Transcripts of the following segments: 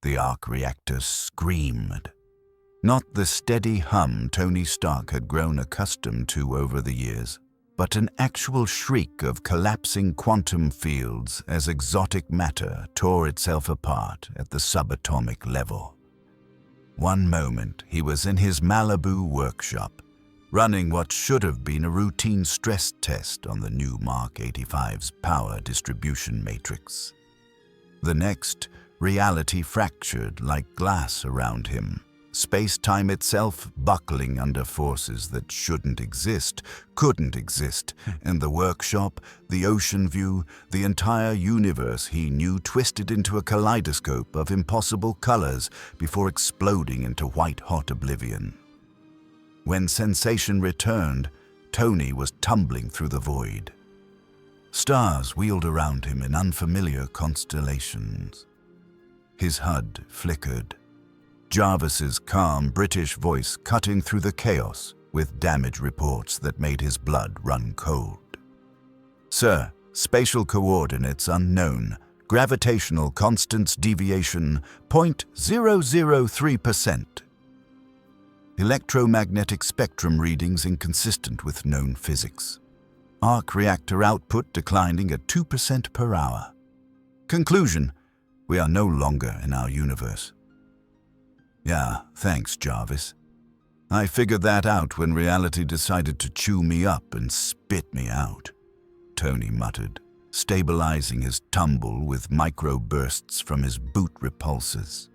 The arc reactor screamed. Not the steady hum Tony Stark had grown accustomed to over the years, but an actual shriek of collapsing quantum fields as exotic matter tore itself apart at the subatomic level. One moment he was in his Malibu workshop, running what should have been a routine stress test on the new Mark 85's power distribution matrix. The next, reality fractured like glass around him, space-time itself buckling under forces that shouldn't exist, couldn't exist, and the workshop, the ocean view, the entire universe he knew twisted into a kaleidoscope of impossible colors before exploding into white-hot oblivion. When sensation returned, Tony was tumbling through the void. Stars wheeled around him in unfamiliar constellations. His HUD flickered. Jarvis's calm British voice cutting through the chaos with damage reports that made his blood run cold. "Sir, spatial coordinates unknown. Gravitational constants deviation 0.003%. Electromagnetic spectrum readings inconsistent with known physics. Arc reactor output declining at 2% per hour. Conclusion: we are no longer in our universe." "Yeah, thanks, Jarvis. I figured that out when reality decided to chew me up and spit me out," Tony muttered, stabilizing his tumble with microbursts from his boot repulsors.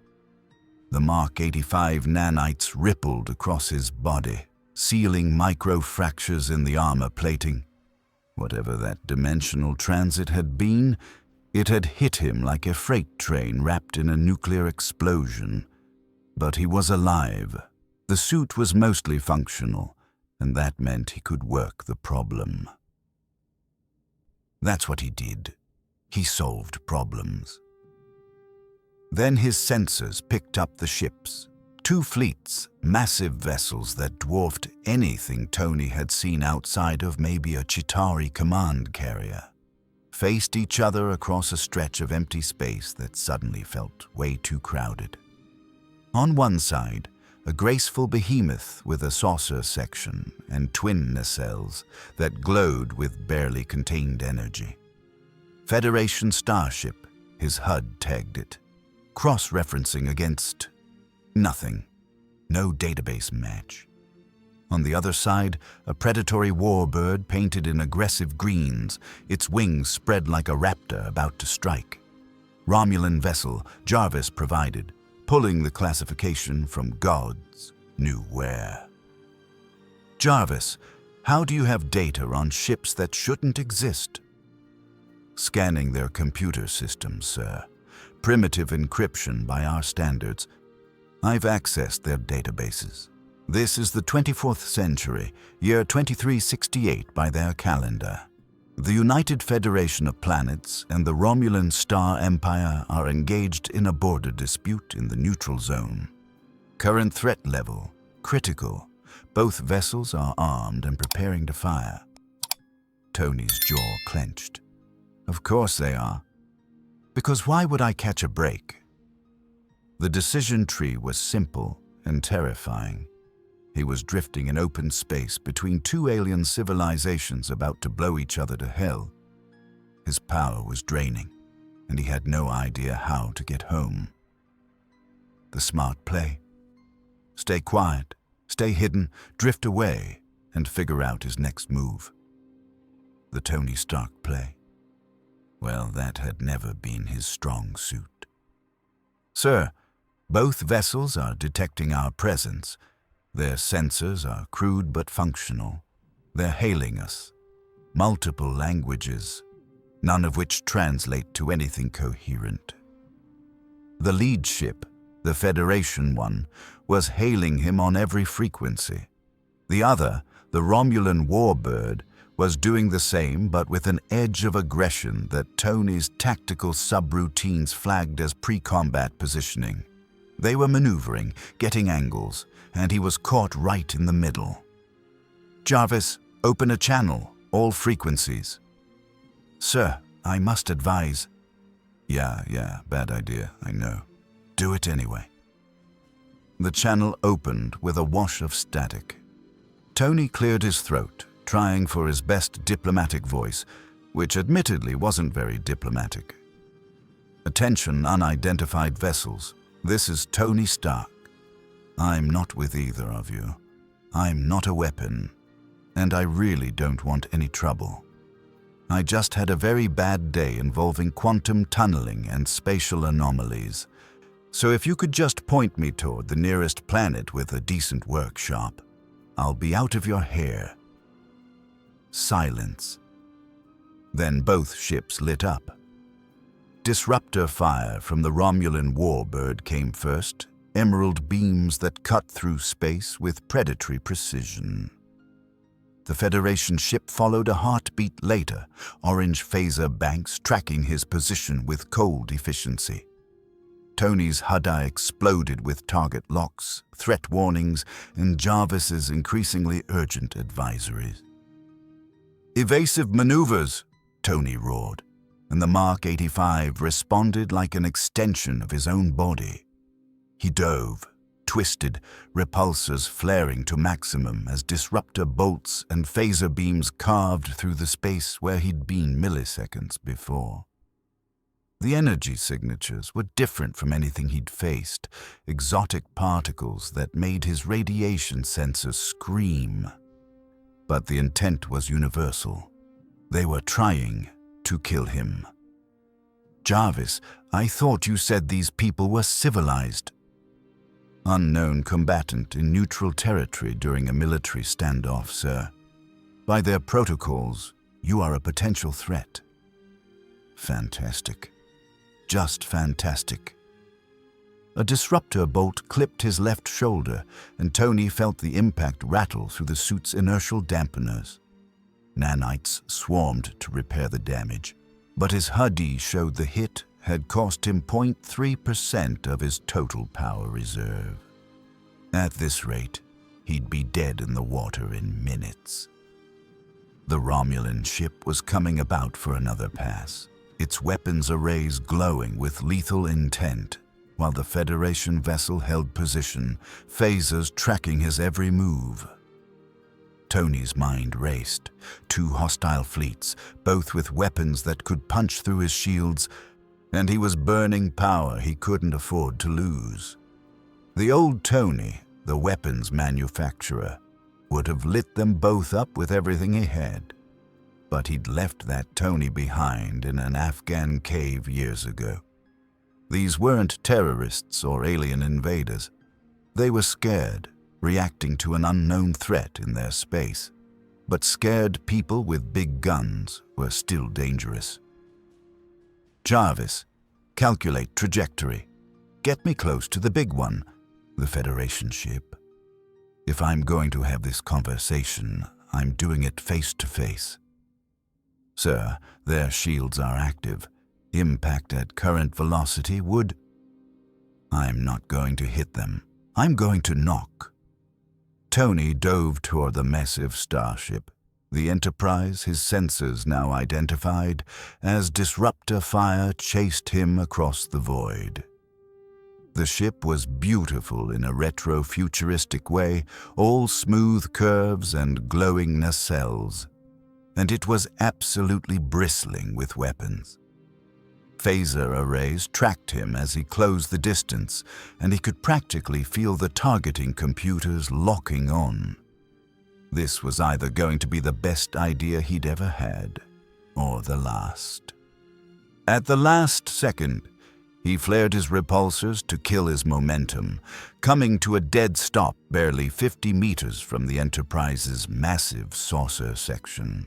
The Mark 85 nanites rippled across his body, sealing micro-fractures in the armor plating. Whatever that dimensional transit had been, it had hit him like a freight train wrapped in a nuclear explosion. But he was alive. The suit was mostly functional, and that meant he could work the problem. That's what he did. He solved problems. Then his sensors picked up the ships. 2 fleets, massive vessels that dwarfed anything Tony had seen outside of maybe a Chitauri command carrier, faced each other across a stretch of empty space that suddenly felt way too crowded. On one side, a graceful behemoth with a saucer section and twin nacelles that glowed with barely contained energy. Federation starship, his HUD tagged it, cross-referencing against nothing. No database match. On the other side, a predatory warbird painted in aggressive greens, its wings spread like a raptor about to strike. Romulan vessel, Jarvis provided, pulling the classification from gods knew where. "Jarvis, how do you have data on ships that shouldn't exist?" "Scanning their computer systems, sir. Primitive encryption by our standards. I've accessed their databases. This is the 24th century, year 2368 by their calendar. The United Federation of Planets and the Romulan Star Empire are engaged in a border dispute in the neutral zone. Current threat level, critical. Both vessels are armed and preparing to fire." Tony's jaw clenched. "Of course they are. Because why would I catch a break?" The decision tree was simple and terrifying. He was drifting in open space between 2 alien civilizations about to blow each other to hell. His power was draining, and he had no idea how to get home. The smart play: stay quiet, stay hidden, drift away, and figure out his next move. The Tony Stark play: well, that had never been his strong suit. "Sir, both vessels are detecting our presence. Their sensors are crude but functional. They're hailing us. Multiple languages, none of which translate to anything coherent. The lead ship, the Federation one, was hailing him on every frequency. The other, the Romulan warbird, was doing the same but with an edge of aggression that Tony's tactical subroutines flagged as pre-combat positioning. They were maneuvering, getting angles, and he was caught right in the middle. "Jarvis, open a channel, all frequencies." "Sir, I must advise." Yeah, bad idea, I know. do it anyway." The channel opened with a wash of static. Tony cleared his throat, trying for his best diplomatic voice, which admittedly wasn't very diplomatic. "Attention, unidentified vessels. This is Tony Stark. I'm not with either of you. I'm not a weapon, and I really don't want any trouble. I just had a very bad day involving quantum tunneling and spatial anomalies. So if you could just point me toward the nearest planet with a decent workshop, I'll be out of your hair." Silence. Then both ships lit up. Disruptor fire from the Romulan warbird came first, emerald beams that cut through space with predatory precision. The Federation ship followed a heartbeat later, orange phaser banks tracking his position with cold efficiency. Tony's HUD-I exploded with target locks, threat warnings, and Jarvis's increasingly urgent advisories. "Evasive maneuvers," Tony roared, and the Mark 85 responded like an extension of his own body. He dove, twisted, repulsors flaring to maximum as disruptor bolts and phaser beams carved through the space where he'd been milliseconds before. The energy signatures were different from anything he'd faced, exotic particles that made his radiation sensors scream. But the intent was universal. They were trying to kill him. "Jarvis, I thought you said these people were civilized." "Unknown combatant in neutral territory during a military standoff, sir. By their protocols, you are a potential threat." Fantastic. Just fantastic. A disruptor bolt clipped his left shoulder, and Tony felt the impact rattle through the suit's inertial dampeners. Nanites swarmed to repair the damage, but his HUD-I showed the hit had cost him 0.3% of his total power reserve. At this rate, he'd be dead in the water in minutes. The Romulan ship was coming about for another pass, its weapons arrays glowing with lethal intent, while the Federation vessel held position, phasers tracking his every move. Tony's mind raced. 2 hostile fleets, both with weapons that could punch through his shields, and he was burning power he couldn't afford to lose. The old Tony, the weapons manufacturer, would have lit them both up with everything he had. But he'd left that Tony behind in an Afghan cave years ago. These weren't terrorists or alien invaders. They were scared, reacting to an unknown threat in their space. But scared people with big guns were still dangerous. "Jarvis, calculate trajectory. Get me close to the big one, the Federation ship. If I'm going to have this conversation, I'm doing it face to face. Sir, their shields are active. Impact at current velocity would..." "I'm not going to hit them. I'm going to knock." Tony dove toward the massive starship. The Enterprise, his sensors now identified, as disruptor fire chased him across the void. The ship was beautiful in a retro-futuristic way, all smooth curves and glowing nacelles. And it was absolutely bristling with weapons. Phaser arrays tracked him as he closed the distance, and he could practically feel the targeting computers locking on. This was either going to be the best idea he'd ever had, or the last. At the last second, he flared his repulsors to kill his momentum, coming to a dead stop barely 50 meters from the Enterprise's massive saucer section.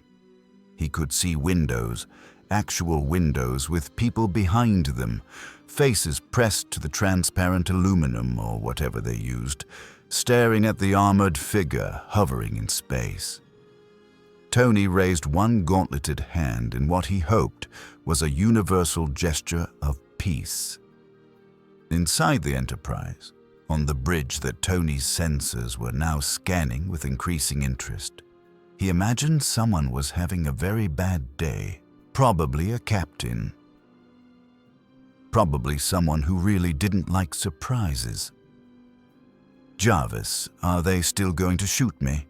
He could see windows, actual windows with people behind them, faces pressed to the transparent aluminum or whatever they used, staring at the armored figure hovering in space. Tony raised one gauntleted hand in what he hoped was a universal gesture of peace. Inside the Enterprise, on the bridge that Tony's sensors were now scanning with increasing interest, he imagined someone was having a very bad day, probably a captain. Probably someone who really didn't like surprises. Jarvis, are they still going to shoot me?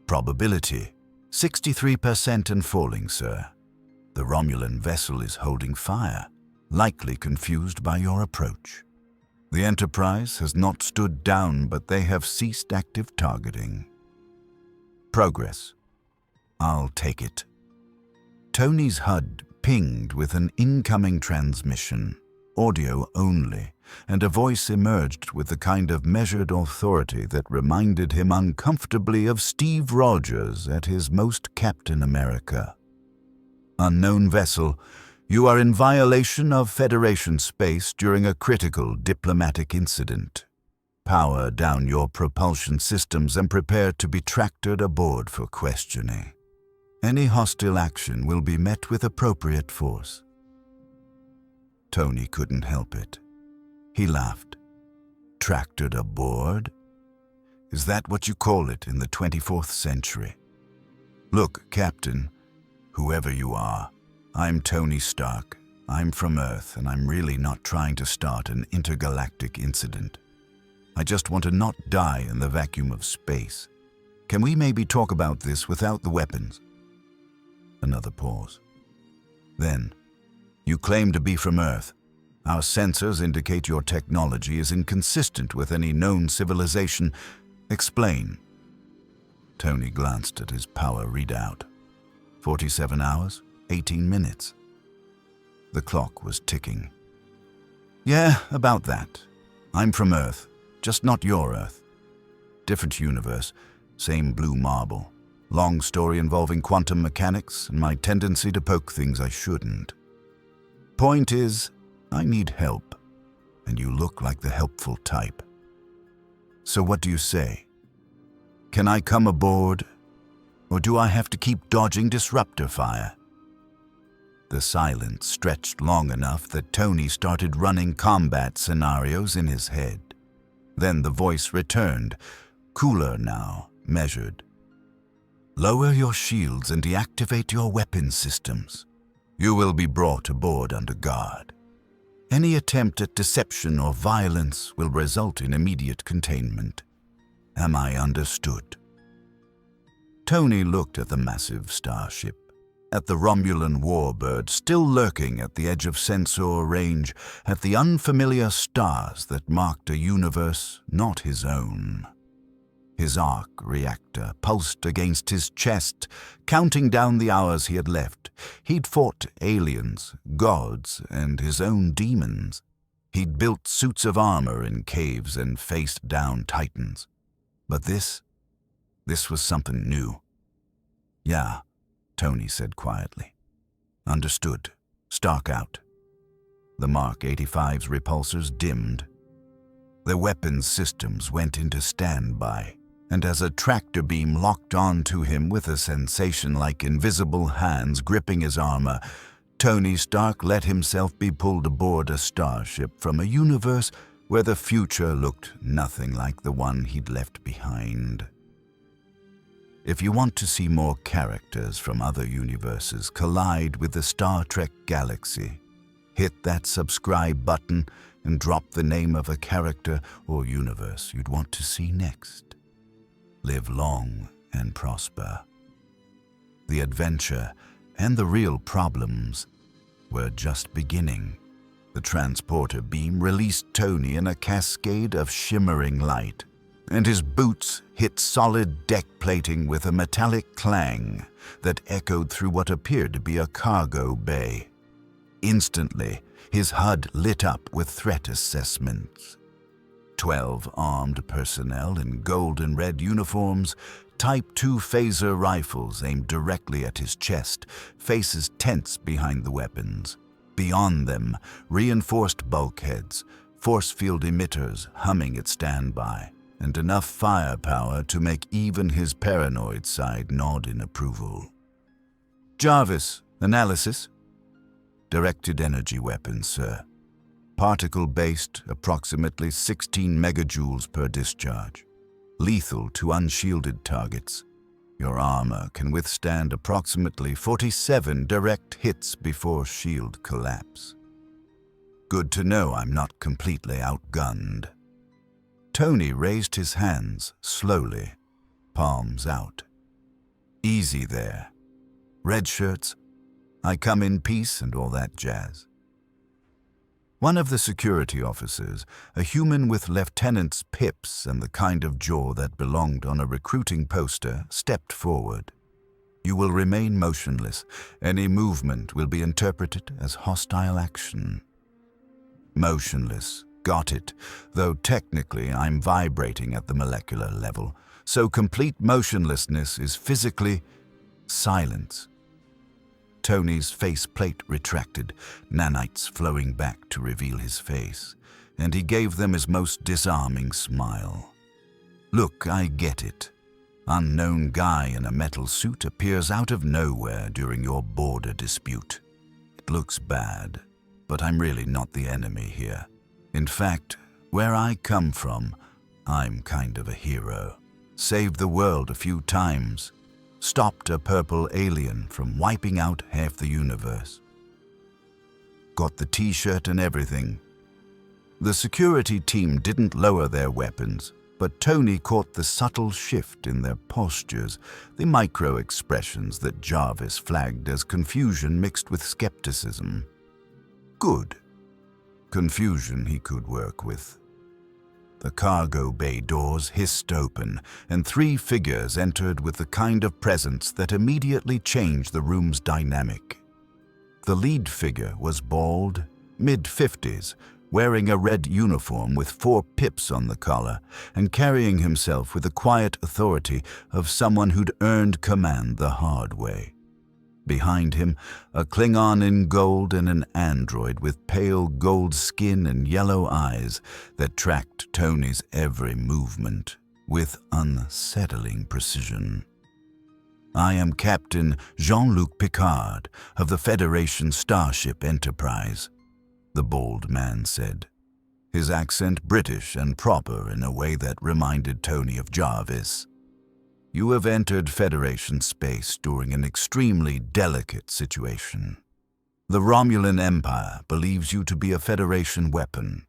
Probability, 63% and falling, sir. The Romulan vessel is holding fire, likely confused by your approach. The Enterprise has not stood down, but they have ceased active targeting. Progress. I'll take it. Tony's HUD pinged with an incoming transmission, audio only, and a voice emerged with the kind of measured authority that reminded him uncomfortably of Steve Rogers at his most Captain America. Unknown vessel, you are in violation of Federation space during a critical diplomatic incident. Power down your propulsion systems and prepare to be tractored aboard for questioning. Any hostile action will be met with appropriate force. Tony couldn't help it. He laughed. Tractored aboard? Is that what you call it in the 24th century? Look, Captain, whoever you are, I'm Tony Stark. I'm from Earth, and I'm really not trying to start an intergalactic incident. I just want to not die in the vacuum of space. Can we maybe talk about this without the weapons? Another pause. Then, you claim to be from Earth. Our sensors indicate your technology is inconsistent with any known civilization. Explain. Tony glanced at his power readout. 47 hours, 18 minutes. The clock was ticking. Yeah, about that. I'm from Earth, just not your Earth. Different universe, same blue marble. Long story involving quantum mechanics and my tendency to poke things I shouldn't. Point is, I need help, and you look like the helpful type. So what do you say? Can I come aboard, or do I have to keep dodging disruptor fire? The silence stretched long enough that Tony started running combat scenarios in his head. Then the voice returned, cooler now, measured. Lower your shields and deactivate your weapon systems. You will be brought aboard under guard. Any attempt at deception or violence will result in immediate containment. Am I understood? Tony looked at the massive starship, at the Romulan warbird still lurking at the edge of sensor range, at the unfamiliar stars that marked a universe not his own. His arc reactor pulsed against his chest, counting down the hours he had left. He'd fought aliens, gods, and his own demons. He'd built suits of armor in caves and faced down titans. But this was something new. Yeah, Tony said quietly. Understood. Stark out. The Mark 85's repulsors dimmed. Their weapons systems went into standby, and as a tractor beam locked onto him with a sensation like invisible hands gripping his armor, Tony Stark let himself be pulled aboard a starship from a universe where the future looked nothing like the one he'd left behind. If you want to see more characters from other universes collide with the Star Trek galaxy, hit that subscribe button and drop the name of a character or universe you'd want to see next. Live long and prosper. The adventure and the real problems were just beginning. The transporter beam released Tony in a cascade of shimmering light, and his boots hit solid deck plating with a metallic clang that echoed through what appeared to be a cargo bay. Instantly, his HUD lit up with threat assessments. 12 armed personnel in gold and red uniforms, Type 2 phaser rifles aimed directly at his chest, faces tense behind the weapons. Beyond them, reinforced bulkheads, force field emitters humming at standby, and enough firepower to make even his paranoid side nod in approval. Jarvis, analysis? Directed energy weapons, sir. Particle-based, approximately 16 megajoules per discharge. Lethal to unshielded targets. Your armor can withstand approximately 47 direct hits before shield collapse. Good to know I'm not completely outgunned. Tony raised his hands slowly, palms out. Easy there. Red shirts, I come in peace and all that jazz. One of the security officers, a human with lieutenant's pips and the kind of jaw that belonged on a recruiting poster, stepped forward. You will remain motionless. Any movement will be interpreted as hostile action. Motionless. Got it. Though technically I'm vibrating at the molecular level, so complete motionlessness is physically silence. Tony's faceplate retracted, nanites flowing back to reveal his face, and he gave them his most disarming smile. Look, I get it. Unknown guy in a metal suit appears out of nowhere during your border dispute. It looks bad, but I'm really not the enemy here. In fact, where I come from, I'm kind of a hero. Saved the world a few times. Stopped a purple alien from wiping out half the universe. Got the t-shirt and everything. The security team didn't lower their weapons, but Tony caught the subtle shift in their postures, the micro-expressions that Jarvis flagged as confusion mixed with skepticism. Good. Confusion he could work with. The cargo bay doors hissed open, and 3 figures entered with the kind of presence that immediately changed the room's dynamic. The lead figure was bald, mid-50s, wearing a red uniform with 4 pips on the collar, and carrying himself with the quiet authority of someone who'd earned command the hard way. Behind him, a Klingon in gold and an android with pale gold skin and yellow eyes that tracked Tony's every movement with unsettling precision. I am Captain Jean-Luc Picard of the Federation Starship Enterprise, the bald man said, his accent British and proper in a way that reminded Tony of Jarvis. You have entered Federation space during an extremely delicate situation. The Romulan Empire believes you to be a Federation weapon.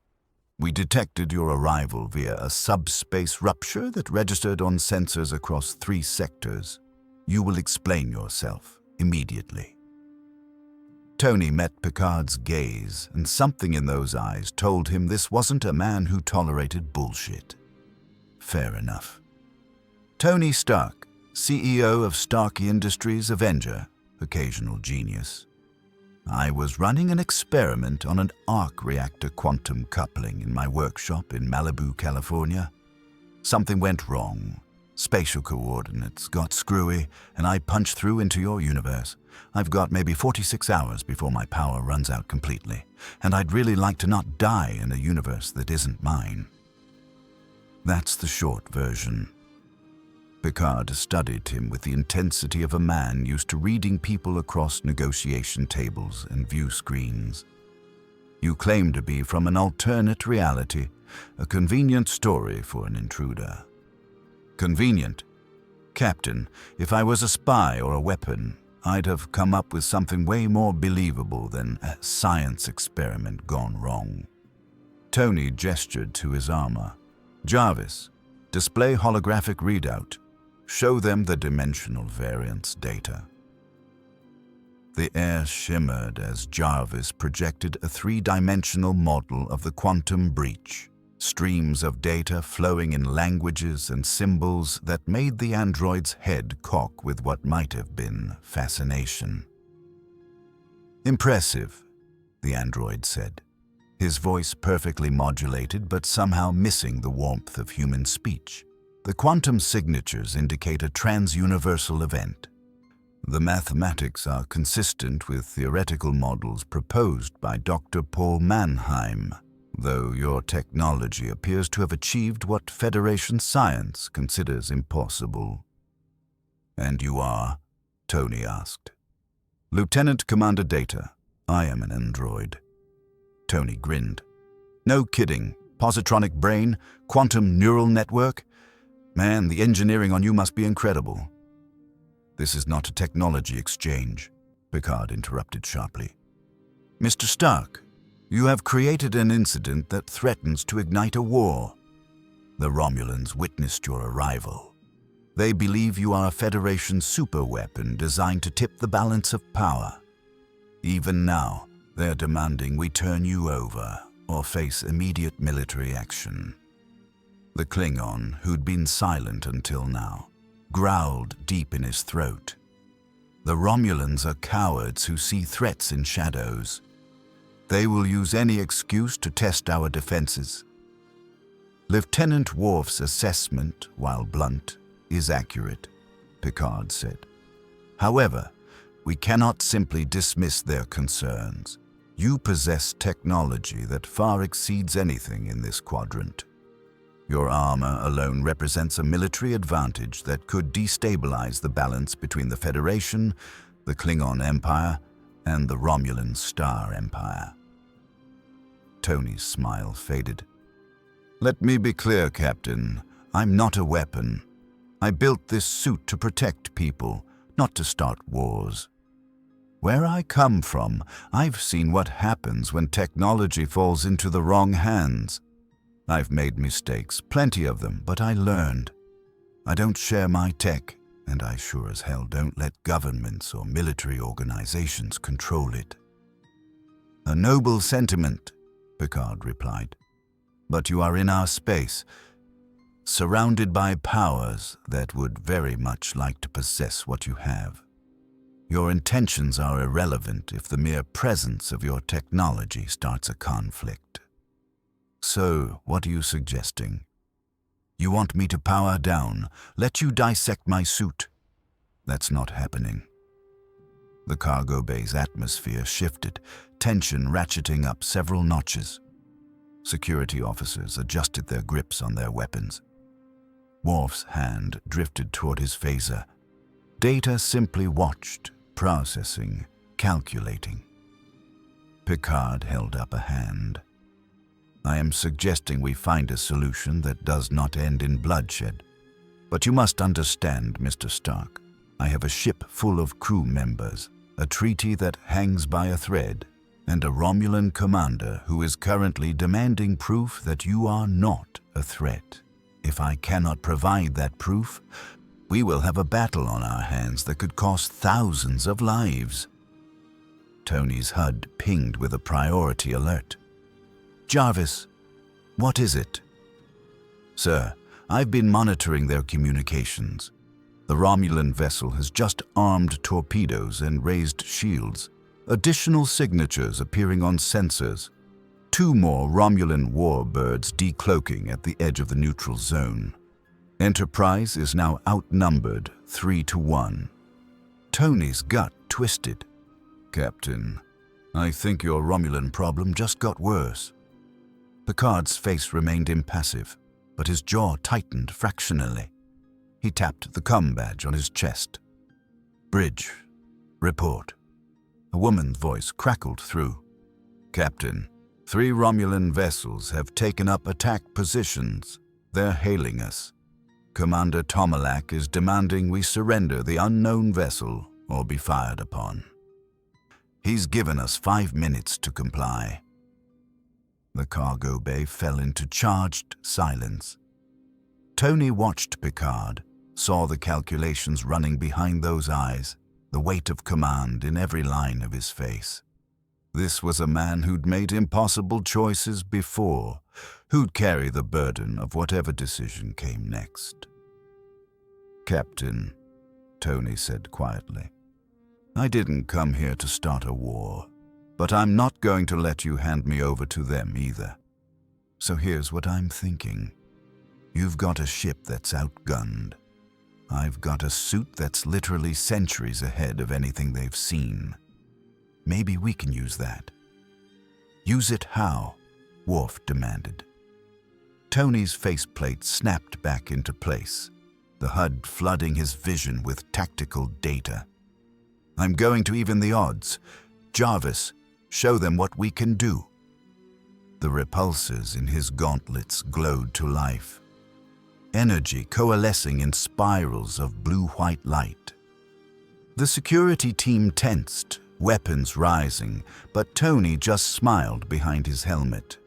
We detected your arrival via a subspace rupture that registered on sensors across 3 sectors. You will explain yourself immediately. Tony met Picard's gaze, and something in those eyes told him this wasn't a man who tolerated bullshit. Fair enough. Tony Stark, CEO of Stark Industries, Avenger, occasional genius. I was running an experiment on an arc reactor quantum coupling in my workshop in Malibu, California. Something went wrong. Spatial coordinates got screwy, and I punched through into your universe. I've got maybe 46 hours before my power runs out completely, and I'd really like to not die in a universe that isn't mine. That's the short version. Picard studied him with the intensity of a man used to reading people across negotiation tables and view screens. You claim to be from an alternate reality, a convenient story for an intruder. Convenient? Captain, if I was a spy or a weapon, I'd have come up with something way more believable than a science experiment gone wrong. Tony gestured to his armor. Jarvis, display holographic readout. Show them the dimensional variance data. The air shimmered as Jarvis projected a 3-dimensional model of the quantum breach, streams of data flowing in languages and symbols that made the android's head cock with what might have been fascination. Impressive, the android said, his voice perfectly modulated but somehow missing the warmth of human speech. The quantum signatures indicate a trans-universal event. The mathematics are consistent with theoretical models proposed by Dr. Paul Mannheim, though your technology appears to have achieved what Federation science considers impossible. And you are? Tony asked. Lieutenant Commander Data. I am an android. Tony grinned. No kidding. Positronic brain? Quantum neural network? Man, the engineering on you must be incredible. This is not a technology exchange, Picard interrupted sharply. Mr. Stark, You have created an incident that threatens to ignite a war. The Romulans witnessed your arrival. They believe you are a Federation superweapon designed to tip the balance of power. Even now, they're demanding we turn you over or face immediate military action. The Klingon, who'd been silent until now, growled deep in his throat. The Romulans are cowards who see threats in shadows. They will use any excuse to test our defenses. Lieutenant Worf's assessment, while blunt, is accurate, Picard said. However, we cannot simply dismiss their concerns. You possess technology that far exceeds anything in this quadrant. Your armor alone represents a military advantage that could destabilize the balance between the Federation, the Klingon Empire, and the Romulan Star Empire. Tony's smile faded. Let me be clear, Captain. I'm not a weapon. I built this suit to protect people, not to start wars. Where I come from, I've seen what happens when technology falls into the wrong hands. I've made mistakes, plenty of them, but I learned. I don't share my tech, and I sure as hell don't let governments or military organizations control it. A noble sentiment, Picard replied. But you are in our space, surrounded by powers that would very much like to possess what you have. Your intentions are irrelevant if the mere presence of your technology starts a conflict. So, what are you suggesting? You want me to power down, let you dissect my suit? That's not happening. The cargo bay's atmosphere shifted, tension ratcheting up several notches. Security officers adjusted their grips on their weapons. Worf's hand drifted toward his phaser. Data simply watched, processing, calculating. Picard held up a hand. I am suggesting we find a solution that does not end in bloodshed. But you must understand, Mr. Stark, I have a ship full of crew members, a treaty that hangs by a thread, and a Romulan commander who is currently demanding proof that you are not a threat. If I cannot provide that proof, we will have a battle on our hands that could cost thousands of lives. Tony's HUD pinged with a priority alert. Jarvis, what is it? Sir, I've been monitoring their communications. The Romulan vessel has just armed torpedoes and raised shields. Additional signatures appearing on sensors. 2 more Romulan warbirds decloaking at the edge of the neutral zone. Enterprise is now outnumbered 3-1. Tony's gut twisted. Captain, I think your Romulan problem just got worse. Picard's face remained impassive, but his jaw tightened fractionally. He tapped the comm badge on his chest. Bridge, report. A woman's voice crackled through. Captain, 3 Romulan vessels have taken up attack positions. They're hailing us. Commander Tomalak is demanding we surrender the unknown vessel or be fired upon. He's given us 5 minutes to comply. The cargo bay fell into charged silence. Tony watched Picard, saw the calculations running behind those eyes, the weight of command in every line of his face. This was a man who'd made impossible choices before, who'd carry the burden of whatever decision came next. Captain, Tony said quietly, I didn't come here to start a war, but I'm not going to let you hand me over to them either. So here's what I'm thinking. You've got a ship that's outgunned. I've got a suit that's literally centuries ahead of anything they've seen. Maybe we can use that. Use it how? Worf demanded. Tony's faceplate snapped back into place, the HUD flooding his vision with tactical data. I'm going to even the odds. Jarvis, show them what we can do. The repulsors in his gauntlets glowed to life, energy coalescing in spirals of blue-white light. The security team tensed, weapons rising, but Tony just smiled behind his helmet.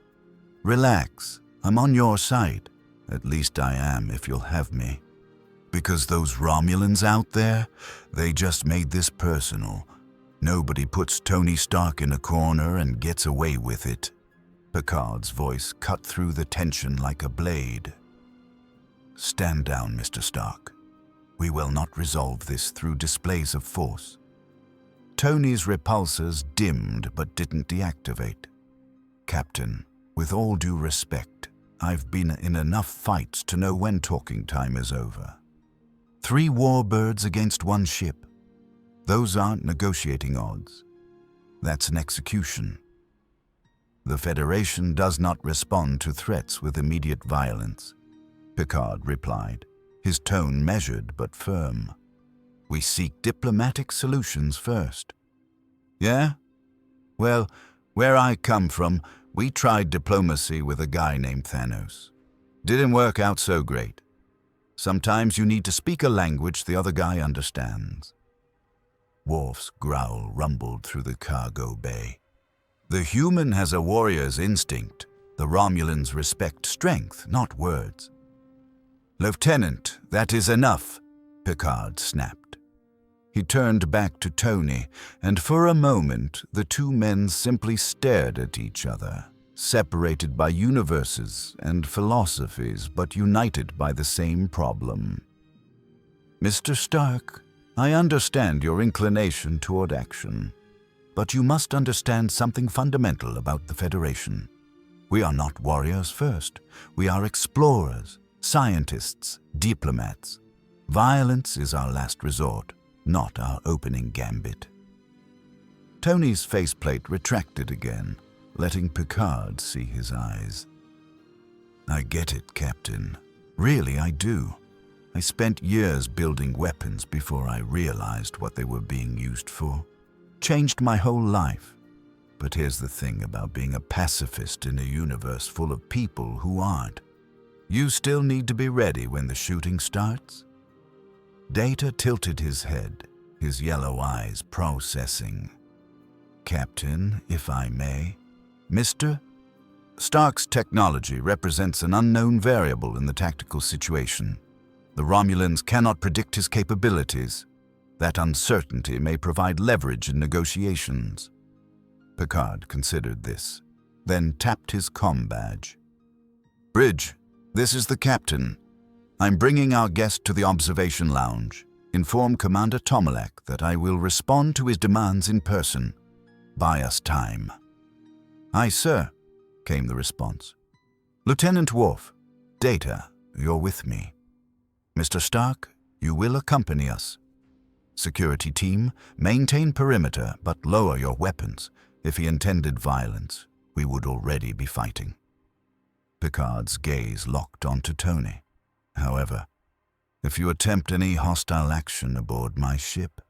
"Relax, I'm on your side. At least I am if you'll have me. Because those Romulans out there, they just made this personal. Nobody puts Tony Stark in a corner and gets away with it." Picard's voice cut through the tension like a blade. "Stand down, Mr. Stark. We will not resolve this through displays of force." Tony's repulsors dimmed but didn't deactivate. "Captain, with all due respect, I've been in enough fights to know when talking time is over. 3 warbirds against 1 ship. Those aren't negotiating odds. That's an execution. The Federation does not respond to threats with immediate violence," Picard replied, his tone measured but firm. "We seek diplomatic solutions first." "Yeah? Well, where I come from, we tried diplomacy with a guy named Thanos. Didn't work out so great. Sometimes you need to speak a language the other guy understands." Worf's growl rumbled through the cargo bay. "The human has a warrior's instinct. The Romulans respect strength, not words." "Lieutenant, that is enough," Picard snapped. He turned back to Tony, and for a moment the two men simply stared at each other, separated by universes and philosophies, but united by the same problem. "Mr. Stark, I understand your inclination toward action, but you must understand something fundamental about the Federation. We are not warriors first. We are explorers, scientists, diplomats. Violence is our last resort, not our opening gambit." Tony's faceplate retracted again, letting Picard see his eyes. "I get it, Captain. Really, I do. I spent years building weapons before I realized what they were being used for. Changed my whole life. But here's the thing about being a pacifist in a universe full of people who aren't. You still need to be ready when the shooting starts." Data tilted his head, his yellow eyes processing. "Captain, if I may. Mr. Stark's technology represents an unknown variable in the tactical situation. The Romulans cannot predict his capabilities. That uncertainty may provide leverage in negotiations." Picard considered this, then tapped his comm badge. "Bridge, this is the captain. I'm bringing our guest to the observation lounge. Inform Commander Tomalak that I will respond to his demands in person. Buy us time." "Aye, sir," came the response. "Lieutenant Worf, Data, you're with me. Mr. Stark, you will accompany us. Security team, maintain perimeter but lower your weapons. If he intended violence, we would already be fighting." Picard's gaze locked onto Tony. "However, if you attempt any hostile action aboard my ship,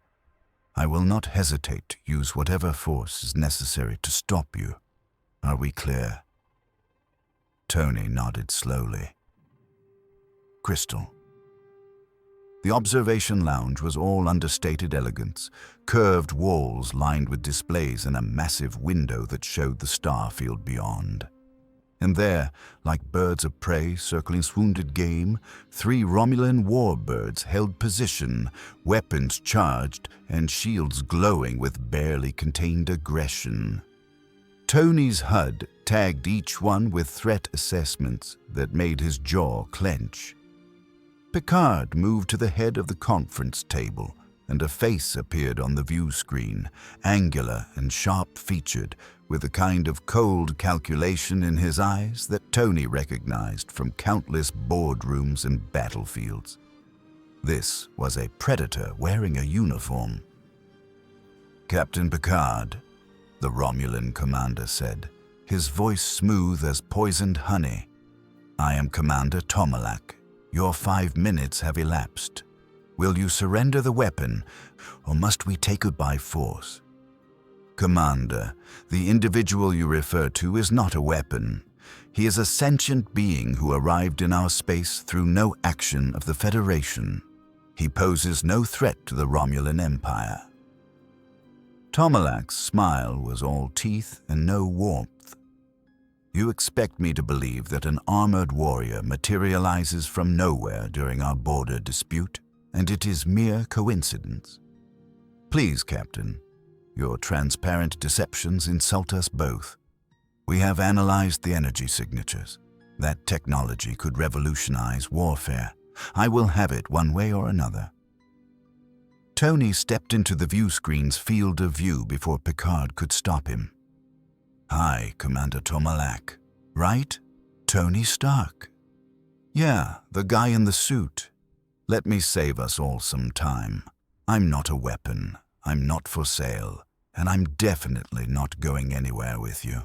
I will not hesitate to use whatever force is necessary to stop you. Are we clear?" Tony nodded slowly. Crystal. The observation lounge was all understated elegance, curved walls lined with displays and a massive window that showed the star field beyond. And there, like birds of prey circling swounded game, 3 Romulan warbirds held position, weapons charged and shields glowing with barely contained aggression. Tony's HUD tagged each one with threat assessments that made his jaw clench. Picard moved to the head of the conference table, and a face appeared on the view screen, angular and sharp-featured, with a kind of cold calculation in his eyes that Tony recognized from countless boardrooms and battlefields. This was a predator wearing a uniform. "Captain Picard," the Romulan commander said, his voice smooth as poisoned honey. "I am Commander Tomalak. Your 5 minutes have elapsed. Will you surrender the weapon, or must we take it by force?" "Commander, the individual you refer to is not a weapon. He is a sentient being who arrived in our space through no action of the Federation. He poses no threat to the Romulan Empire." Tomalak's smile was all teeth and no warmth. You expect me to believe that an armored warrior materializes from nowhere during our border dispute, and it is mere coincidence? Please, Captain, your transparent deceptions insult us both. We have analyzed the energy signatures. That technology could revolutionize warfare. I will have it one way or another. Tony stepped into the view screen's field of view before Picard could stop him. Hi, Commander Tomalak. Right? Tony Stark. Yeah, the guy in the suit. Let me save us all some time. I'm not a weapon. I'm not for sale. And I'm definitely not going anywhere with you.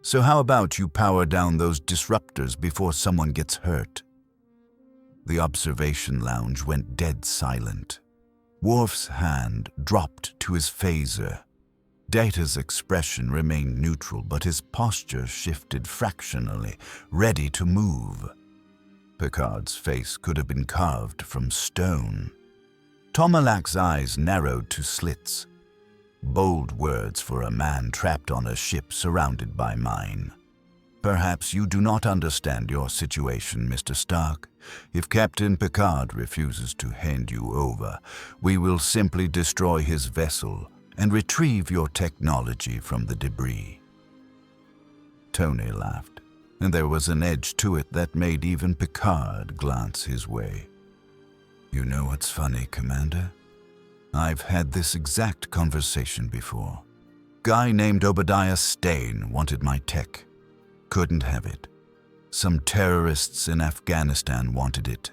So how about you power down those disruptors before someone gets hurt? The observation lounge went dead silent. Worf's hand dropped to his phaser. Data's expression remained neutral, but his posture shifted fractionally, ready to move. Picard's face could have been carved from stone. Tomalak's eyes narrowed to slits. Bold words for a man trapped on a ship surrounded by mine. Perhaps you do not understand your situation, Mr. Stark. If Captain Picard refuses to hand you over, we will simply destroy his vessel and retrieve your technology from the debris. Tony laughed, and there was an edge to it that made even Picard glance his way. You know what's funny, Commander? I've had this exact conversation before. Guy named Obadiah Stane wanted my tech. Couldn't have it. Some terrorists in Afghanistan wanted it.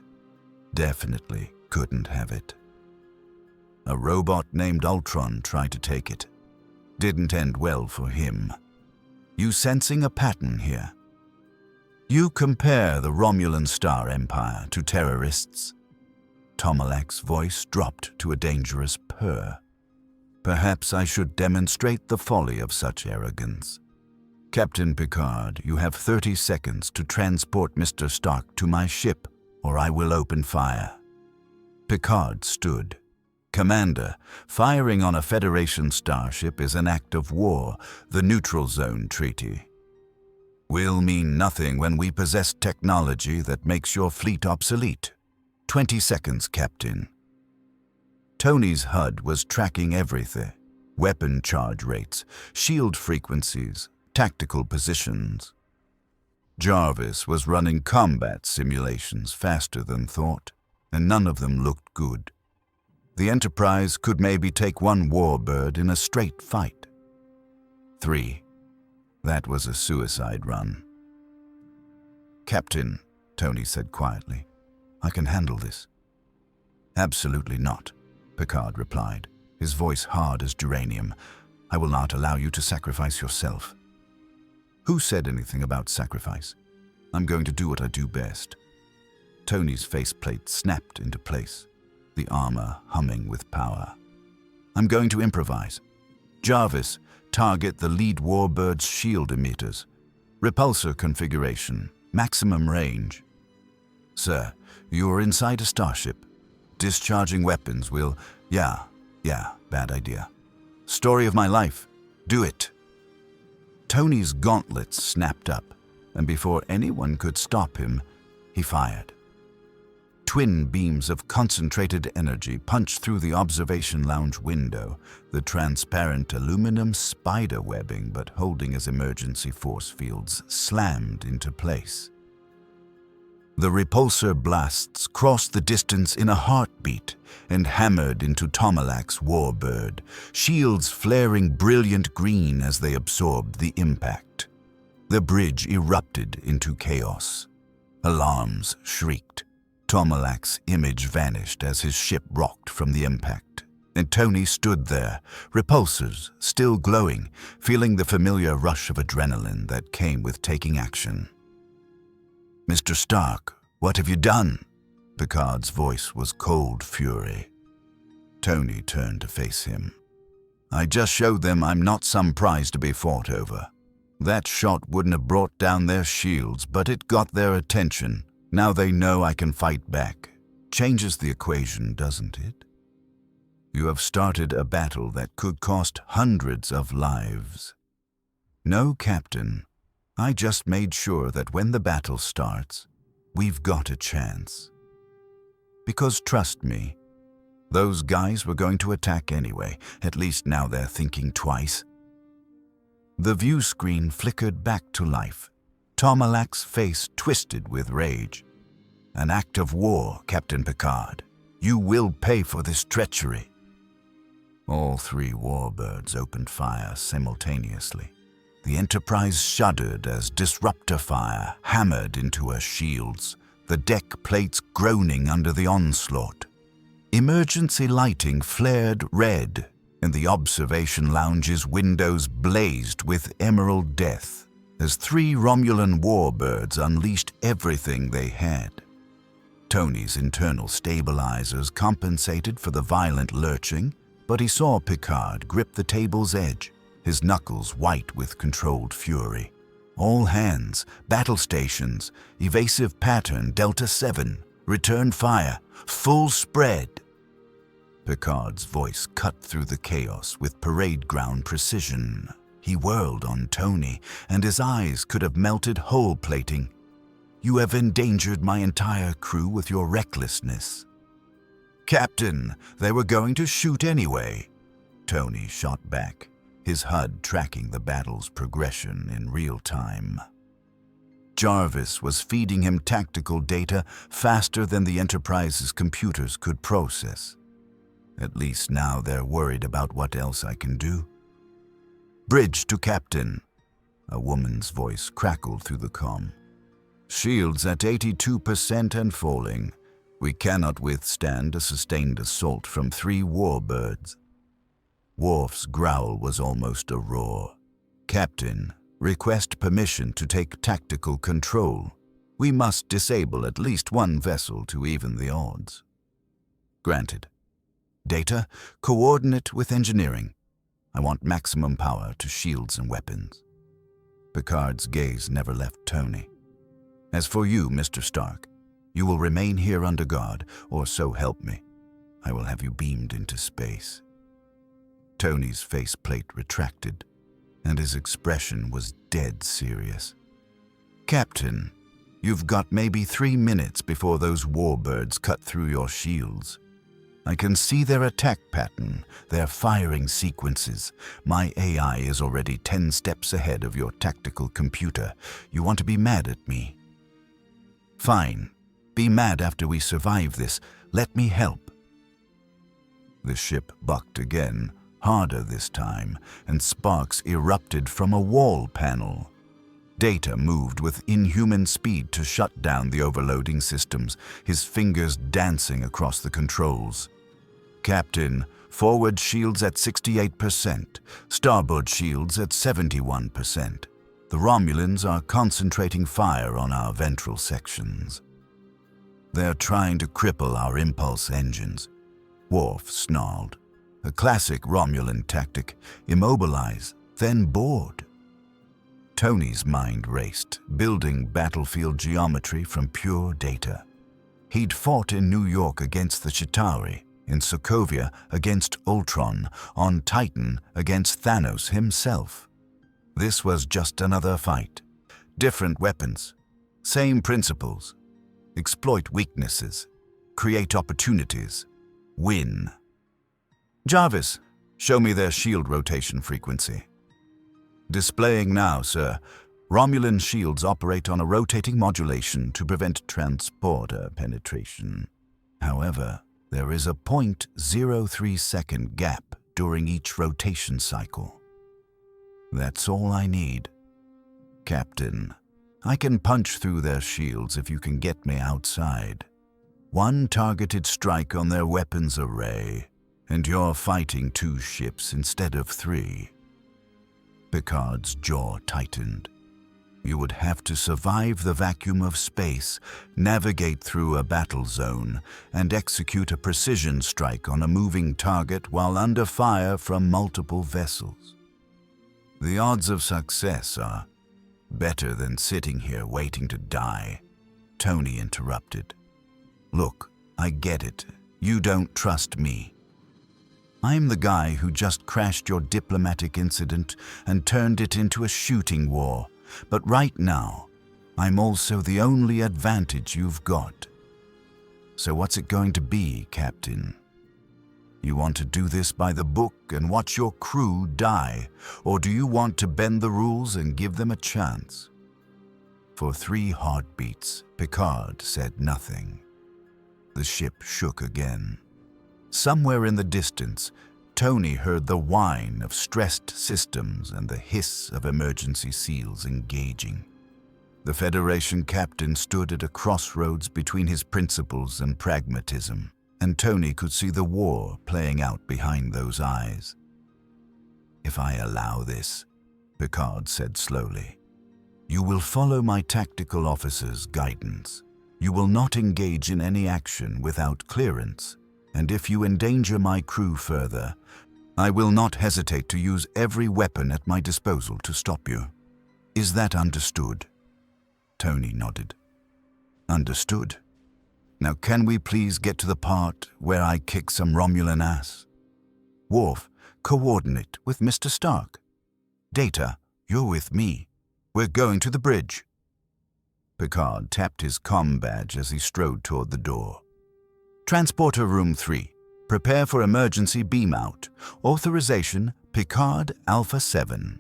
Definitely couldn't have it. A robot named Ultron tried to take it. Didn't end well for him. You sensing a pattern here? You compare the Romulan Star Empire to terrorists. Tomalak's voice dropped to a dangerous purr. Perhaps I should demonstrate the folly of such arrogance. Captain Picard, you have 30 seconds to transport Mr. Stark to my ship, or I will open fire. Picard stood. Commander, firing on a Federation starship is an act of war, the Neutral Zone Treaty. Will mean nothing when we possess technology that makes your fleet obsolete. 20 seconds, Captain. Tony's HUD was tracking everything. Weapon charge rates, shield frequencies, tactical positions. Jarvis was running combat simulations faster than thought, and none of them looked good. The Enterprise could maybe take one warbird in a straight fight. 3. That was a suicide run. Captain, Tony said quietly, I can handle this. Absolutely not, Picard replied, his voice hard as geranium. I will not allow you to sacrifice yourself. Who said anything about sacrifice? I'm going to do what I do best. Tony's faceplate snapped into place, the armor humming with power. I'm going to improvise. Jarvis, target the lead warbird's shield emitters. Repulsor configuration, maximum range. Sir, you are inside a starship. Discharging weapons will... Yeah, bad idea. Story of my life. Do it. Tony's gauntlets snapped up, and before anyone could stop him, he fired. Twin beams of concentrated energy punched through the observation lounge window, the transparent aluminum spider webbing but holding as emergency force fields slammed into place. The repulsor blasts crossed the distance in a heartbeat and hammered into Tomalak's warbird, shields flaring brilliant green as they absorbed the impact. The bridge erupted into chaos. Alarms shrieked. Tomalak's image vanished as his ship rocked from the impact, and Tony stood there, repulsors still glowing, feeling the familiar rush of adrenaline that came with taking action. Mr. Stark, what have you done? Picard's voice was cold fury. Tony turned to face him. I just showed them I'm not some prize to be fought over. That shot wouldn't have brought down their shields, but it got their attention. Now they know I can fight back. Changes the equation, doesn't it? You have started a battle that could cost hundreds of lives. No, Captain. I just made sure that when the battle starts, we've got a chance. Because trust me, those guys were going to attack anyway. At least now they're thinking twice. The view screen flickered back to life. Tomalak's face twisted with rage. An act of war, Captain Picard. You will pay for this treachery. All three warbirds opened fire simultaneously. The Enterprise shuddered as disruptor fire hammered into her shields, the deck plates groaning under the onslaught. Emergency lighting flared red, and the observation lounge's windows blazed with emerald death as three Romulan warbirds unleashed everything they had. Tony's internal stabilizers compensated for the violent lurching, but he saw Picard grip the table's edge, his knuckles white with controlled fury. All hands, battle stations, evasive pattern Delta 7, return fire, full spread. Picard's voice cut through the chaos with parade ground precision. He whirled on Tony, and his eyes could have melted hull plating. You have endangered my entire crew with your recklessness. Captain, they were going to shoot anyway. Tony shot back, his HUD tracking the battle's progression in real time. Jarvis was feeding him tactical data faster than the Enterprise's computers could process. At least now they're worried about what else I can do. Bridge to Captain. A woman's voice crackled through the comm. Shields at 82% and falling. We cannot withstand a sustained assault from three warbirds. Worf's growl was almost a roar. Captain, request permission to take tactical control. We must disable at least one vessel to even the odds. Granted. Data, coordinate with engineering. I want maximum power to shields and weapons. Picard's gaze never left Tony. As for you, Mr. Stark, you will remain here under guard, or so help me. I will have you beamed into space. Tony's faceplate retracted, and his expression was dead serious. Captain, you've got maybe 3 minutes before those warbirds cut through your shields. I can see their attack pattern, their firing sequences. My AI is already 10 steps ahead of your tactical computer. You want to be mad at me? Fine. Be mad after we survive this. Let me help. The ship bucked again, harder this time, and sparks erupted from a wall panel. Data moved with inhuman speed to shut down the overloading systems, his fingers dancing across the controls. Captain, forward shields at 68%, starboard shields at 71%. The Romulans are concentrating fire on our ventral sections. They're trying to cripple our impulse engines. Worf snarled. A classic Romulan tactic, immobilize, then board. Tony's mind raced, building battlefield geometry from pure data. He'd fought in New York against the Chitauri, in Sokovia against Ultron, on Titan against Thanos himself. This was just another fight. Different weapons, same principles. Exploit weaknesses, create opportunities, win. Jarvis, show me their shield rotation frequency. Displaying now, sir. Romulan shields operate on a rotating modulation to prevent transporter penetration. However, there is a 0.03-second gap during each rotation cycle. That's all I need. Captain, I can punch through their shields if you can get me outside. One targeted strike on their weapons array, and you're fighting 2 ships instead of 3. Picard's jaw tightened. You would have to survive the vacuum of space, navigate through a battle zone, and execute a precision strike on a moving target while under fire from multiple vessels. The odds of success are better than sitting here waiting to die. Tony interrupted. Look, I get it. You don't trust me. I'm the guy who just crashed your diplomatic incident and turned it into a shooting war. But right now, I'm also the only advantage you've got. So what's it going to be, Captain? You want to do this by the book and watch your crew die, or do you want to bend the rules and give them a chance? For 3 heartbeats, Picard said nothing. The ship shook again. Somewhere in the distance, Tony heard the whine of stressed systems and the hiss of emergency seals engaging. The Federation captain stood at a crossroads between his principles and pragmatism, and Tony could see the war playing out behind those eyes. "If I allow this," Picard said slowly, "you will follow my tactical officer's guidance. You will not engage in any action without clearance, and if you endanger my crew further, I will not hesitate to use every weapon at my disposal to stop you. Is that understood?" Tony nodded. "Understood. Now can we please get to the part where I kick some Romulan ass? Worf, coordinate with Mr. Stark. Data, you're with me. We're going to the bridge." Picard tapped his comm badge as he strode toward the door. "Transporter room 3. Prepare for emergency beam out. Authorization, Picard Alpha 7.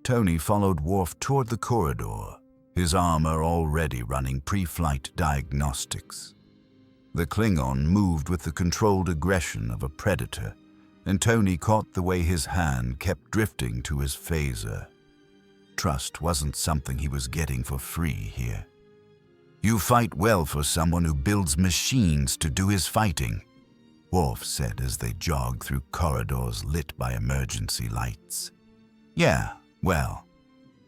Tony followed Worf toward the corridor, his armor already running pre-flight diagnostics. The Klingon moved with the controlled aggression of a predator, and Tony caught the way his hand kept drifting to his phaser. Trust wasn't something he was getting for free here. "You fight well for someone who builds machines to do his fighting," Worf said as they jogged through corridors lit by emergency lights. "Yeah, well,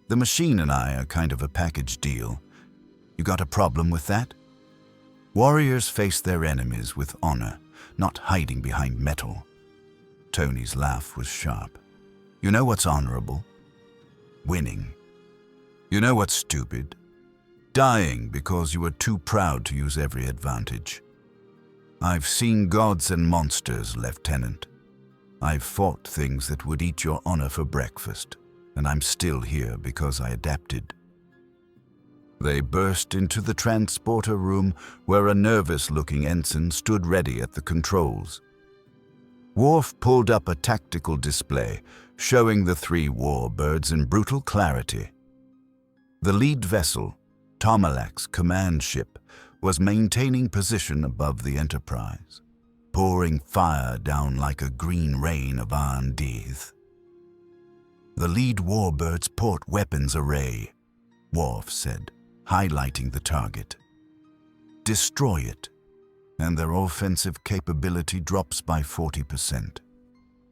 the machine and I are kind of a package deal. You got a problem with that?" Warriors face their enemies with honor, not hiding behind metal. Tony's laugh was sharp. "You know what's honorable? Winning. You know what's stupid? Dying because you were too proud to use every advantage. I've seen gods and monsters, Lieutenant. I've fought things that would eat your honor for breakfast, and I'm still here because I adapted." They burst into the transporter room where a nervous-looking ensign stood ready at the controls. Worf pulled up a tactical display, showing the 3 warbirds in brutal clarity. The lead vessel, Tomalak's command ship, was maintaining position above the Enterprise, pouring fire down like a green rain of Arndith. "The lead warbird's port weapons array," Worf said, highlighting the target. "Destroy it, and their offensive capability drops by 40%.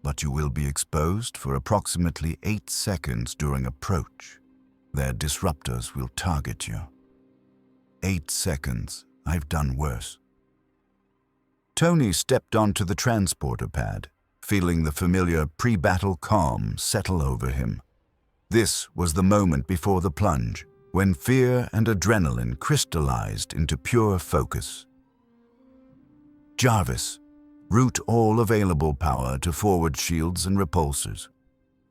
But you will be exposed for approximately 8 seconds during approach. Their disruptors will target you." 8 seconds. I've done worse. Tony stepped onto the transporter pad, feeling the familiar pre-battle calm settle over him. This was the moment before the plunge, when fear and adrenaline crystallized into pure focus. "Jarvis, route all available power to forward shields and repulsors.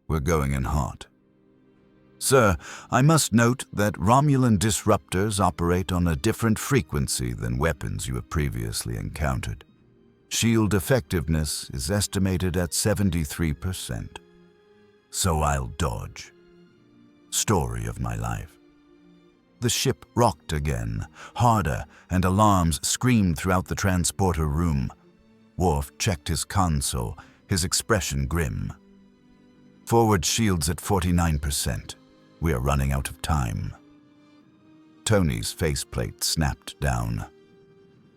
We're going in hot." "Sir, I must note that Romulan disruptors operate on a different frequency than weapons you have previously encountered. Shield effectiveness is estimated at 73%. So I'll dodge." Story of my life. The ship rocked again, harder, and alarms screamed throughout the transporter room. Worf checked his console, his expression grim. "Forward shields at 49%. We are running out of time." Tony's faceplate snapped down.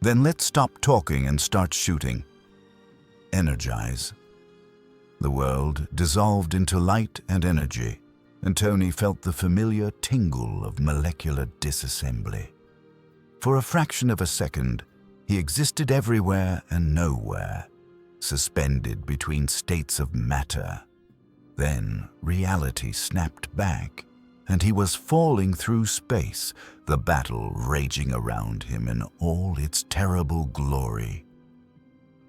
"Then let's stop talking and start shooting." Energize. The world dissolved into light and energy, and Tony felt the familiar tingle of molecular disassembly. For a fraction of a second, he existed everywhere and nowhere, suspended between states of matter. Then reality snapped back, and he was falling through space, the battle raging around him in all its terrible glory.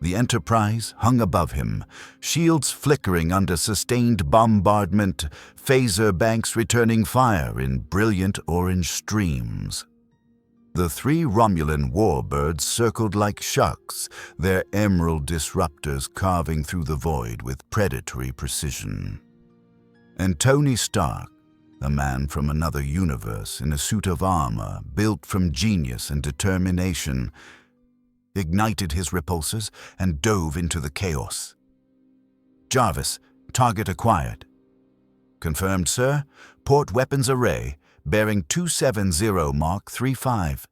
The Enterprise hung above him, shields flickering under sustained bombardment, phaser banks returning fire in brilliant orange streams. The three Romulan warbirds circled like sharks, their emerald disruptors carving through the void with predatory precision. And Tony Stark, a man from another universe in a suit of armor built from genius and determination, ignited his repulsors and dove into the chaos. "Jarvis, target acquired." "Confirmed, sir. Port weapons array, bearing 270 Mark 35.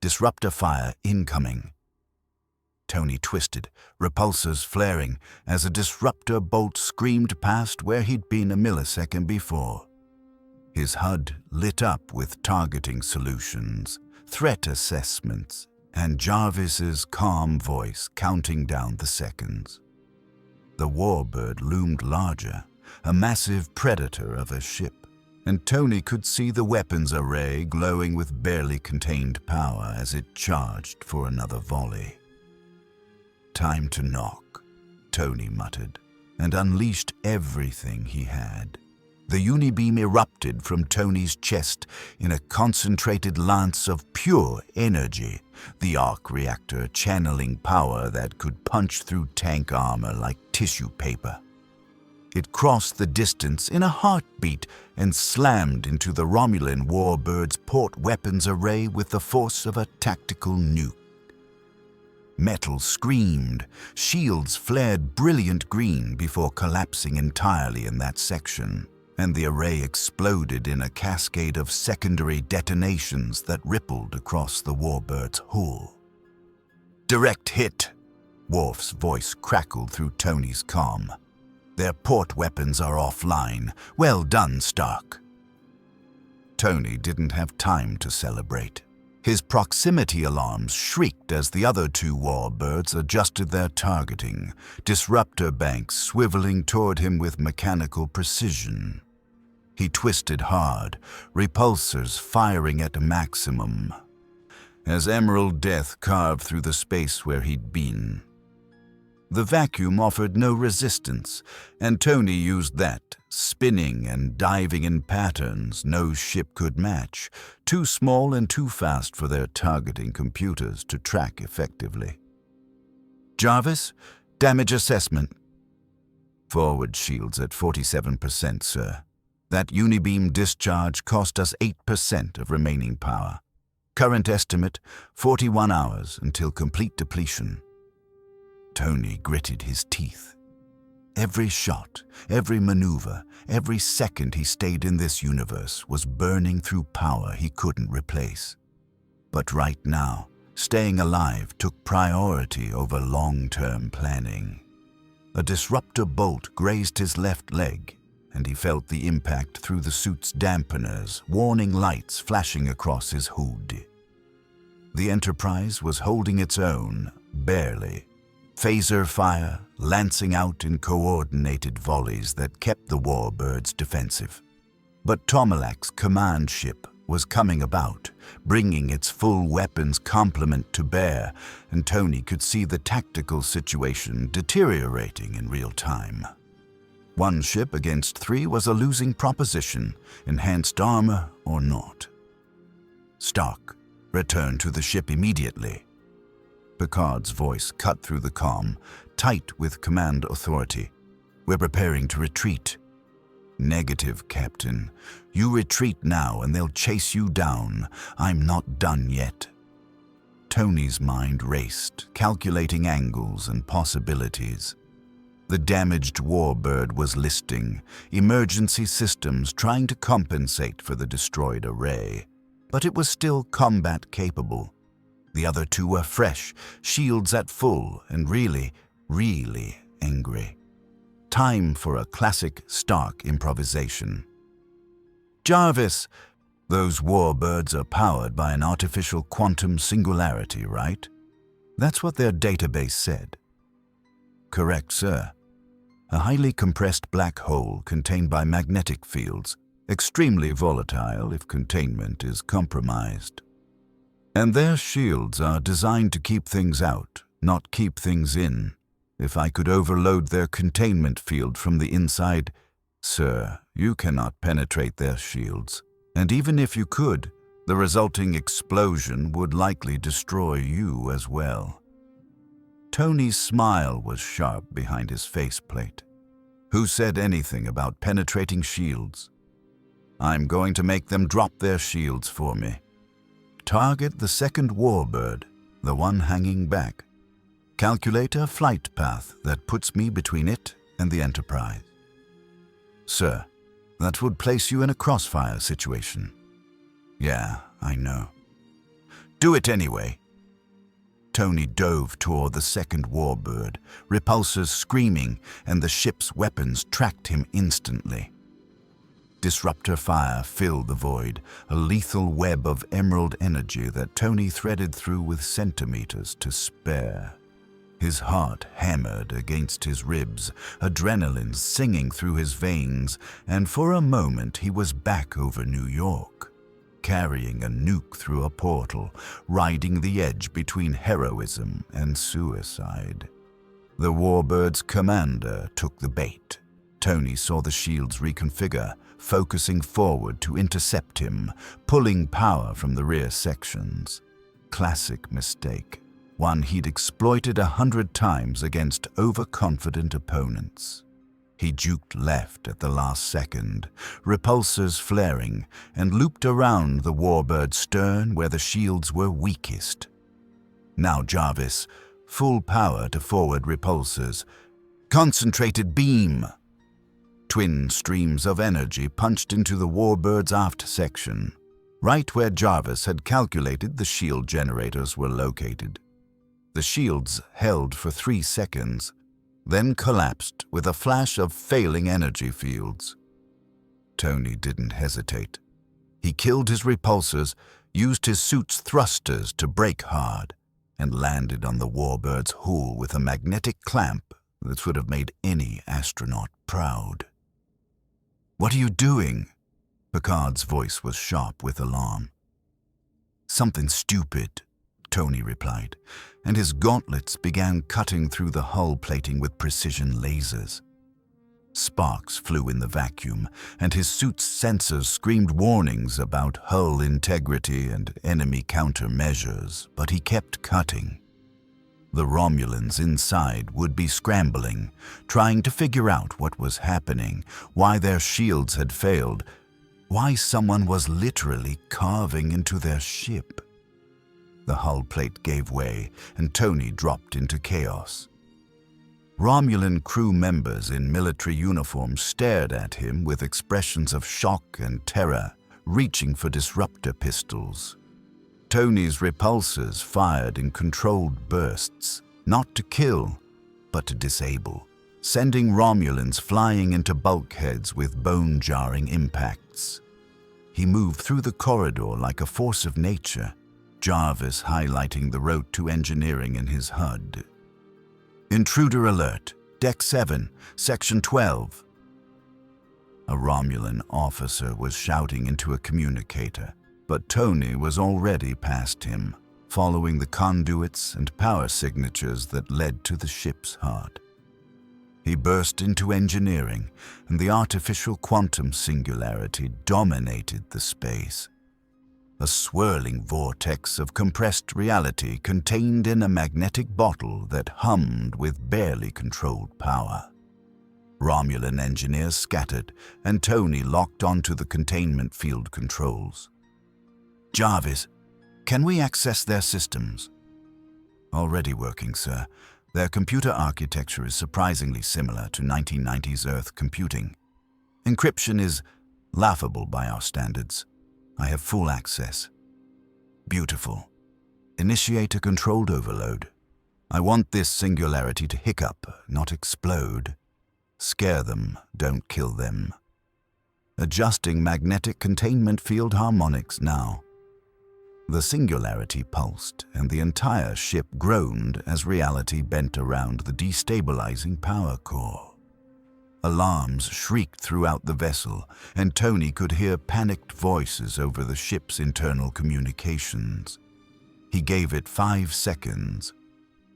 Disruptor fire incoming." Tony twisted, repulsors flaring, as a disruptor bolt screamed past where he'd been a millisecond before. His HUD lit up with targeting solutions, threat assessments, and Jarvis's calm voice counting down the seconds. The warbird loomed larger, a massive predator of a ship, and Tony could see the weapons array glowing with barely contained power as it charged for another volley. "Time to knock," Tony muttered, and unleashed everything he had. The unibeam erupted from Tony's chest in a concentrated lance of pure energy, the arc reactor channeling power that could punch through tank armor like tissue paper. It crossed the distance in a heartbeat and slammed into the Romulan warbird's port weapons array with the force of a tactical nuke. Metal screamed, shields flared brilliant green before collapsing entirely in that section, and the array exploded in a cascade of secondary detonations that rippled across the warbird's hull. "Direct hit," Worf's voice crackled through Tony's comm. "Their port weapons are offline. Well done, Stark." Tony didn't have time to celebrate. His proximity alarms shrieked as the other two warbirds adjusted their targeting, disruptor banks swiveling toward him with mechanical precision. He twisted hard, repulsors firing at maximum, as emerald death carved through the space where he'd been. The vacuum offered no resistance, and Tony used that, spinning and diving in patterns no ship could match, too small and too fast for their targeting computers to track effectively. "Jarvis, damage assessment." "Forward shields at 47%, sir. That unibeam discharge cost us 8% of remaining power. Current estimate, 41 hours until complete depletion." Tony gritted his teeth. Every shot, every maneuver, every second he stayed in this universe was burning through power he couldn't replace. But right now, staying alive took priority over long-term planning. A disruptor bolt grazed his left leg, and he felt the impact through the suit's dampeners, warning lights flashing across his hood. The Enterprise was holding its own, barely. Phaser fire lancing out in coordinated volleys that kept the warbirds defensive. But Tomalak's command ship was coming about, bringing its full weapons complement to bear, and Tony could see the tactical situation deteriorating in real time. One ship against three was a losing proposition, enhanced armor or not. "Stark, return to the ship immediately." Picard's voice cut through the comm, tight with command authority. "We're preparing to retreat." "Negative, Captain. You retreat now and they'll chase you down. I'm not done yet." Tony's mind raced, calculating angles and possibilities. The damaged warbird was listing, emergency systems trying to compensate for the destroyed array, but it was still combat capable. The other two were fresh, shields at full, and really, really angry. Time for a classic Stark improvisation. "Jarvis, those warbirds are powered by an artificial quantum singularity, right? That's what their database said." "Correct, sir. A highly compressed black hole contained by magnetic fields, extremely volatile if containment is compromised. And their shields are designed to keep things out, not keep things in. If I could overload their containment field from the inside, sir, you cannot penetrate their shields. And even if you could, the resulting explosion would likely destroy you as well. Tony's smile was sharp behind his faceplate. Who said anything about penetrating shields? I'm going to make them drop their shields for me. Target the second warbird, the one hanging back. Calculate a flight path that puts me between it and the Enterprise. Sir, that would place you in a crossfire situation. Yeah, I know. Do it anyway. Tony dove toward the second warbird, repulsors screaming, and the ship's weapons tracked him instantly. Disruptor fire filled the void, a lethal web of emerald energy that Tony threaded through with centimeters to spare. His heart hammered against his ribs, adrenaline singing through his veins, and for a moment he was back over New York, carrying a nuke through a portal, riding the edge between heroism and suicide. The warbird's commander took the bait. Tony saw the shields reconfigure, focusing forward to intercept him, pulling power from the rear sections. Classic mistake, one he'd exploited 100 times against overconfident opponents. He juked left at the last second, repulsors flaring, and looped around the warbird's stern where the shields were weakest. Now Jarvis, full power to forward repulsors. Concentrated beam! Twin streams of energy punched into the warbird's aft section, right where Jarvis had calculated the shield generators were located. The shields held for 3 seconds, then collapsed with a flash of failing energy fields. Tony didn't hesitate. He killed his repulsors, used his suit's thrusters to brake hard, and landed on the warbird's hull with a magnetic clamp that would have made any astronaut proud. "What are you doing?" Picard's voice was sharp with alarm. "Something stupid," Tony replied, and his gauntlets began cutting through the hull plating with precision lasers. Sparks flew in the vacuum, and his suit's sensors screamed warnings about hull integrity and enemy countermeasures, but he kept cutting. The Romulans inside would be scrambling, trying to figure out what was happening, why their shields had failed, why someone was literally carving into their ship. The hull plate gave way, and Tony dropped into chaos. Romulan crew members in military uniforms stared at him with expressions of shock and terror, reaching for disruptor pistols. Tony's repulsors fired in controlled bursts, not to kill, but to disable, sending Romulans flying into bulkheads with bone-jarring impacts. He moved through the corridor like a force of nature, Jarvis highlighting the road to engineering in his HUD. "Intruder alert, Deck 7, Section 12. A Romulan officer was shouting into a communicator, but Tony was already past him, following the conduits and power signatures that led to the ship's heart. He burst into engineering, and the artificial quantum singularity dominated the space. A swirling vortex of compressed reality contained in a magnetic bottle that hummed with barely controlled power. Romulan engineers scattered, and Tony locked onto the containment field controls. "Jarvis, can we access their systems?" "Already working, sir. Their computer architecture is surprisingly similar to 1990s Earth computing. Encryption is laughable by our standards. I have full access." "Beautiful. Initiate a controlled overload. I want this singularity to hiccup, not explode. Scare them, don't kill them. Adjusting magnetic containment field harmonics now." The singularity pulsed, and the entire ship groaned as reality bent around the destabilizing power core. Alarms shrieked throughout the vessel, and Tony could hear panicked voices over the ship's internal communications. He gave it 5 seconds.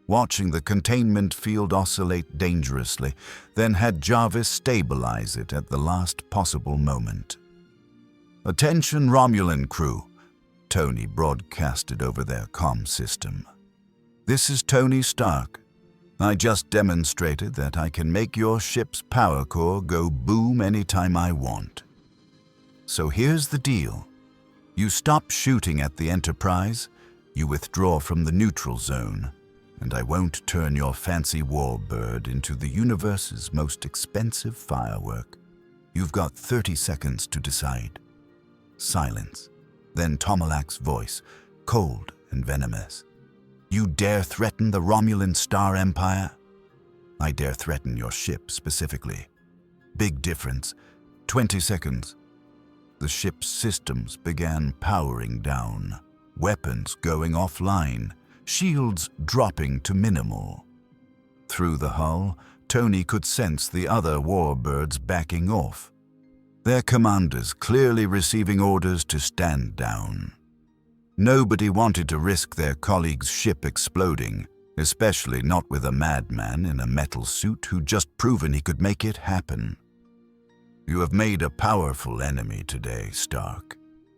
watching the containment field oscillate dangerously, then had Jarvis stabilize it at the last possible moment. "Attention Romulan crew," Tony broadcasted over their comm system. "This is Tony Stark. I just demonstrated that I can make your ship's power core go boom anytime I want. So here's the deal. You stop shooting at the Enterprise, you withdraw from the neutral zone, and I won't turn your fancy warbird into the universe's most expensive firework. You've got 30 seconds to decide." Silence. Then Tomalak's voice, cold and venomous. "You dare threaten the Romulan Star Empire?" "I dare threaten your ship specifically." "Big difference. 20 seconds. The ship's systems began powering down, weapons going offline, shields dropping to minimal. Through the hull, Tony could sense the other warbirds backing off, their commanders clearly receiving orders to stand down. Nobody wanted to risk their colleague's ship exploding, especially not with a madman in a metal suit who'd just proven he could make it happen. "You have made a powerful enemy today, Stark,"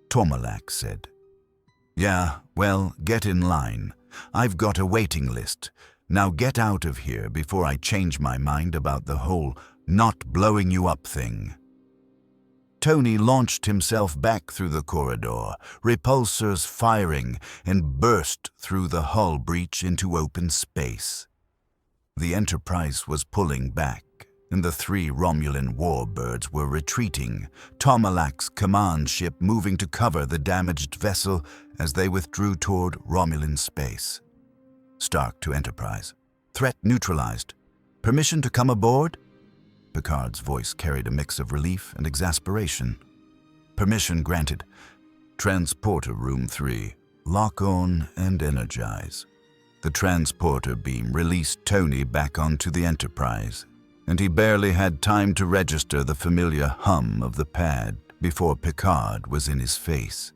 Tomalak said. "Yeah, well, get in line. I've got a waiting list. Now get out of here before I change my mind about the whole not blowing you up thing." Tony launched himself back through the corridor, repulsors firing, and burst through the hull breach into open space. The Enterprise was pulling back, and the 3 Romulan warbirds were retreating, Tomalak's command ship moving to cover the damaged vessel as they withdrew toward Romulan space. Stark to Enterprise. "Threat neutralized. Permission to come aboard?" Picard's voice carried a mix of relief and exasperation. "Permission granted. Transporter room 3. Lock on and energize." The transporter beam released Tony back onto the Enterprise, and he barely had time to register the familiar hum of the pad before Picard was in his face,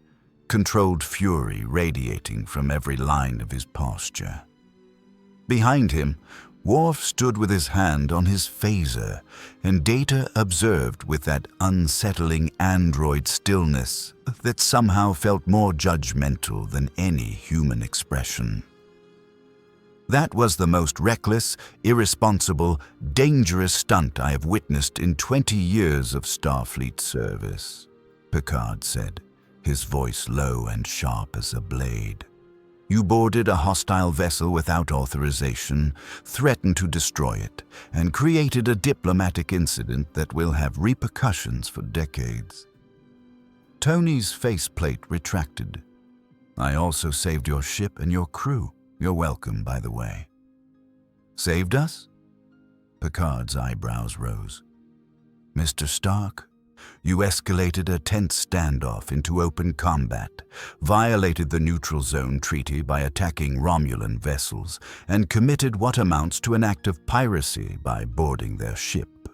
controlled fury radiating from every line of his posture. Behind him, Worf stood with his hand on his phaser, and Data observed with that unsettling android stillness that somehow felt more judgmental than any human expression. "That was the most reckless, irresponsible, dangerous stunt I have witnessed in 20 years of Starfleet service," Picard said, his voice low and sharp as a blade. "You boarded a hostile vessel without authorization, threatened to destroy it, and created a diplomatic incident that will have repercussions for decades." Tony's faceplate retracted. "I also saved your ship and your crew. You're welcome, by the way." "Saved us?" Picard's eyebrows rose. "Mr. Stark, you escalated a tense standoff into open combat, violated the Neutral Zone Treaty by attacking Romulan vessels, and committed what amounts to an act of piracy by boarding their ship.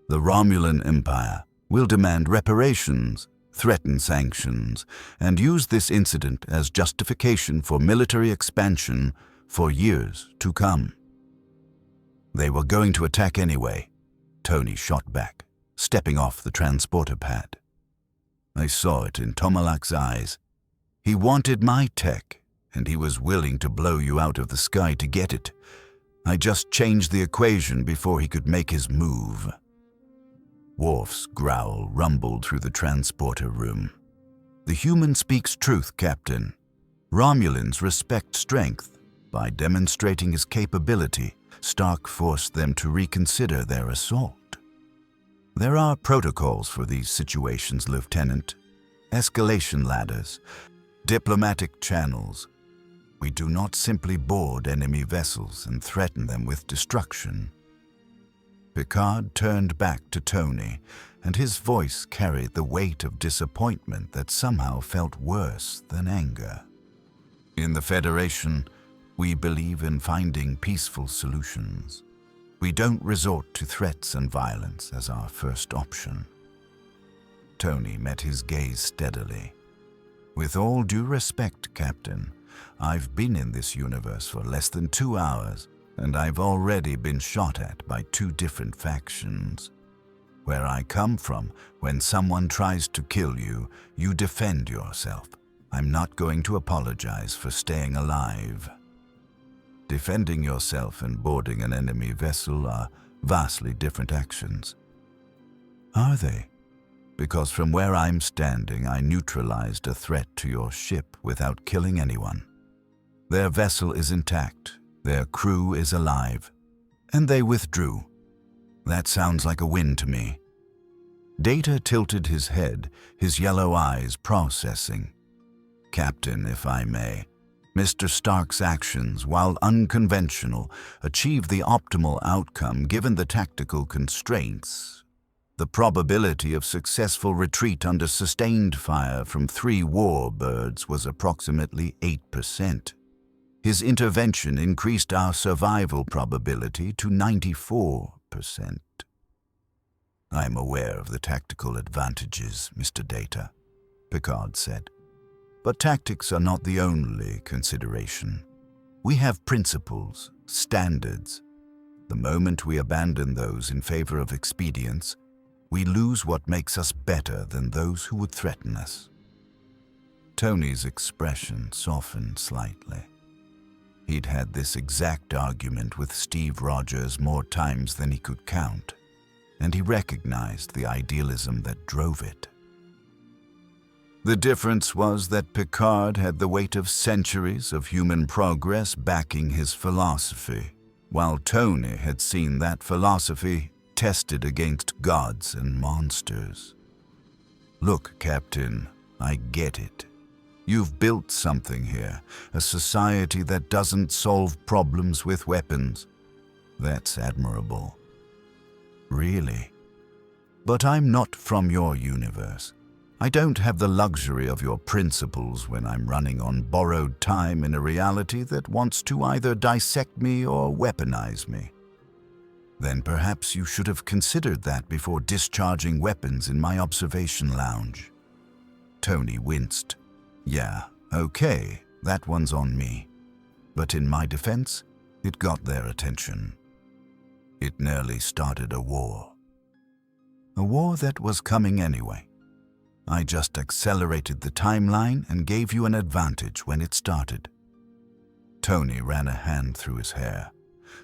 The Romulan Empire will demand reparations, threaten sanctions, and use this incident as justification for military expansion for years to come." "They were going to attack anyway," Tony shot back, stepping off the transporter pad. I saw it in Tomalak's eyes. He wanted my tech, and he was willing to blow you out of the sky to get it. I just changed the equation before he could make his move. Worf's growl rumbled through the transporter room. "The human speaks truth, Captain. Romulans respect strength. By demonstrating his capability, Stark forced them to reconsider their assault. There are protocols for these situations, Lieutenant. Escalation ladders, diplomatic channels. We do not simply board enemy vessels and threaten them with destruction." Picard turned back to Tony, and his voice carried the weight of disappointment that somehow felt worse than anger. "In the Federation, we believe in finding peaceful solutions. We don't resort to threats and violence as our first option." Tony met his gaze steadily. "With all due respect, Captain, I've been in this universe for less than 2 hours, and I've already been shot at by 2 different factions. Where I come from, when someone tries to kill you, you defend yourself. I'm not going to apologize for staying alive. Defending yourself and boarding an enemy vessel are vastly different actions. Are they? Because from where I'm standing, I neutralized a threat to your ship without killing anyone. Their vessel is intact, their crew is alive, and they withdrew. That sounds like a win to me. Data tilted his head, his yellow eyes processing. Captain, if I may, Mr. Stark's actions, while unconventional, achieved the optimal outcome given the tactical constraints. The probability of successful retreat under sustained fire from 3 warbirds was approximately 8%. His intervention increased our survival probability to 94%. I am aware of the tactical advantages, Mr. Data, Picard said. But tactics are not the only consideration. We have principles, standards. The moment we abandon those in favor of expedience, we lose what makes us better than those who would threaten us. Tony's expression softened slightly. He'd had this exact argument with Steve Rogers more times than he could count, and he recognized the idealism that drove it. The difference was that Picard had the weight of centuries of human progress backing his philosophy, while Tony had seen that philosophy tested against gods and monsters. Look, Captain, I get it. You've built something here, a society that doesn't solve problems with weapons. That's admirable. Really? But I'm not from your universe. I don't have the luxury of your principles when I'm running on borrowed time in a reality that wants to either dissect me or weaponize me. Then perhaps you should have considered that before discharging weapons in my observation lounge. Tony winced. Yeah, okay, that one's on me. But in my defense, it got their attention. It nearly started a war. A war that was coming anyway. I just accelerated the timeline and gave you an advantage when it started. Tony ran a hand through his hair,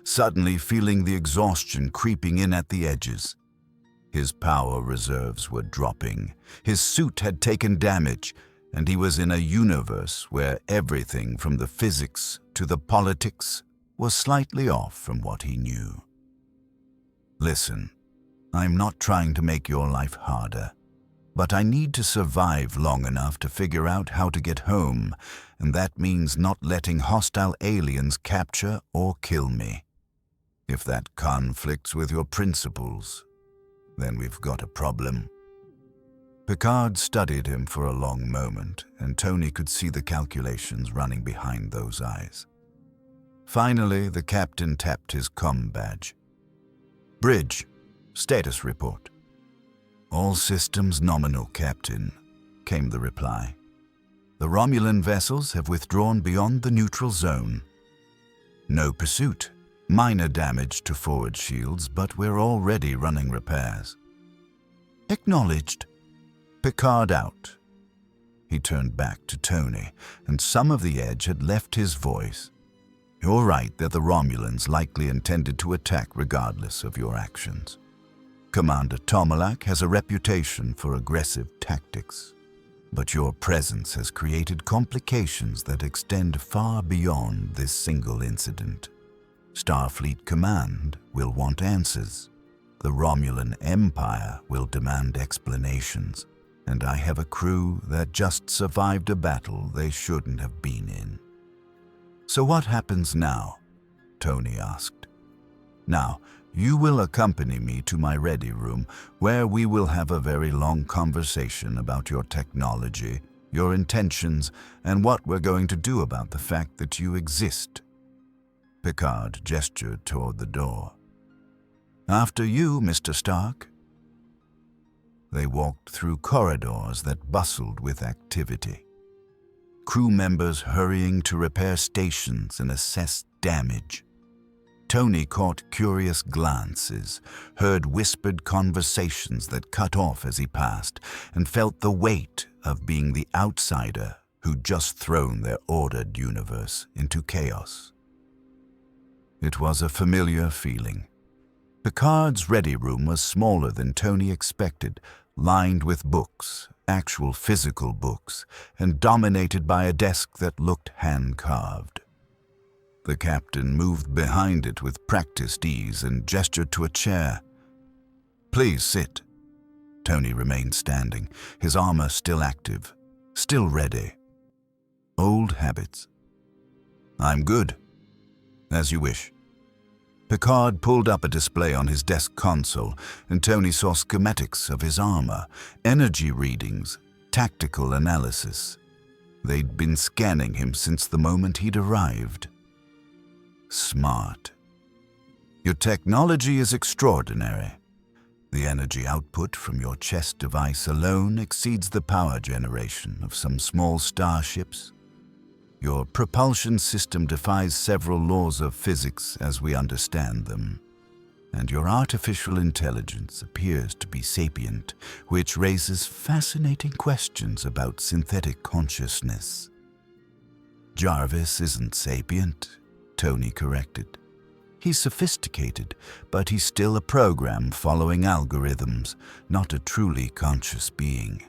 suddenly feeling the exhaustion creeping in at the edges. His power reserves were dropping, his suit had taken damage, and he was in a universe where everything from the physics to the politics was slightly off from what he knew. Listen, I'm not trying to make your life harder. But I need to survive long enough to figure out how to get home, and that means not letting hostile aliens capture or kill me. If that conflicts with your principles, then we've got a problem. Picard studied him for a long moment, and Tony could see the calculations running behind those eyes. Finally, the captain tapped his comm badge. Bridge, status report. All systems nominal, Captain, came the reply. The Romulan vessels have withdrawn beyond the neutral zone. No pursuit. Minor damage to forward shields, but we're already running repairs. Acknowledged. Picard out. He turned back to Tony, and some of the edge had left his voice. You're right that the Romulans likely intended to attack regardless of your actions. Commander Tomalak has a reputation for aggressive tactics, but your presence has created complications that extend far beyond this single incident. Starfleet Command will want answers. The Romulan Empire will demand explanations, and I have a crew that just survived a battle they shouldn't have been in. So what happens now? Tony asked. Now, you will accompany me to my ready room, where we will have a very long conversation about your technology, your intentions, and what we're going to do about the fact that you exist. Picard gestured toward the door. After you, Mr. Stark. They walked through corridors that bustled with activity. crew members hurrying to repair stations and assess damage. Tony caught curious glances, heard whispered conversations that cut off as he passed, and felt the weight of being the outsider who'd just thrown their ordered universe into chaos. It was a familiar feeling. Picard's ready room was smaller than Tony expected, lined with books, actual physical books, and dominated by a desk that looked hand-carved. The captain moved behind it with practiced ease and gestured to a chair. "Please sit." Tony remained standing, his armor still active, still ready. Old habits. "I'm good. As you wish." Picard pulled up a display on his desk console, and Tony saw schematics of his armor, energy readings, tactical analysis. They'd been scanning him since the moment he'd arrived. Smart. "Your technology is extraordinary. The energy output from your chest device alone exceeds the power generation of some small starships. Your propulsion system defies several laws of physics as we understand them, and your artificial intelligence appears to be sapient, which raises fascinating questions about synthetic consciousness." "Jarvis isn't sapient," Tony corrected. "He's sophisticated, but he's still a program following algorithms, not a truly conscious being.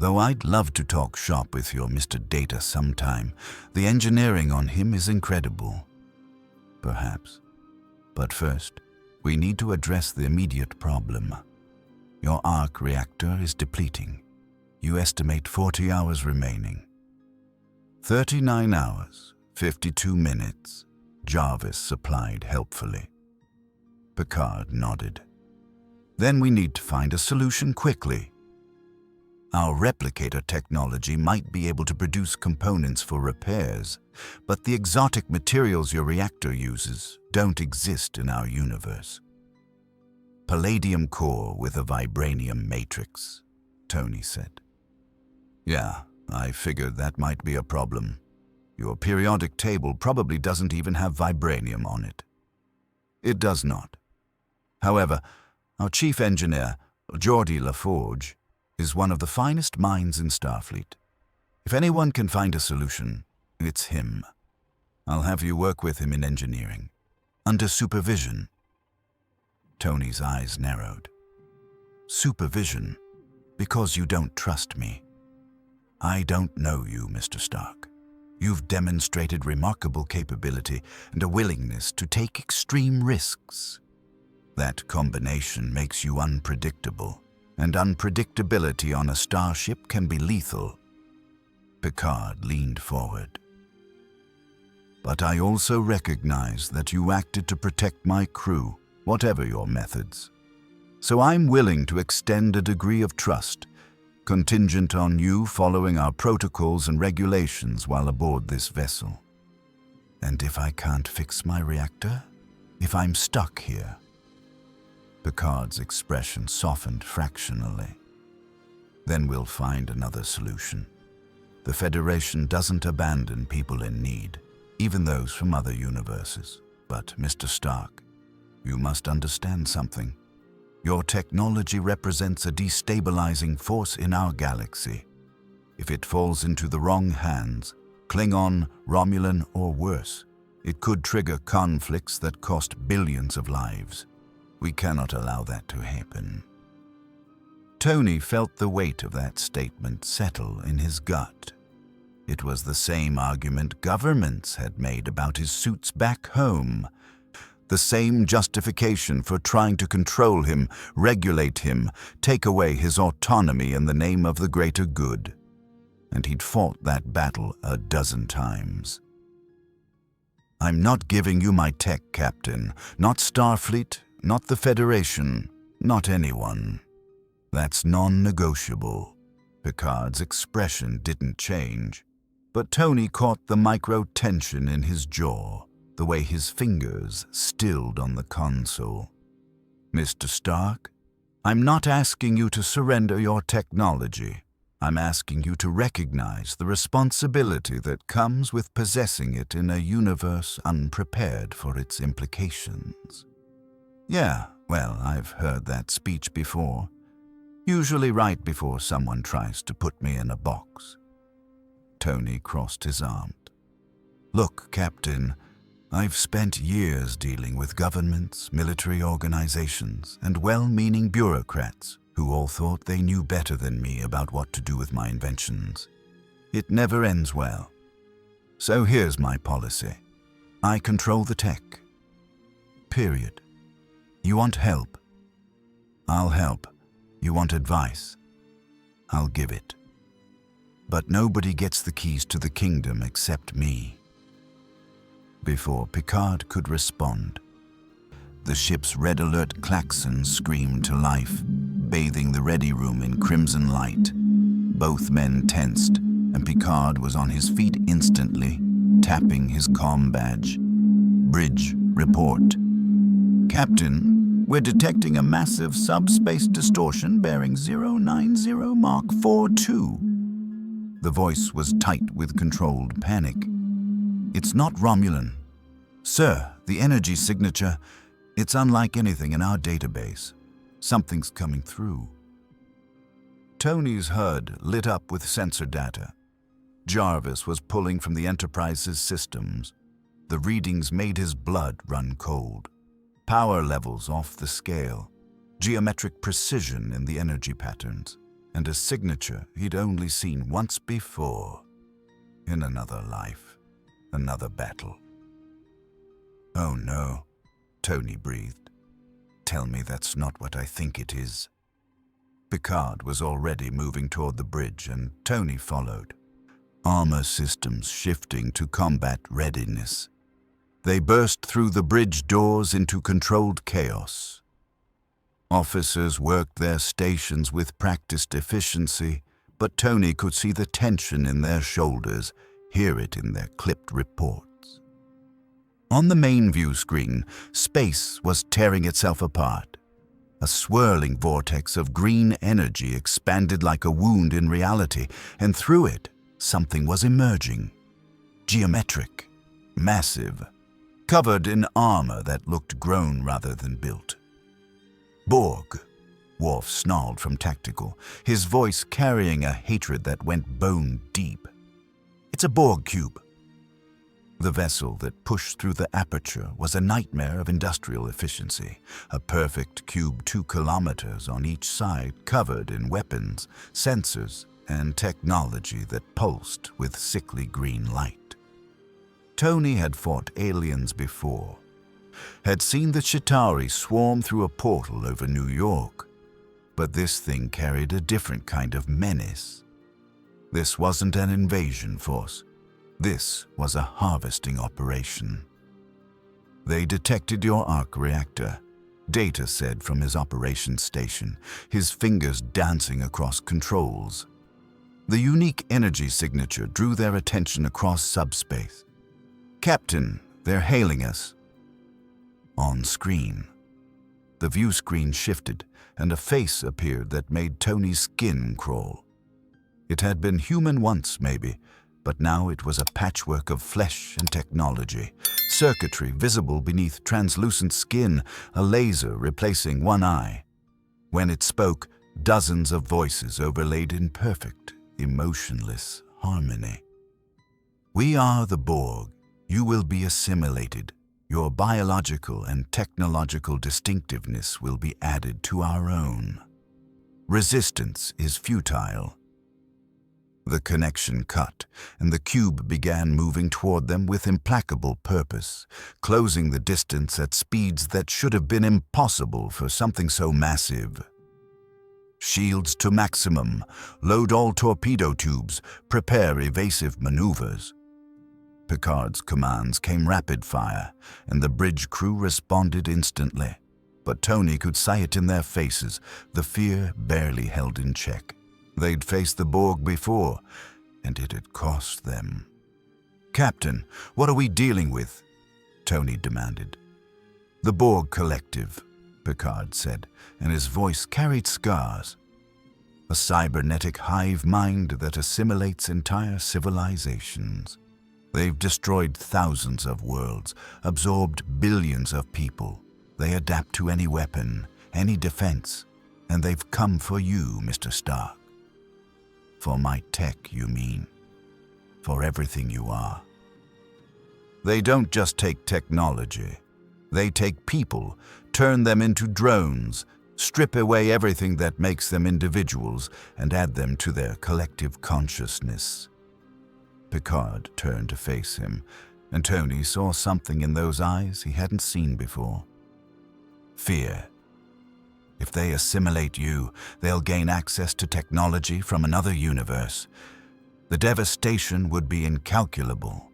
Though I'd love to talk shop with your Mr. Data sometime, the engineering on him is incredible." "Perhaps. But first, we need to address the immediate problem. Your arc reactor is depleting. You estimate 40 hours remaining." 39 hours, 52 minutes, Jarvis supplied helpfully. Picard nodded. "Then we need to find a solution quickly. Our replicator technology might be able to produce components for repairs, but the exotic materials your reactor uses don't exist in our universe." "Palladium core with a vibranium matrix," Tony said. "Yeah, I figured that might be a problem. Your periodic table probably doesn't even have vibranium on it." "It does not. However, our chief engineer, Geordie LaForge, is one of the finest minds in Starfleet. If anyone can find a solution, it's him. I'll have you work with him in engineering, under supervision." Tony's eyes narrowed. "Supervision? Because you don't trust me. I don't know you, Mr. Stark. You've demonstrated remarkable capability and a willingness to take extreme risks. That combination makes you unpredictable, and unpredictability on a starship can be lethal." Picard leaned forward. "But I also recognize that you acted to protect my crew, whatever your methods. So I'm willing to extend a degree of trust, contingent on you following our protocols and regulations while aboard this vessel." "And if I can't fix my reactor? If I'm stuck here?" Picard's expression softened fractionally. "Then we'll find another solution. The Federation doesn't abandon people in need, even those from other universes. But, Mr. Stark, you must understand something. Your technology represents a destabilizing force in our galaxy. If it falls into the wrong hands, Klingon, Romulan, or worse, it could trigger conflicts that cost billions of lives. We cannot allow that to happen." Tony felt the weight of that statement settle in his gut. It was the same argument governments had made about his suits back home. The same justification for trying to control him, regulate him, take away his autonomy in the name of the greater good. And he'd fought that battle a dozen times. "I'm not giving you my tech, Captain. Not Starfleet, not the Federation, not anyone. That's non-negotiable." Picard's expression didn't change, but Tony caught the micro-tension in his jaw, the way his fingers stilled on the console. "Mr. Stark, I'm not asking you to surrender your technology. I'm asking you to recognize the responsibility that comes with possessing it in a universe unprepared for its implications. Yeah, well, I've heard that speech before, usually right before someone tries to put me in a box. Tony crossed his arms. Look, Captain, I've spent years dealing with governments, military organizations, and well-meaning bureaucrats who all thought they knew better than me about what to do with my inventions. It never ends well. So here's my policy. I control the tech. Period. You want help? I'll help. You want advice? I'll give it. But nobody gets the keys to the kingdom except me. Before Picard could respond, the ship's red alert klaxon screamed to life, bathing the ready room in crimson light. Both men tensed, and Picard was on his feet instantly, tapping his comm badge. Bridge, report. Captain, we're detecting a massive subspace distortion bearing 090 Mark 42. The voice was tight with controlled panic. It's not Romulan. Sir, the energy signature, it's unlike anything in our database. Something's coming through. Tony's HUD lit up with sensor data. Jarvis was pulling from the Enterprise's systems. The readings made his blood run cold. Power levels off the scale, geometric precision in the energy patterns, and a signature he'd only seen once before. In another life, another battle. Oh no, Tony breathed. Tell me that's not what I think it is. Picard was already moving toward the bridge, and Tony followed. Armor systems shifting to combat readiness. They burst through the bridge doors into controlled chaos. Officers worked their stations with practiced efficiency, but Tony could see the tension in their shoulders, hear it in their clipped reports. On the main view screen, space was tearing itself apart. A swirling vortex of green energy expanded like a wound in reality, and through it, something was emerging. Geometric, massive, covered in armor that looked grown rather than built. Borg, Worf snarled from tactical, his voice carrying a hatred that went bone deep. It's a Borg cube. The vessel that pushed through the aperture was a nightmare of industrial efficiency, a perfect cube 2 kilometers on each side, covered in weapons, sensors, and technology that pulsed with sickly green light. Tony had fought aliens before, had seen the Chitauri swarm through a portal over New York, but this thing carried a different kind of menace. This wasn't an invasion force. This was a harvesting operation. They detected your arc reactor, Data said from his operations station, his fingers dancing across controls. The unique energy signature drew their attention across subspace. Captain, they're hailing us. On screen. The view screen shifted, and a face appeared that made Tony's skin crawl. It had been human once, maybe, but now it was a patchwork of flesh and technology, circuitry visible beneath translucent skin, a laser replacing one eye. When it spoke, dozens of voices overlaid in perfect, emotionless harmony. We are the Borg. You will be assimilated. Your biological and technological distinctiveness will be added to our own. Resistance is futile. The connection cut, and the cube began moving toward them with implacable purpose, closing the distance at speeds that should have been impossible for something so massive. Shields to maximum. Load all torpedo tubes. Prepare evasive maneuvers. Picard's commands came rapid fire, and the bridge crew responded instantly. But Tony could see it in their faces, the fear barely held in check. They'd faced the Borg before, and it had cost them. Captain, what are we dealing with? Tony demanded. The Borg Collective, Picard said, and his voice carried scars. a cybernetic hive mind that assimilates entire civilizations. They've destroyed thousands of worlds, absorbed billions of people. They adapt to any weapon, any defense, and they've come for you, Mr. Stark. For my tech, you mean. For everything you are. They don't just take technology. They take people, turn them into drones, strip away everything that makes them individuals, and add them to their collective consciousness. Picard turned to face him, and Tony saw something in those eyes he hadn't seen before. Fear. If they assimilate you, they'll gain access to technology from another universe. The devastation would be incalculable.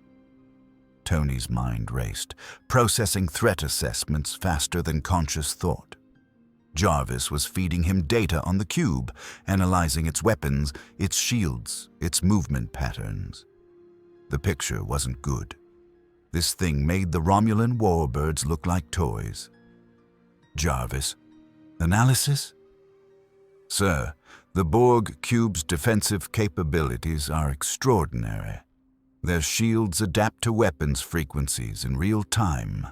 Tony's mind raced, processing threat assessments faster than conscious thought. Jarvis was feeding him data on the cube, analyzing its weapons, its shields, its movement patterns. The picture wasn't good. This thing made the Romulan warbirds look like toys. Jarvis, analysis? Sir, the Borg cube's defensive capabilities are extraordinary. Their shields adapt to weapons frequencies in real time.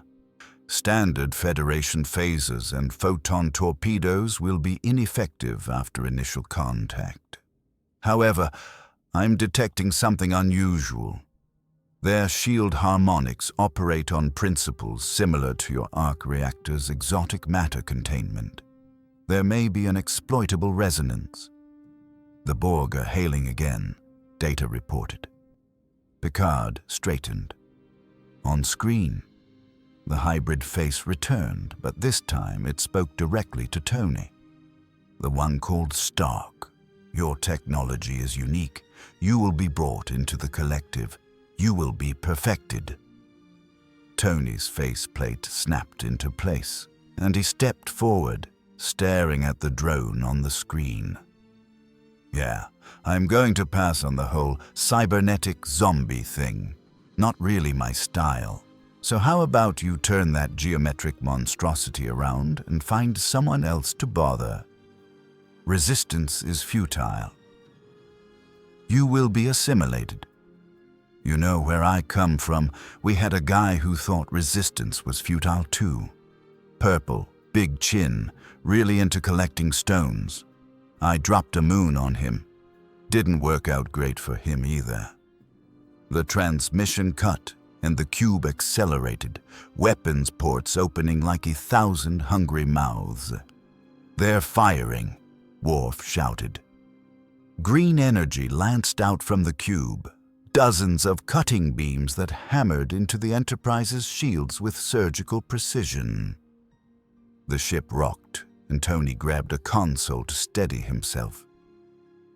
Standard Federation phasers and photon torpedoes will be ineffective after initial contact. However, I'm detecting something unusual. Their shield harmonics operate on principles similar to your arc reactor's exotic matter containment. There may be an exploitable resonance. The Borg are hailing again, data reported. Picard straightened. On screen, the hybrid face returned, but this time it spoke directly to Tony. The one called Stark. Your technology is unique. You will be brought into the collective. You will be perfected. Tony's faceplate snapped into place, and he stepped forward, staring at the drone on the screen. Yeah, I'm going to pass on the whole cybernetic zombie thing. Not really my style. So how about you turn that geometric monstrosity around and find someone else to bother? Resistance is futile. You will be assimilated. You know, where I come from, we had a guy who thought resistance was futile too. Purple, big chin, really into collecting stones. I dropped a moon on him. Didn't work out great for him either. The transmission cut and the cube accelerated, weapons ports opening like 1,000 hungry mouths. They're firing, Worf shouted. Green energy lanced out from the cube, dozens of cutting beams that hammered into the Enterprise's shields with surgical precision. The ship rocked, and Tony grabbed a console to steady himself.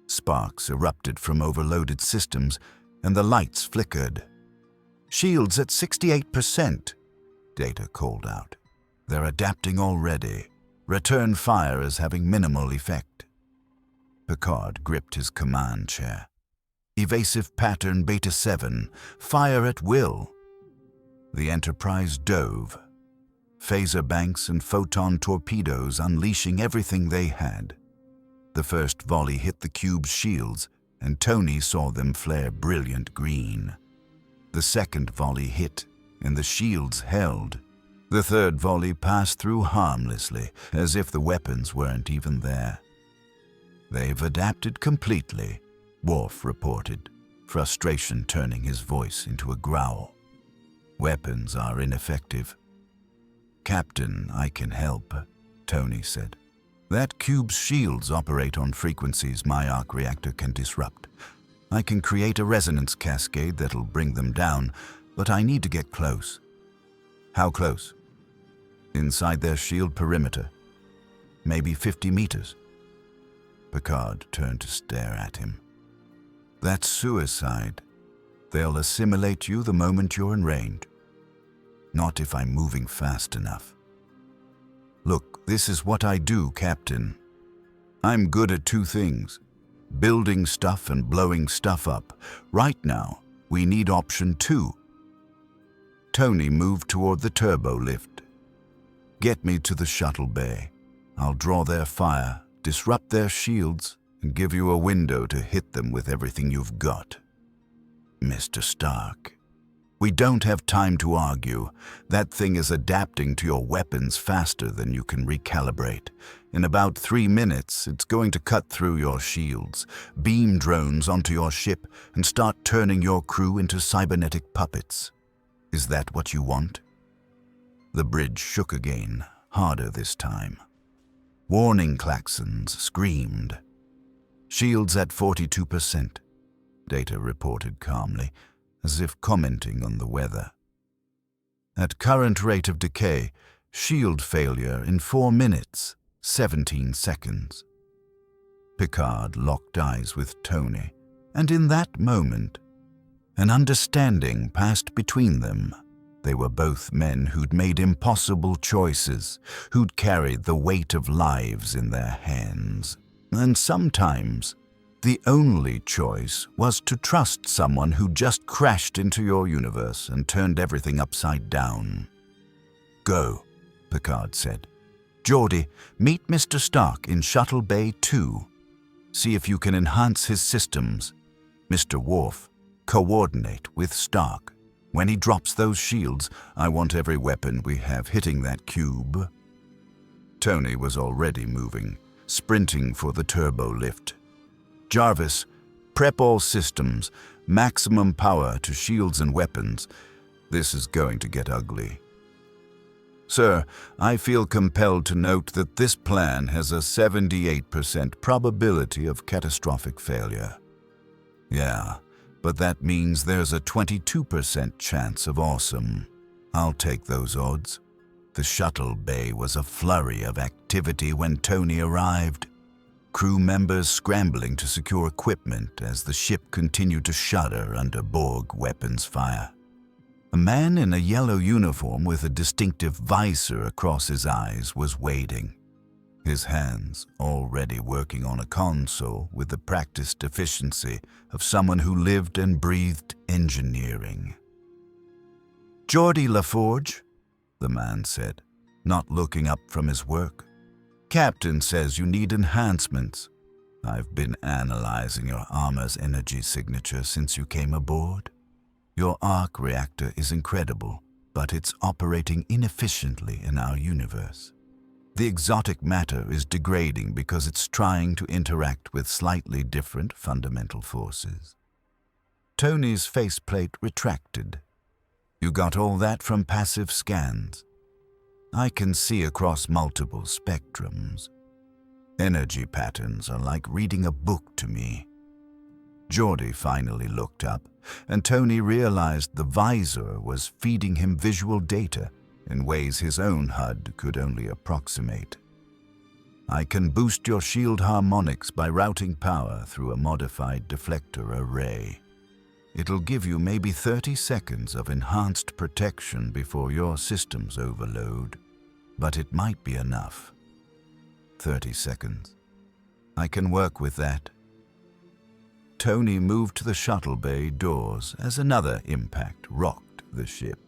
Sparks erupted from overloaded systems, and the lights flickered. Shields at 68%, Data called out. They're adapting already. Return fire is having minimal effect. Picard gripped his command chair. Evasive pattern Beta 7, fire at will. The Enterprise dove. Phaser banks and photon torpedoes unleashing everything they had. The first volley hit the cube's shields, and Tony saw them flare brilliant green. The second volley hit, and the shields held. The third volley passed through harmlessly, as if the weapons weren't even there. They've adapted completely, Worf reported, frustration turning his voice into a growl. Weapons are ineffective. Captain, I can help, Tony said. That cube's shields operate on frequencies my arc reactor can disrupt. I can create a resonance cascade that'll bring them down, but I need to get close. How close? Inside their shield perimeter. Maybe 50 meters. Picard turned to stare at him. That's suicide. They'll assimilate you the moment you're in range. Not if I'm moving fast enough. Look, this is what I do, Captain. I'm good at two things. Building stuff and blowing stuff up. Right now, we need option 2. Tony moved toward the turbo lift. Get me to the shuttle bay. I'll draw their fire, disrupt their shields, and give you a window to hit them with everything you've got. Mr. Stark, we don't have time to argue. That thing is adapting to your weapons faster than you can recalibrate. In about 3 minutes, it's going to cut through your shields, beam drones onto your ship, and start turning your crew into cybernetic puppets. Is that what you want? The bridge shook again, harder this time. Warning klaxons screamed. Shields at 42%, Data reported calmly, as if commenting on the weather. At current rate of decay, shield failure in 4 minutes, 17 seconds. Picard locked eyes with Tony, and in that moment, an understanding passed between them. They were both men who'd made impossible choices, who'd carried the weight of lives in their hands. And sometimes, the only choice was to trust someone who just crashed into your universe and turned everything upside down. Go, Picard said. Geordi, meet Mr. Stark in Shuttle Bay 2. See if you can enhance his systems. Mr. Worf, coordinate with Stark. When he drops those shields, I want every weapon we have hitting that cube. Tony was already moving, sprinting for the turbo lift. Jarvis, prep all systems, maximum power to shields and weapons. This is going to get ugly. Sir, I feel compelled to note that this plan has a 78% probability of catastrophic failure. Yeah, but that means there's a 22% chance of awesome. I'll take those odds. The shuttle bay was a flurry of activity when Tony arrived. Crew members scrambling to secure equipment as the ship continued to shudder under Borg weapons fire. A man in a yellow uniform with a distinctive visor across his eyes was waiting, his hands already working on a console with the practiced efficiency of someone who lived and breathed engineering. Geordi LaForge, the man said, not looking up from his work. Captain says you need enhancements. I've been analyzing your armor's energy signature since you came aboard. Your arc reactor is incredible, but it's operating inefficiently in our universe. The exotic matter is degrading because it's trying to interact with slightly different fundamental forces. Tony's faceplate retracted. You got all that from passive scans. I can see across multiple spectrums. Energy patterns are like reading a book to me. Geordi finally looked up, and Tony realized the visor was feeding him visual data in ways his own HUD could only approximate. I can boost your shield harmonics by routing power through a modified deflector array. It'll give you maybe 30 seconds of enhanced protection before your systems overload, but it might be enough. 30 seconds. I can work with that. Tony moved to the shuttle bay doors as another impact rocked the ship.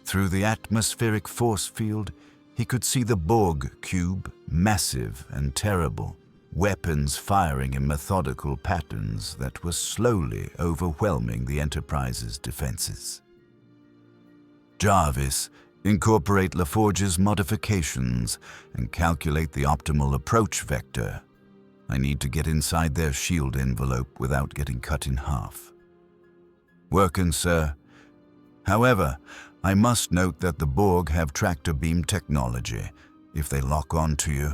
Through the atmospheric force field, he could see the Borg cube, massive and terrible, weapons firing in methodical patterns that were slowly overwhelming the Enterprise's defenses. Jarvis, incorporate LaForge's modifications and calculate the optimal approach vector. I need to get inside their shield envelope without getting cut in half. Workin', sir. However, I must note that the Borg have tractor beam technology. If they lock on to you,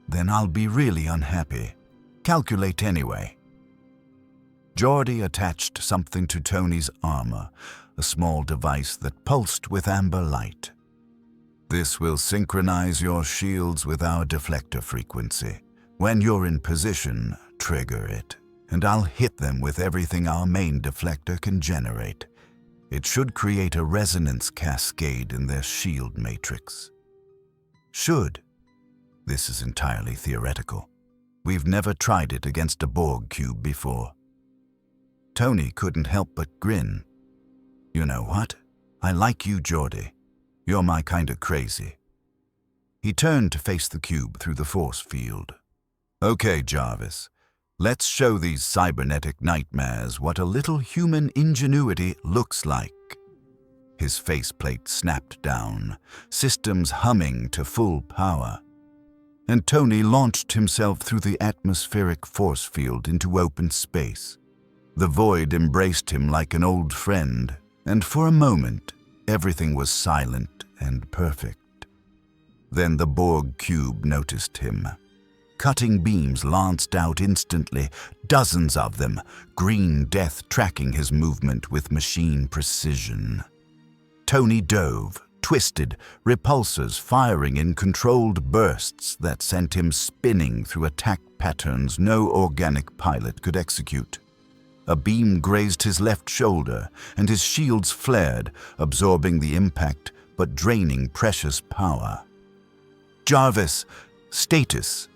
then I'll be really unhappy. Calculate anyway. Geordi attached something to Tony's armor, a small device that pulsed with amber light. This will synchronize your shields with our deflector frequency. When you're in position, trigger it, and I'll hit them with everything our main deflector can generate. It should create a resonance cascade in their shield matrix. Should. This is entirely theoretical. We've never tried it against a Borg cube before. Tony couldn't help but grin. You know what? I like you, Geordi. You're my kind of crazy. He turned to face the cube through the force field. Okay, Jarvis. Let's show these cybernetic nightmares what a little human ingenuity looks like. His faceplate snapped down, systems humming to full power. And Tony launched himself through the atmospheric force field into open space. The void embraced him like an old friend, and for a moment, everything was silent and perfect. Then the Borg cube noticed him. Cutting beams lanced out instantly, dozens of them, green death tracking his movement with machine precision. Tony dove, twisted, repulsors firing in controlled bursts that sent him spinning through attack patterns no organic pilot could execute. A beam grazed his left shoulder, and his shields flared, absorbing the impact but draining precious power. Jarvis, status.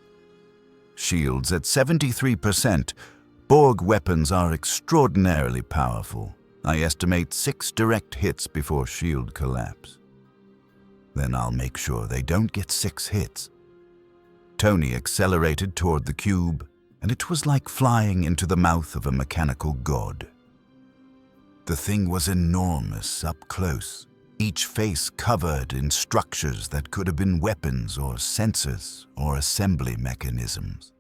Shields at 73%. Borg weapons are extraordinarily powerful. I estimate 6 direct hits before shield collapse. Then I'll make sure they don't get 6 hits. Tony accelerated toward the cube, and it was like flying into the mouth of a mechanical god. The thing was enormous up close, each face covered in structures that could have been weapons or sensors or assembly mechanisms.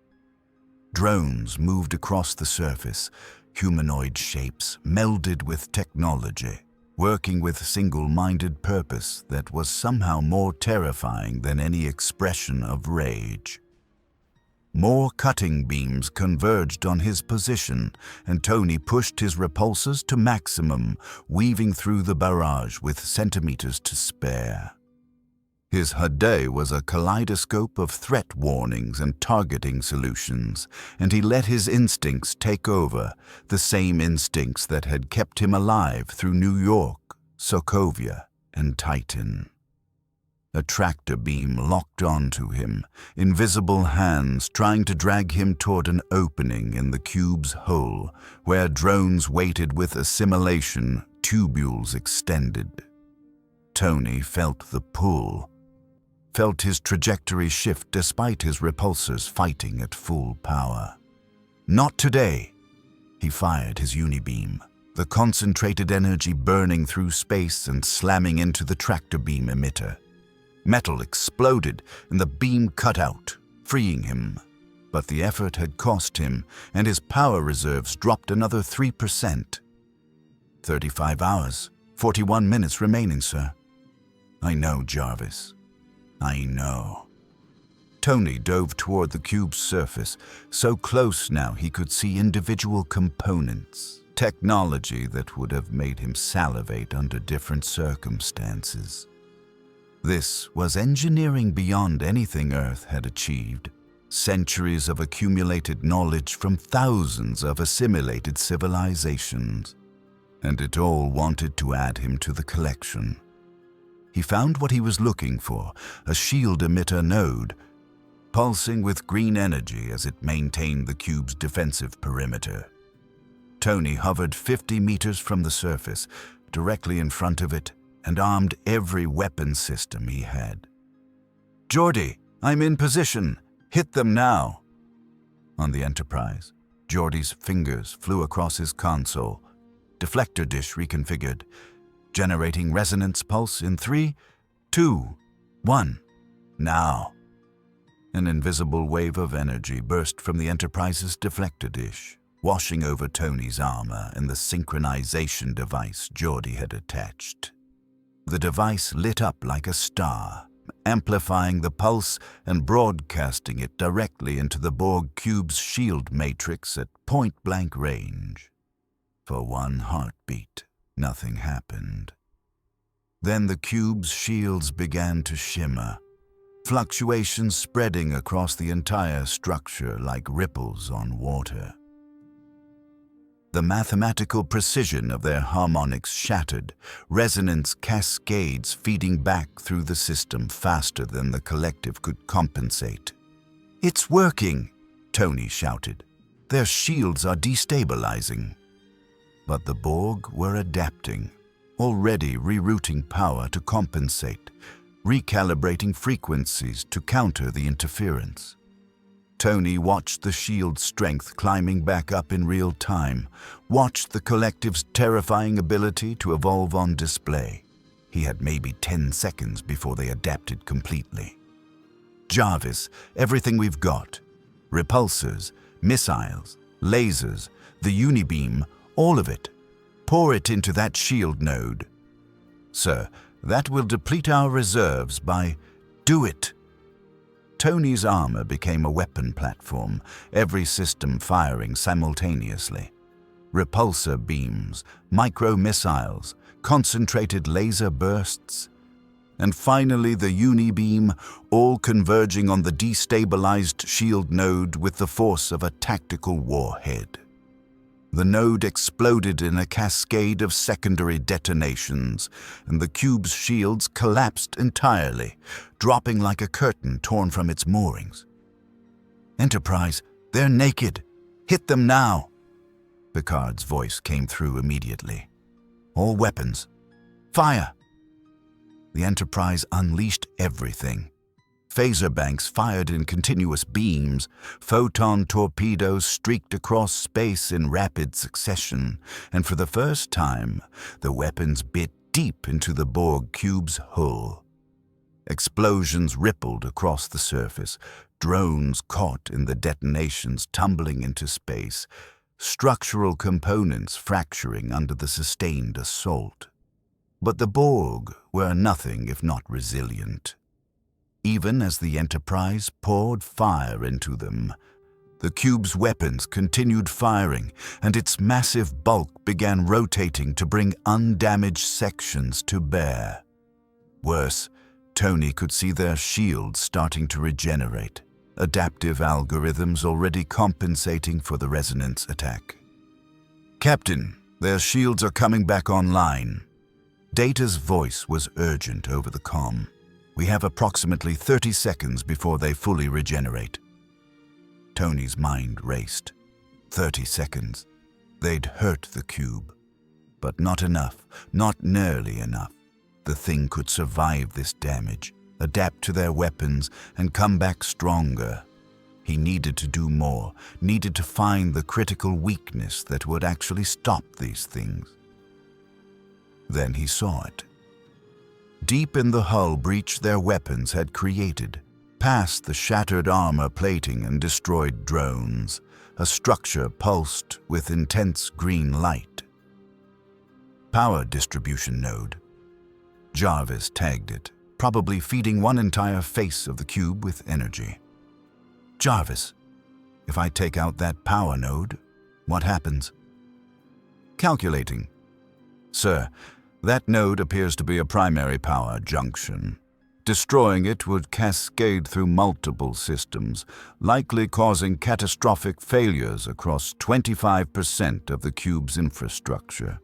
Drones moved across the surface, humanoid shapes melded with technology, working with single-minded purpose that was somehow more terrifying than any expression of rage. More cutting beams converged on his position, and Tony pushed his repulsors to maximum, weaving through the barrage with centimeters to spare. His HUD was a kaleidoscope of threat warnings and targeting solutions, and he let his instincts take over, the same instincts that had kept him alive through New York, Sokovia, and Titan. A tractor beam locked onto him, invisible hands trying to drag him toward an opening in the cube's hull, where drones waited with assimilation, tubules extended. Tony felt the pull, felt his trajectory shift despite his repulsors fighting at full power. Not today. He fired his unibeam, the concentrated energy burning through space and slamming into the tractor beam emitter. Metal exploded and the beam cut out, freeing him. But the effort had cost him, and his power reserves dropped another 3%. 35 hours, 41 minutes remaining, sir. I know, Jarvis. I know. Tony dove toward the cube's surface, so close now he could see individual components, technology that would have made him salivate under different circumstances. This was engineering beyond anything Earth had achieved, centuries of accumulated knowledge from thousands of assimilated civilizations, and it all wanted to add him to the collection. He found what he was looking for, a shield emitter node, pulsing with green energy as it maintained the cube's defensive perimeter. Tony hovered 50 meters from the surface, directly in front of it, and armed every weapon system he had. Geordi, I'm in position. Hit them now. On the Enterprise, Geordi's fingers flew across his console, deflector dish reconfigured, generating resonance pulse in 3, 2, 1. Now. An invisible wave of energy burst from the Enterprise's deflector dish, washing over Tony's armor and the synchronization device Geordi had attached. The device lit up like a star, amplifying the pulse and broadcasting it directly into the Borg cube's shield matrix at point-blank range. For one heartbeat, nothing happened. Then the cube's shields began to shimmer, fluctuations spreading across the entire structure like ripples on water. The mathematical precision of their harmonics shattered, resonance cascades feeding back through the system faster than the collective could compensate. "It's working!" Tony shouted. "Their shields are destabilizing." But the Borg were adapting, already rerouting power to compensate, recalibrating frequencies to counter the interference. Tony watched the shield's strength climbing back up in real time, watched the collective's terrifying ability to evolve on display. He had maybe 10 seconds before they adapted completely. Jarvis, everything we've got. Repulsors, missiles, lasers, the unibeam, all of it. Pour it into that shield node. Sir, that will deplete our reserves by... Do it! Tony's armor became a weapon platform, every system firing simultaneously. Repulsor beams, micro-missiles, concentrated laser bursts, and finally the unibeam, all converging on the destabilized shield node with the force of a tactical warhead. The node exploded in a cascade of secondary detonations, and the cube's shields collapsed entirely, dropping like a curtain torn from its moorings. "Enterprise, they're naked! Hit them now!" Picard's voice came through immediately. "All weapons, fire!" The Enterprise unleashed everything. Phaser banks fired in continuous beams, photon torpedoes streaked across space in rapid succession, and for the first time, the weapons bit deep into the Borg cube's hull. Explosions rippled across the surface, drones caught in the detonations tumbling into space, structural components fracturing under the sustained assault. But the Borg were nothing if not resilient. Even as the Enterprise poured fire into them, the cube's weapons continued firing, and its massive bulk began rotating to bring undamaged sections to bear. Worse, Tony could see their shields starting to regenerate, adaptive algorithms already compensating for the resonance attack. "Captain, their shields are coming back online." Data's voice was urgent over the comm. "We have approximately 30 seconds before they fully regenerate." Tony's mind raced. 30 seconds. They'd hurt the cube. But not enough, not nearly enough. The thing could survive this damage, adapt to their weapons, and come back stronger. He needed to do more, needed to find the critical weakness that would actually stop these things. Then he saw it. Deep in the hull breach their weapons had created, past the shattered armor plating and destroyed drones, a structure pulsed with intense green light. "Power distribution node." Jarvis tagged it, probably feeding one entire face of the cube with energy. "Jarvis, if I take out that power node, what happens?" "Calculating. Sir, that node appears to be a primary power junction. Destroying it would cascade through multiple systems, likely causing catastrophic failures across 25% of the cube's infrastructure.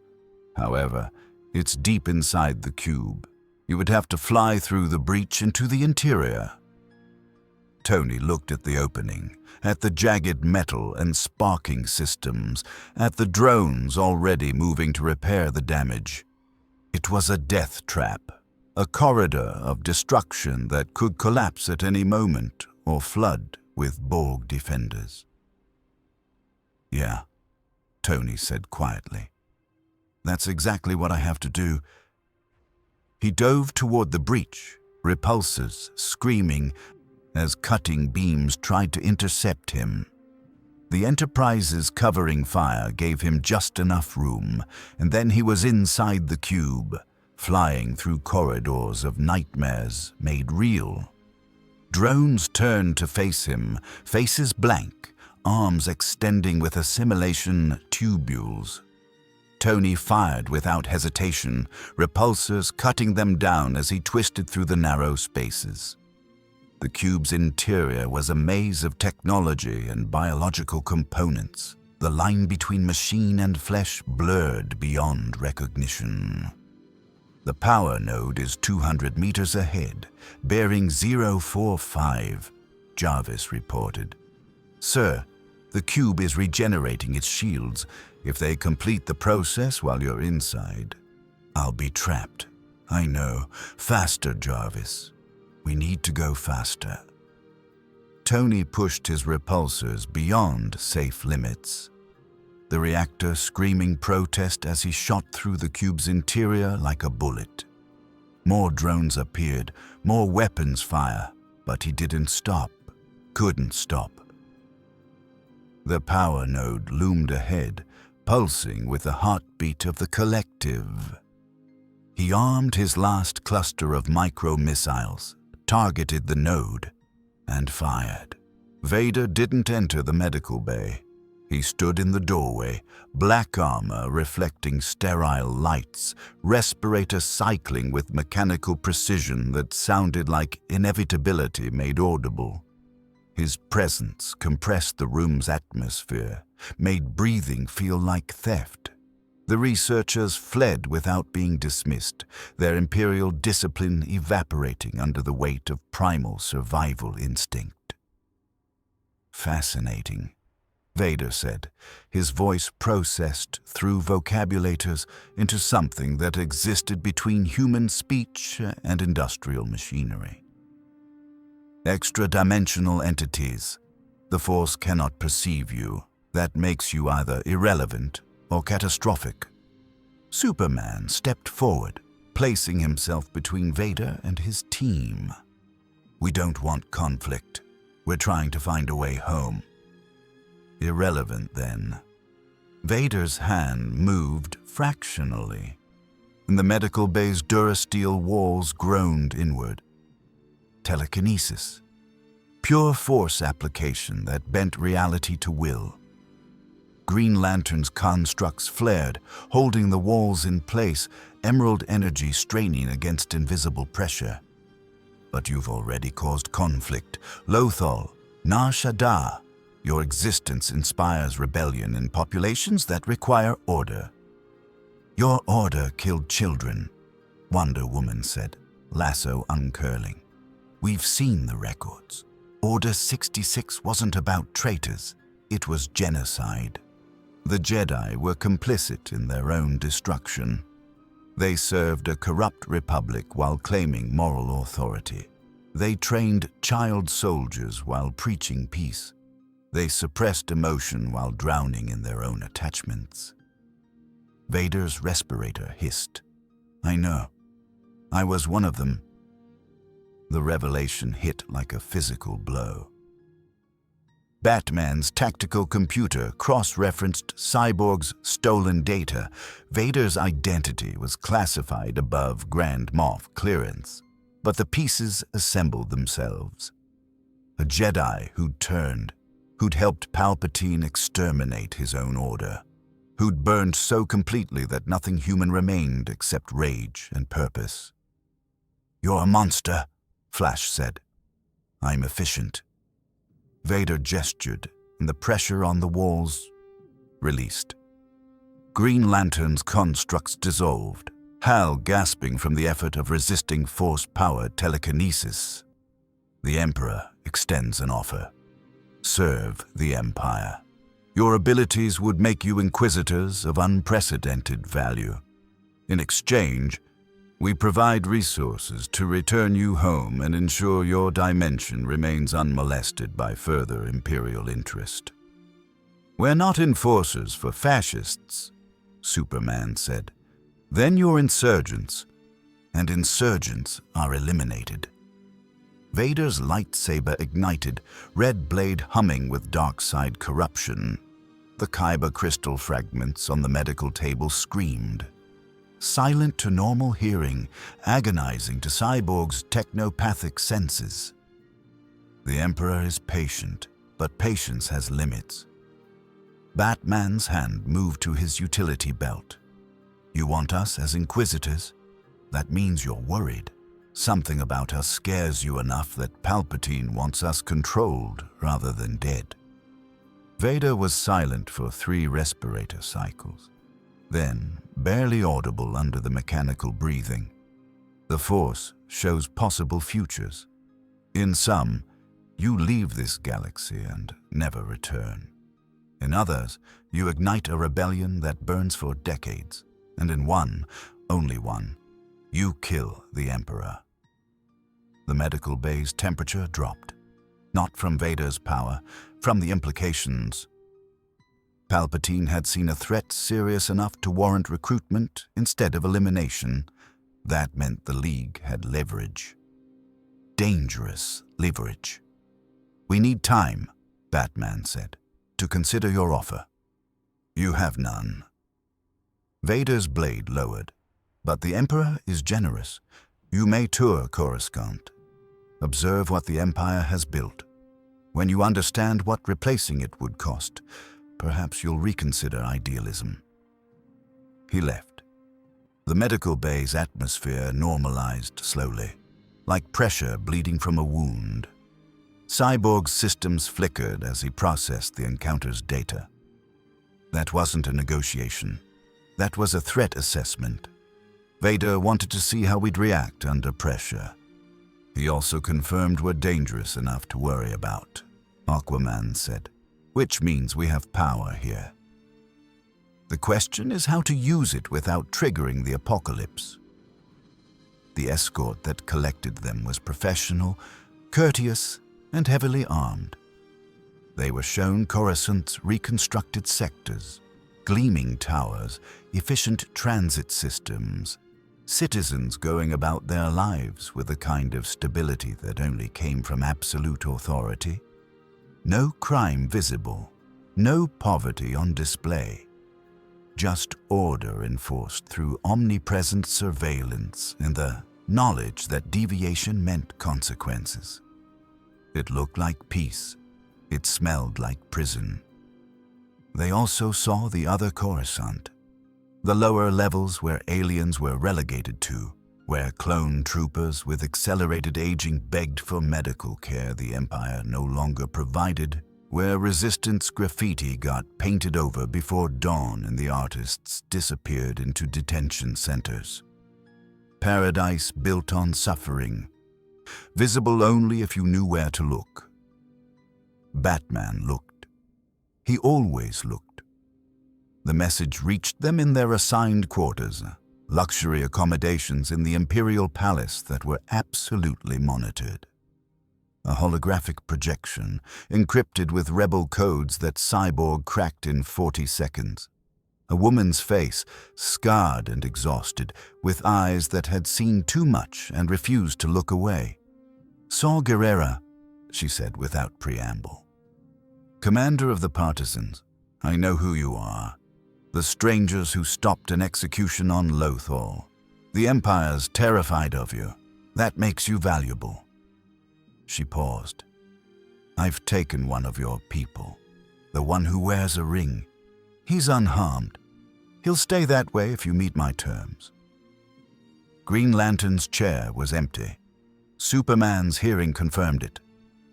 However, it's deep inside the cube. You would have to fly through the breach into the interior." Tony looked at the opening, at the jagged metal and sparking systems, at the drones already moving to repair the damage. It was a death trap, a corridor of destruction that could collapse at any moment or flood with Borg defenders. "Yeah," Tony said quietly. "That's exactly what I have to do." He dove toward the breach, repulsors screaming as cutting beams tried to intercept him. The Enterprise's covering fire gave him just enough room, and then he was inside the cube, flying through corridors of nightmares made real. Drones turned to face him, faces blank, arms extending with assimilation tubules. Tony fired without hesitation, repulsors cutting them down as he twisted through the narrow spaces. The cube's interior was a maze of technology and biological components, the line between machine and flesh blurred beyond recognition. "The power node is 200 meters ahead, bearing 045, Jarvis reported. "Sir, the cube is regenerating its shields. If they complete the process while you're inside, I'll be trapped." "I know. Faster, Jarvis. We need to go faster." Tony pushed his repulsors beyond safe limits, the reactor screaming protest as he shot through the cube's interior like a bullet. More drones appeared, more weapons fire, but he didn't stop, couldn't stop. The power node loomed ahead, pulsing with the heartbeat of the collective. He armed his last cluster of micro-missiles, targeted the node, and fired. Vader didn't enter the medical bay. He stood in the doorway, black armor reflecting sterile lights, respirator cycling with mechanical precision that sounded like inevitability made audible. His presence compressed the room's atmosphere, made breathing feel like theft. The researchers fled without being dismissed, their imperial discipline evaporating under the weight of primal survival instinct. Fascinating, Vader said, his voice processed through vocabulators into something that existed between human speech and industrial machinery. Extra-dimensional entities. The Force cannot perceive you. That makes you either irrelevant or catastrophic. Superman stepped forward, placing himself between Vader and his team. We don't want conflict. We're trying to find a way home. Irrelevant, then. Vader's hand moved fractionally, and the medical bay's durasteel walls groaned inward. Telekinesis. Pure force application that bent reality to will. Green Lantern's constructs flared, holding the walls in place, emerald energy straining against invisible pressure. But you've already caused conflict. Lothal, Nar Shaddaa. Your existence inspires rebellion in populations that require order. Your order killed children, Wonder Woman said, lasso uncurling. We've seen the records. Order 66 wasn't about traitors, it was genocide. The Jedi were complicit in their own destruction. They served a corrupt republic while claiming moral authority. They trained child soldiers while preaching peace. They suppressed emotion while drowning in their own attachments. Vader's respirator hissed. I know. I was one of them. The revelation hit like a physical blow. Batman's tactical computer cross-referenced Cyborg's stolen data. Vader's identity was classified above Grand Moff clearance, but the pieces assembled themselves. A Jedi who'd turned, who'd helped Palpatine exterminate his own order, who'd burned so completely that nothing human remained except rage and purpose. You're a monster, Flash said. I'm efficient. Vader gestured, and the pressure on the walls released. Green Lantern's constructs dissolved, Hal gasping from the effort of resisting force-powered telekinesis. The Emperor extends an offer. Serve the Empire. Your abilities would make you Inquisitors of unprecedented value. In exchange, we provide resources to return you home and ensure your dimension remains unmolested by further Imperial interest. We're not enforcers for fascists, Superman said. Then you're insurgents, and insurgents are eliminated. Vader's lightsaber ignited, red blade humming with dark side corruption. The Kyber crystal fragments on the medical table screamed. Silent to normal hearing, agonizing to Cyborg's technopathic senses. The Emperor is patient, but patience has limits. Batman's hand moved to his utility belt. You want us as Inquisitors? That means you're worried. Something about us scares you enough that Palpatine wants us controlled rather than dead. Vader was silent for 3 respirator cycles. Then, barely audible under the mechanical breathing, the Force shows possible futures. In some, you leave this galaxy and never return. In others, you ignite a rebellion that burns for decades. And in one, only one, you kill the Emperor. The medical bay's temperature dropped. Not from Vader's power, from the implications. Palpatine had seen a threat serious enough to warrant recruitment instead of elimination. That meant the League had leverage. Dangerous leverage. "We need time," Batman said, "to consider your offer." "You have none." Vader's blade lowered. "But the Emperor is generous. You may tour Coruscant. Observe what the Empire has built. When you understand what replacing it would cost, perhaps you'll reconsider idealism." He left. The medical bay's atmosphere normalized slowly, like pressure bleeding from a wound. Cyborg's systems flickered as he processed the encounter's data. That wasn't a negotiation. That was a threat assessment. Vader wanted to see how we'd react under pressure. He also confirmed we're dangerous enough to worry about, Aquaman said, "which means we have power here. The question is how to use it without triggering the apocalypse." The escort that collected them was professional, courteous, and heavily armed. They were shown Coruscant's reconstructed sectors, gleaming towers, efficient transit systems, citizens going about their lives with a kind of stability that only came from absolute authority. No crime visible, no poverty on display. Just order enforced through omnipresent surveillance and the knowledge that deviation meant consequences. It looked like peace. It smelled like prison. They also saw the other Coruscant, the lower levels where aliens were relegated to, where clone troopers with accelerated aging begged for medical care the Empire no longer provided, where resistance graffiti got painted over before dawn and the artists disappeared into detention centers. Paradise built on suffering, visible only if you knew where to look. Batman looked. He always looked. The message reached them in their assigned quarters, luxury accommodations in the Imperial Palace that were absolutely monitored. A holographic projection, encrypted with rebel codes that Cyborg cracked in 40 seconds. A woman's face, scarred and exhausted, with eyes that had seen too much and refused to look away. "Saw Gerrera," she said without preamble. "Commander of the Partisans, I know who you are. The strangers who stopped an execution on Lothal. The Empire's terrified of you. That makes you valuable." She paused. "I've taken one of your people, the one who wears a ring. He's unharmed. He'll stay that way if you meet my terms." Green Lantern's chair was empty. Superman's hearing confirmed it.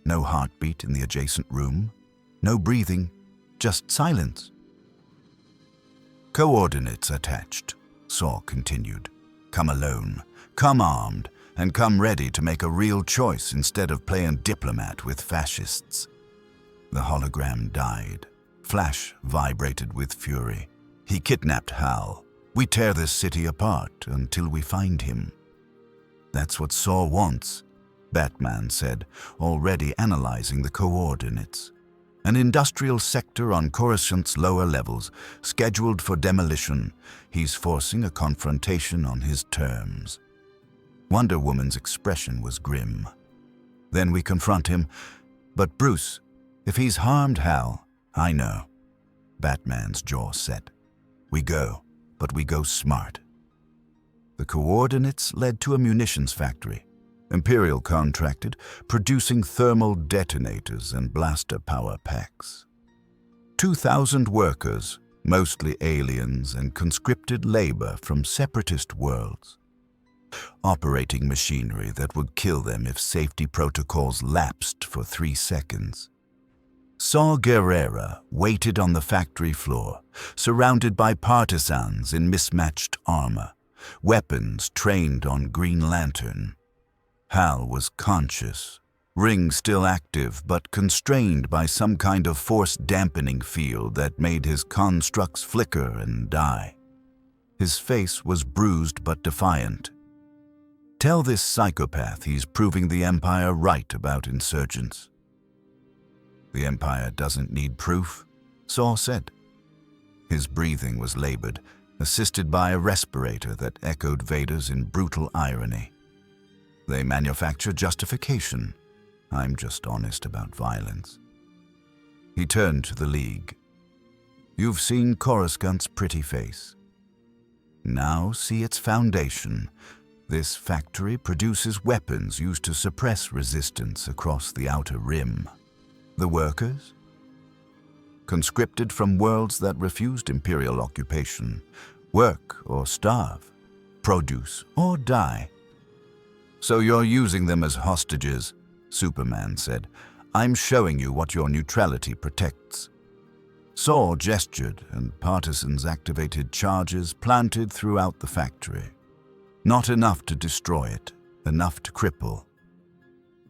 No heartbeat in the adjacent room. No breathing, just silence. "Coordinates attached," Saw continued. "Come alone, come armed, and come ready to make a real choice instead of playing diplomat with fascists." The hologram died. Flash vibrated with fury. "He kidnapped Hal. We tear this city apart until we find him." "That's what Saw wants," Batman said, already analyzing the coordinates. "An industrial sector on Coruscant's lower levels, scheduled for demolition. He's forcing a confrontation on his terms." Wonder Woman's expression was grim. "Then we confront him. But Bruce, if he's harmed Hal..." "I know." Batman's jaw set. "We go, but we go smart." The coordinates led to a munitions factory. Imperial contracted, producing thermal detonators and blaster power packs. 2,000 workers, mostly aliens and conscripted labor from separatist worlds. Operating machinery that would kill them if safety protocols lapsed for 3 seconds. Saw Gerrera waited on the factory floor, surrounded by partisans in mismatched armor, weapons trained on Green Lantern. Hal was conscious, ring still active but constrained by some kind of force-dampening field that made his constructs flicker and die. His face was bruised but defiant. "Tell this psychopath he's proving the Empire right about insurgents." The Empire doesn't need proof, Saw said. His breathing was labored, assisted by a respirator that echoed Vader's in brutal irony. They manufacture justification. I'm just honest about violence. He turned to the League. You've seen Coruscant's pretty face. Now see its foundation. This factory produces weapons used to suppress resistance across the outer rim. The workers? Conscripted from worlds that refused imperial occupation. Work or starve. Produce or die. So you're using them as hostages, Superman said. I'm showing you what your neutrality protects. Saw gestured, and partisans activated charges planted throughout the factory. Not enough to destroy it, enough to cripple.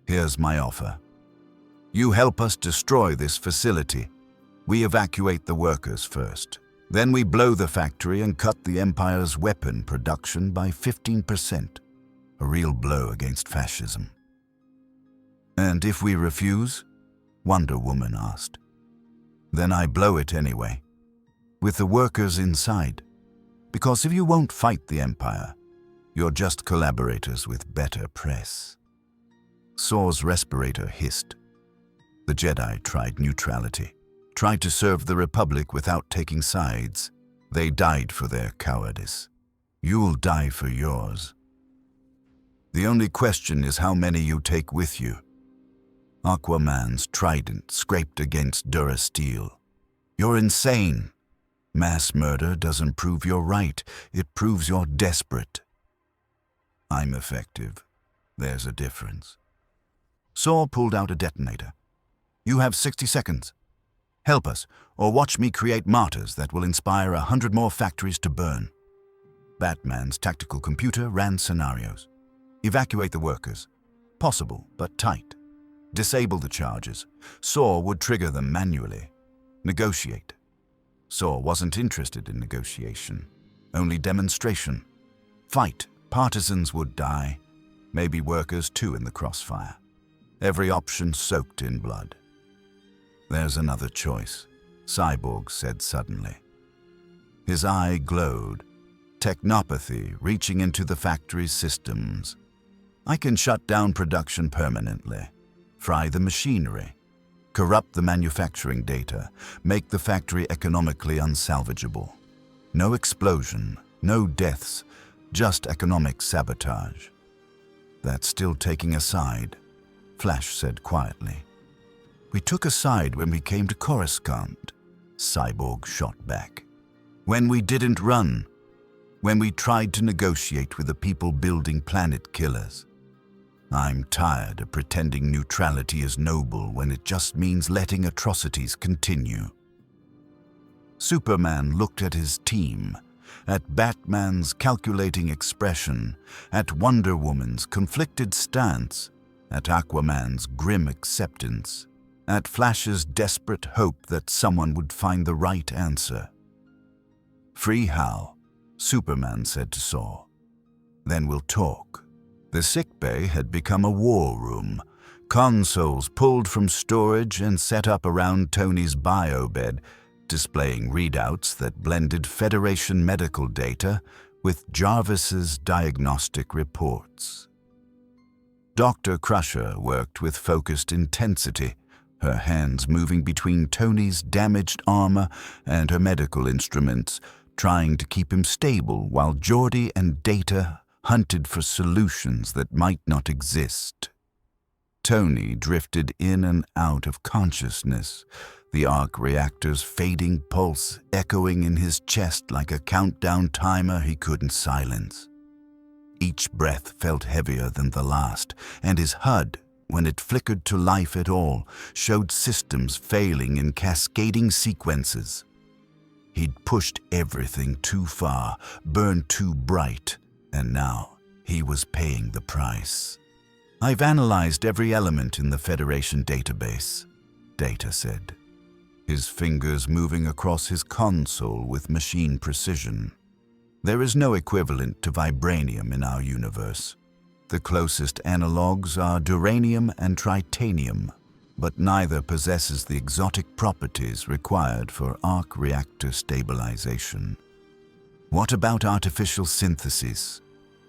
Here's my offer. You help us destroy this facility. We evacuate the workers first. Then we blow the factory and cut the Empire's weapon production by 15%. A real blow against fascism. And if we refuse? Wonder Woman asked. Then I blow it anyway, with the workers inside. Because if you won't fight the Empire, you're just collaborators with better press. Saw's respirator hissed. The Jedi tried neutrality, tried to serve the Republic without taking sides. They died for their cowardice. You'll die for yours. The only question is how many you take with you. Aquaman's trident scraped against Durasteel. You're insane. Mass murder doesn't prove you're right. It proves you're desperate. I'm effective. There's a difference. Saw pulled out a detonator. You have 60 seconds. Help us, or watch me create martyrs that will inspire 100 more factories to burn. Batman's tactical computer ran scenarios. Evacuate the workers. Possible, but tight. Disable the charges. Saw would trigger them manually. Negotiate. Saw wasn't interested in negotiation. Only demonstration. Fight. Partisans would die. Maybe workers too in the crossfire. Every option soaked in blood. There's another choice, Cyborg said suddenly. His eye glowed. Technopathy reaching into the factory's systems. I can shut down production permanently. Fry the machinery, corrupt the manufacturing data, make the factory economically unsalvageable. No explosion, no deaths, just economic sabotage. That's still taking a side, Flash said quietly. We took a side when we came to Coruscant, Cyborg shot back. When we didn't run, when we tried to negotiate with the people building planet killers. I'm tired of pretending neutrality is noble when it just means letting atrocities continue. Superman looked at his team, at Batman's calculating expression, at Wonder Woman's conflicted stance, at Aquaman's grim acceptance, at Flash's desperate hope that someone would find the right answer. Free Hal, Superman said to Saw. Then we'll talk. The sickbay had become a war room, consoles pulled from storage and set up around Tony's bio-bed, displaying readouts that blended Federation medical data with Jarvis's diagnostic reports. Dr. Crusher worked with focused intensity, her hands moving between Tony's damaged armor and her medical instruments, trying to keep him stable while Geordi and Data hunted for solutions that might not exist. Tony drifted in and out of consciousness, the arc reactor's fading pulse echoing in his chest like a countdown timer he couldn't silence. Each breath felt heavier than the last, and his HUD, when it flickered to life at all, showed systems failing in cascading sequences. He'd pushed everything too far, burned too bright, and now he was paying the price. I've analyzed every element in the Federation database, Data said, his fingers moving across his console with machine precision. There is no equivalent to vibranium in our universe. The closest analogues are duranium and tritanium. but neither possesses the exotic properties required for arc reactor stabilization. What about artificial synthesis?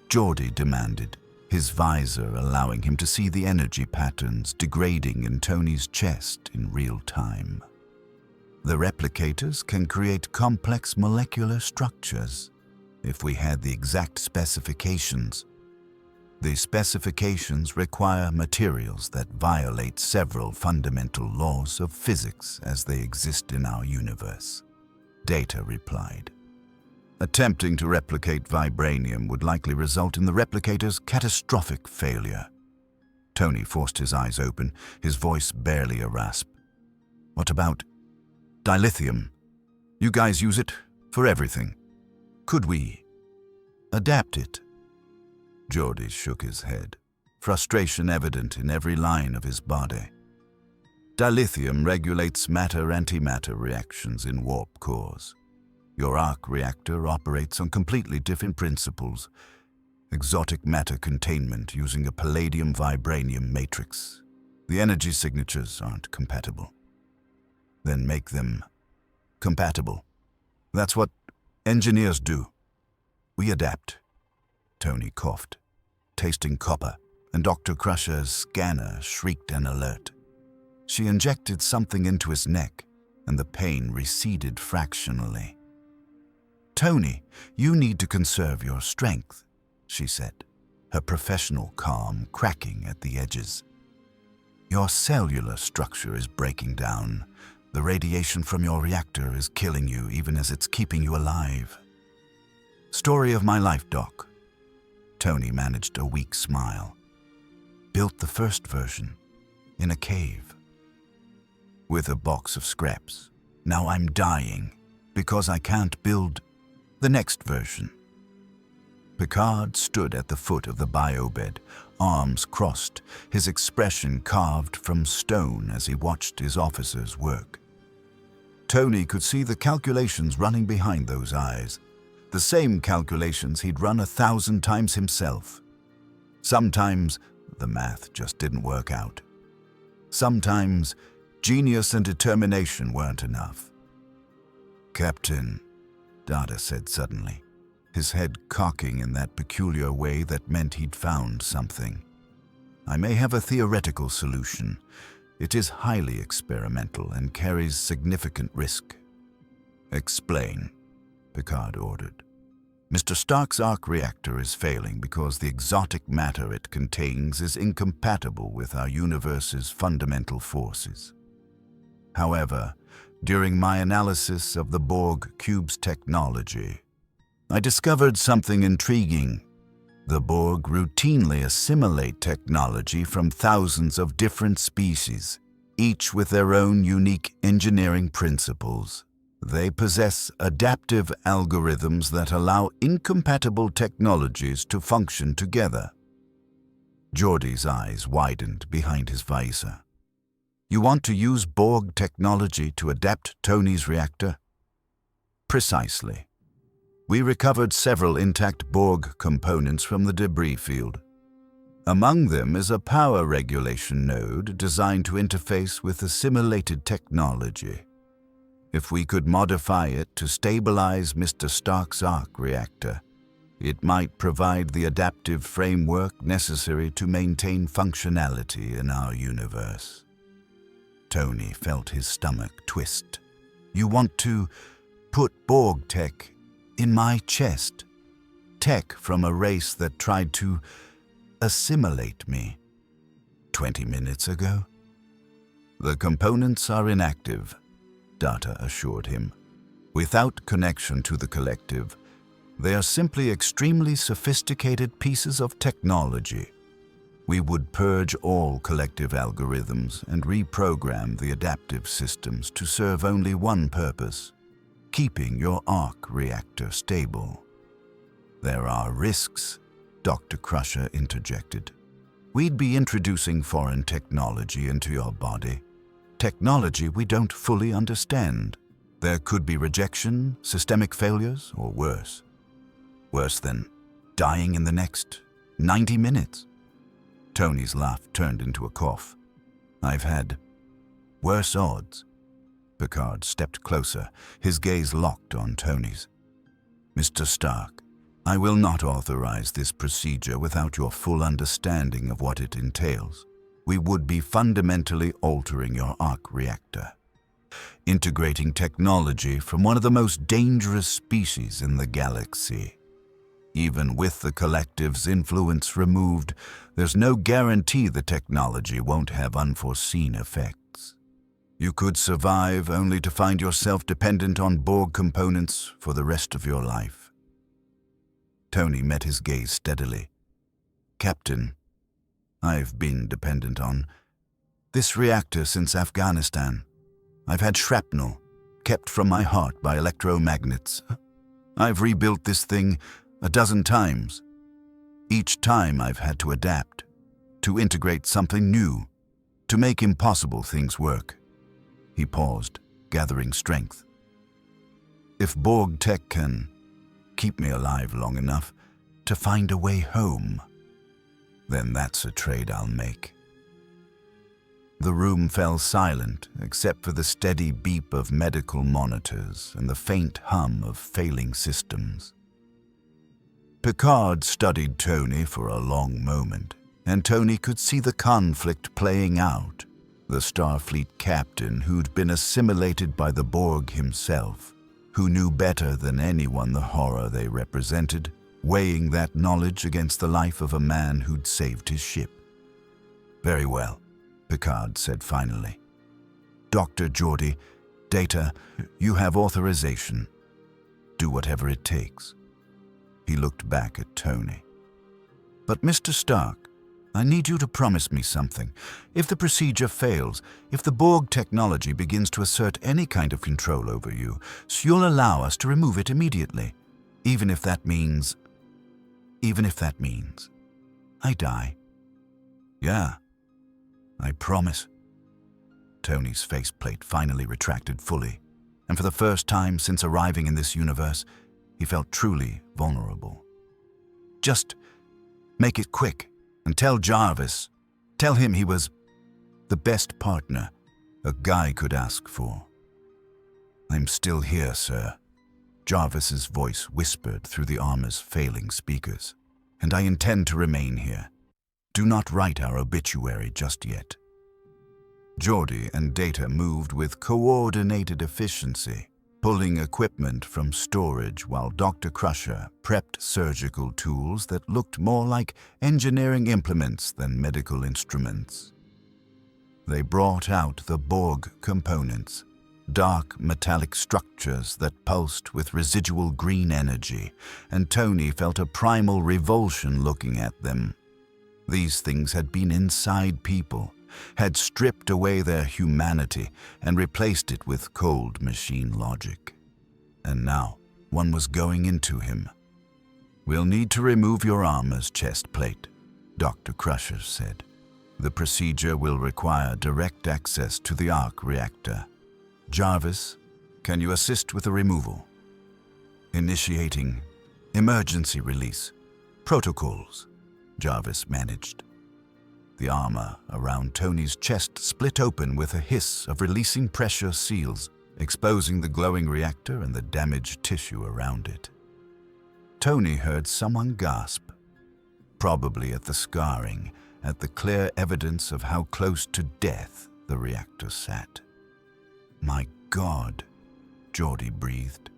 Geordi demanded, his visor allowing him to see the energy patterns degrading in Tony's chest in real time. The replicators can create complex molecular structures if we had the exact specifications. The specifications require materials that violate several fundamental laws of physics as they exist in our universe, Data replied. Attempting to replicate vibranium would likely result in the replicator's catastrophic failure. Tony forced his eyes open, his voice barely a rasp. What about dilithium? You guys use it for everything. Could we adapt it? Geordi shook his head, frustration evident in every line of his body. Dilithium regulates matter-antimatter reactions in warp cores. Your arc reactor operates on completely different principles. Exotic matter containment using a palladium-vibranium matrix. The energy signatures aren't compatible. Then make them compatible. That's what engineers do. We adapt. Tony coughed, tasting copper, and Dr. Crusher's scanner shrieked an alert. She injected something into his neck, and the pain receded fractionally. Tony, you need to conserve your strength, she said, her professional calm cracking at the edges. Your cellular structure is breaking down. The radiation from your reactor is killing you even as it's keeping you alive. Story of my life, Doc. Tony managed a weak smile. Built the first version in a cave with a box of scraps. Now I'm dying because I can't build the next version. Picard stood at the foot of the biobed, arms crossed, his expression carved from stone as he watched his officers work. Tony could see the calculations running behind those eyes, the same calculations he'd run 1,000 times himself. Sometimes the math just didn't work out. Sometimes genius and determination weren't enough. Captain, Data said suddenly, his head cocking in that peculiar way that meant he'd found something. I may have a theoretical solution. It is highly experimental and carries significant risk. Explain, Picard ordered. Mr. Stark's arc reactor is failing because the exotic matter it contains is incompatible with our universe's fundamental forces. However, during my analysis of the Borg cube's technology, I discovered something intriguing. The Borg routinely assimilate technology from thousands of different species, each with their own unique engineering principles. They possess adaptive algorithms that allow incompatible technologies to function together. Geordi's eyes widened behind his visor. You want to use Borg technology to adapt Tony's reactor? Precisely. We recovered several intact Borg components from the debris field. Among them is a power regulation node designed to interface with assimilated technology. If we could modify it to stabilize Mr. Stark's arc reactor, it might provide the adaptive framework necessary to maintain functionality in our universe. Tony felt his stomach twist. You want to put Borg tech in my chest? Tech from a race that tried to assimilate me 20 minutes ago? The components are inactive, Data assured him. Without connection to the collective, they are simply extremely sophisticated pieces of technology. We would purge all collective algorithms and reprogram the adaptive systems to serve only one purpose: keeping your arc reactor stable. There are risks, Dr. Crusher interjected. We'd be introducing foreign technology into your body. Technology we don't fully understand. There could be rejection, systemic failures, or worse. Worse than dying in the next 90 minutes. Tony's laugh turned into a cough. I've had Worse odds. Picard stepped closer, his gaze locked on Tony's. Mr. Stark, I will not authorize this procedure without your full understanding of what it entails. We would be fundamentally altering your arc reactor, integrating technology from one of the most dangerous species in the galaxy. Even with the collective's influence removed, there's no guarantee the technology won't have unforeseen effects. You could survive only to find yourself dependent on Borg components for the rest of your life. Tony met his gaze steadily. Captain, I've been dependent on this reactor since Afghanistan. I've had shrapnel kept from my heart by electromagnets. I've rebuilt this thing a dozen times. Each time I've had to adapt, to integrate something new, to make impossible things work. He paused, gathering strength. If Borg tech can keep me alive long enough to find a way home, then that's a trade I'll make. The room fell silent except for the steady beep of medical monitors and the faint hum of failing systems. Picard studied Tony for a long moment, and Tony could see the conflict playing out. The Starfleet captain who'd been assimilated by the Borg himself, who knew better than anyone the horror they represented, weighing that knowledge against the life of a man who'd saved his ship. Very well, Picard said finally. Dr. Geordi, Data, you have authorization. Do whatever it takes. He looked back at Tony. But Mr. Stark, I need you to promise me something. If the procedure fails, if the Borg technology begins to assert any kind of control over you, so you'll allow us to remove it immediately, even if that means I die. Yeah, I promise. Tony's faceplate finally retracted fully, and for the first time since arriving in this universe, he felt truly vulnerable. Just make it quick. And tell Jarvis, tell him he was the best partner a guy could ask for. I'm still here, sir, Jarvis's voice whispered through the armor's failing speakers, and I intend to remain here. Do not write our obituary just yet. Geordi and Data moved with coordinated efficiency, pulling equipment from storage while Dr. Crusher prepped surgical tools that looked more like engineering implements than medical instruments. They brought out the Borg components, dark metallic structures that pulsed with residual green energy, and Tony felt a primal revulsion looking at them. These things had been inside people, had stripped away their humanity and replaced it with cold machine logic. And now one was going into him. We'll need to remove your armor's chest plate, Dr. Crusher said. The procedure will require direct access to the arc reactor. Jarvis, can you assist with the removal? Initiating emergency release protocols, Jarvis managed. The armor around Tony's chest split open with a hiss of releasing pressure seals, exposing the glowing reactor and the damaged tissue around it. Tony heard someone gasp, probably at the scarring, at the clear evidence of how close to death the reactor sat. My God, Geordi breathed.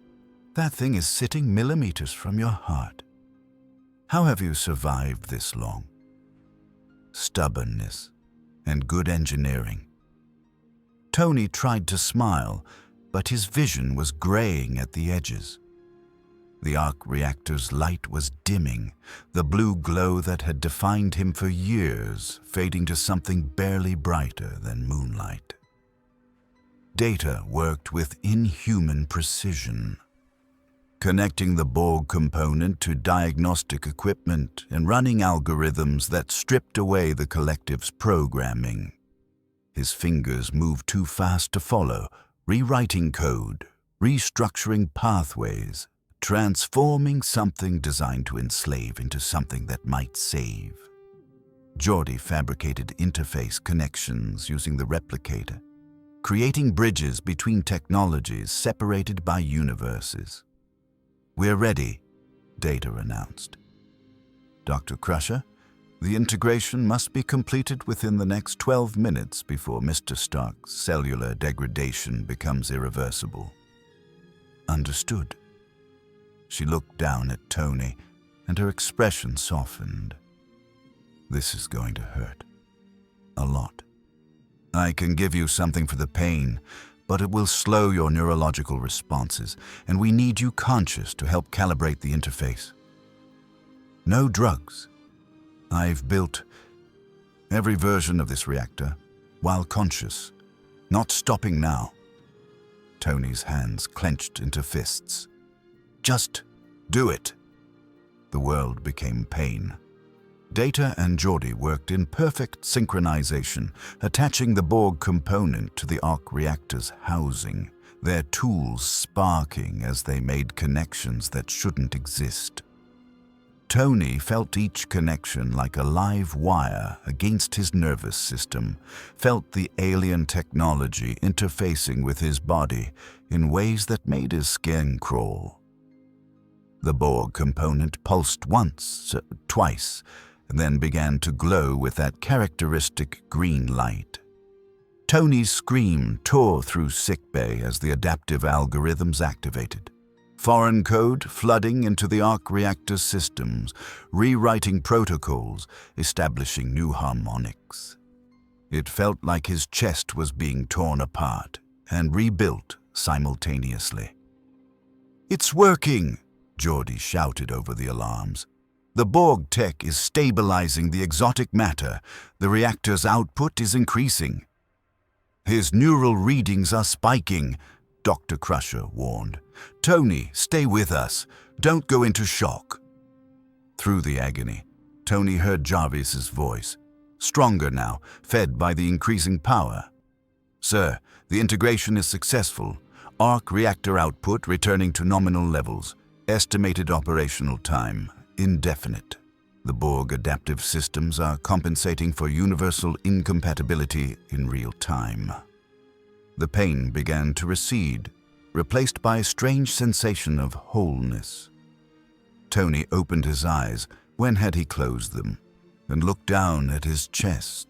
That thing is sitting millimeters from your heart. How have you survived this long? Stubbornness and good engineering. Tony tried to smile, but his vision was graying at the edges. The arc reactor's light was dimming, the blue glow that had defined him for years fading to something barely brighter than moonlight. Data worked with inhuman precision, connecting the Borg component to diagnostic equipment and running algorithms that stripped away the collective's programming. His fingers moved too fast to follow, rewriting code, restructuring pathways, transforming something designed to enslave into something that might save. Geordi fabricated interface connections using the replicator, creating bridges between technologies separated by universes. "We're ready," Data announced. "Dr. Crusher, the integration must be completed within the next 12 minutes before Mr. Stark's cellular degradation becomes irreversible." "Understood." She looked down at Tony, and her expression softened. "This is going to hurt. A lot. I can give you something for the pain, but it will slow your neurological responses, and we need you conscious to help calibrate the interface. No drugs. I've built every version of this reactor while conscious, not stopping now." Tony's hands clenched into fists. "Just do it." The world became pain. Data and Geordi worked in perfect synchronization, attaching the Borg component to the arc reactor's housing, their tools sparking as they made connections that shouldn't exist. Tony felt each connection like a live wire against his nervous system, felt the alien technology interfacing with his body in ways that made his skin crawl. The Borg component pulsed once, twice, and then began to glow with that characteristic green light. Tony's scream tore through sickbay as the adaptive algorithms activated. Foreign code flooding into the arc reactor systems, rewriting protocols, establishing new harmonics. It felt like his chest was being torn apart and rebuilt simultaneously. "It's working!" Geordi shouted over the alarms. "The Borg tech is stabilizing the exotic matter. The reactor's output is increasing." "His neural readings are spiking," Dr. Crusher warned. "Tony, stay with us. Don't go into shock." Through the agony, Tony heard Jarvis's voice, stronger now, fed by the increasing power. "Sir, the integration is successful. Arc reactor output returning to nominal levels. Estimated operational time, indefinite. The Borg adaptive systems are compensating for universal incompatibility in real time." The pain began to recede, replaced by a strange sensation of wholeness. Tony opened his eyes, when had he closed them, and looked down at his chest.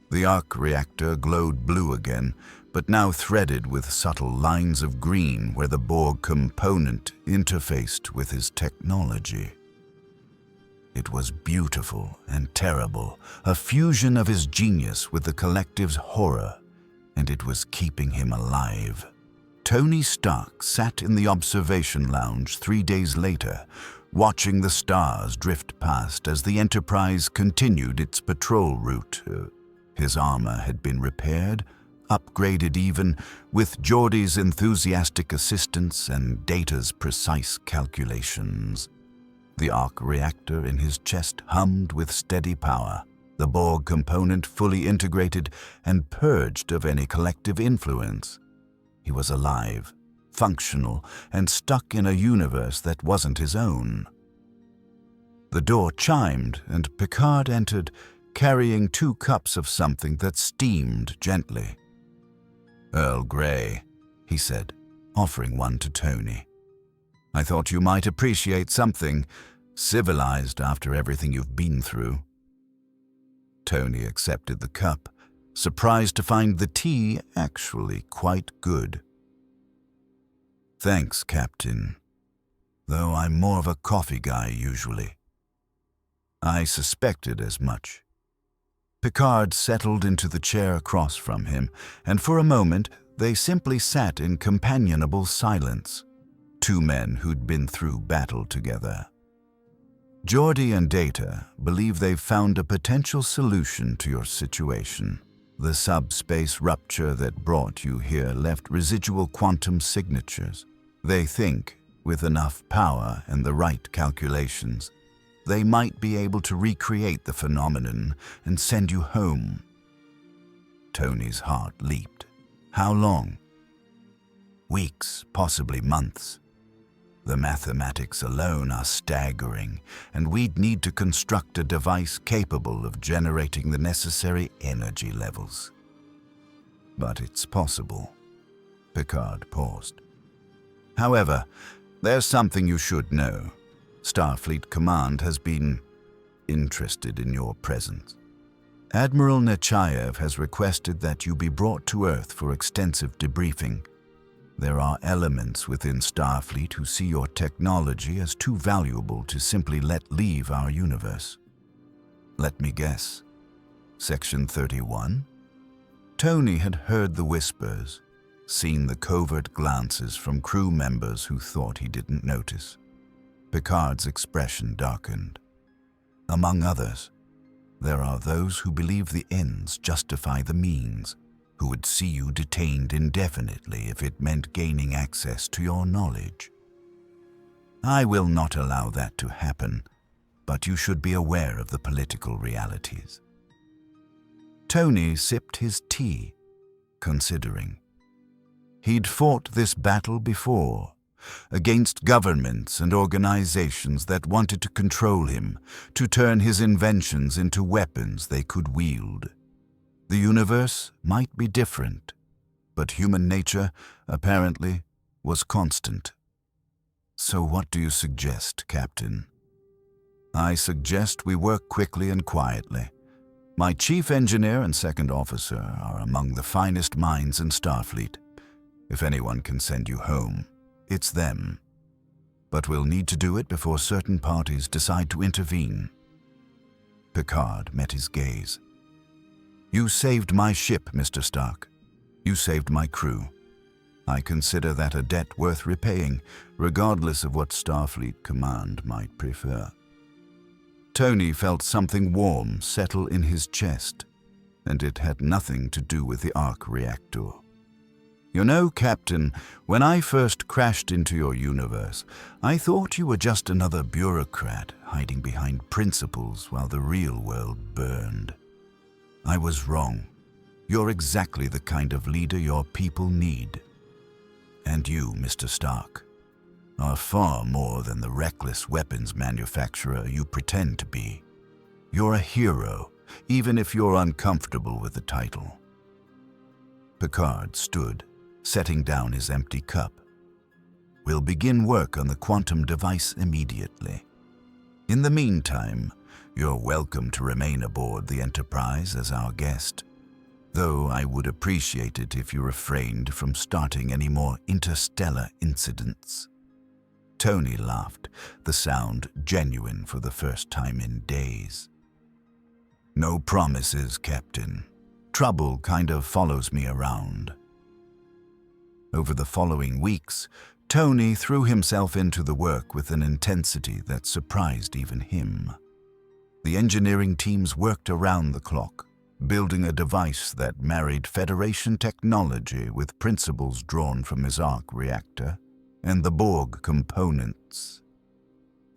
The arc reactor glowed blue again, but now threaded with subtle lines of green where the Borg component interfaced with his technology. It was beautiful and terrible, a fusion of his genius with the collective's horror, and it was keeping him alive. Tony Stark sat in the observation lounge 3 days later, watching the stars drift past as the Enterprise continued its patrol route. His armor had been repaired, upgraded even, with Geordi's enthusiastic assistance and Data's precise calculations. The arc reactor in his chest hummed with steady power, the Borg component fully integrated and purged of any collective influence. He was alive, functional, and stuck in a universe that wasn't his own. The door chimed, and Picard entered, carrying 2 cups of something that steamed gently. "Earl Grey," he said, offering one to Tony. "I thought you might appreciate something civilized after everything you've been through." Tony accepted the cup, surprised to find the tea actually quite good. "Thanks, Captain, though I'm more of a coffee guy usually." "I suspected as much." Picard settled into the chair across from him, and for a moment they simply sat in companionable silence, 2 men who'd been through battle together. "Geordi and Data believe they've found a potential solution to your situation. The subspace rupture that brought you here left residual quantum signatures. They think, with enough power and the right calculations, they might be able to recreate the phenomenon and send you home." Tony's heart leaped. "How long?" "Weeks, possibly months. The mathematics alone are staggering, and we'd need to construct a device capable of generating the necessary energy levels." but it's possible. Picard paused. However, there's something you should know. Starfleet Command has been interested in your presence. Admiral Nechayev has requested that you be brought to Earth for extensive debriefing. There are elements within Starfleet who see your technology as too valuable to simply let leave our universe. Let me guess. Section 31? Tony had heard the whispers, seen the covert glances from crew members who thought he didn't notice. Picard's expression darkened. Among others, there are those who believe the ends justify the means, who would see you detained indefinitely if it meant gaining access to your knowledge. I will not allow that to happen, but you should be aware of the political realities. Tony sipped his tea, considering. He'd fought this battle before, against governments and organizations that wanted to control him, to turn his inventions into weapons they could wield. The universe might be different, but human nature, apparently, was constant. So what do you suggest, Captain? I suggest we work quickly and quietly. My chief engineer and second officer are among the finest minds in Starfleet. If anyone can send you home, it's them. But we'll need to do it before certain parties decide to intervene. Picard met his gaze. You saved my ship, Mr. Stark. You saved my crew. I consider that a debt worth repaying, regardless of what Starfleet Command might prefer. Tony felt something warm settle in his chest, and it had nothing to do with the arc reactor. You know, Captain, when I first crashed into your universe, I thought you were just another bureaucrat hiding behind principles while the real world burned. I was wrong. You're exactly the kind of leader your people need. And you, Mr. Stark, are far more than the reckless weapons manufacturer you pretend to be. You're a hero, even if you're uncomfortable with the title. Picard stood, setting down his empty cup. We'll begin work on the quantum device immediately. In the meantime, you're welcome to remain aboard the Enterprise as our guest, though I would appreciate it if you refrained from starting any more interstellar incidents. Tony laughed, the sound genuine for the first time in days. No promises, Captain. Trouble kind of follows me around. Over the following weeks, Tony threw himself into the work with an intensity that surprised even him. The engineering teams worked around the clock, building a device that married Federation technology with principles drawn from his arc reactor and the Borg components.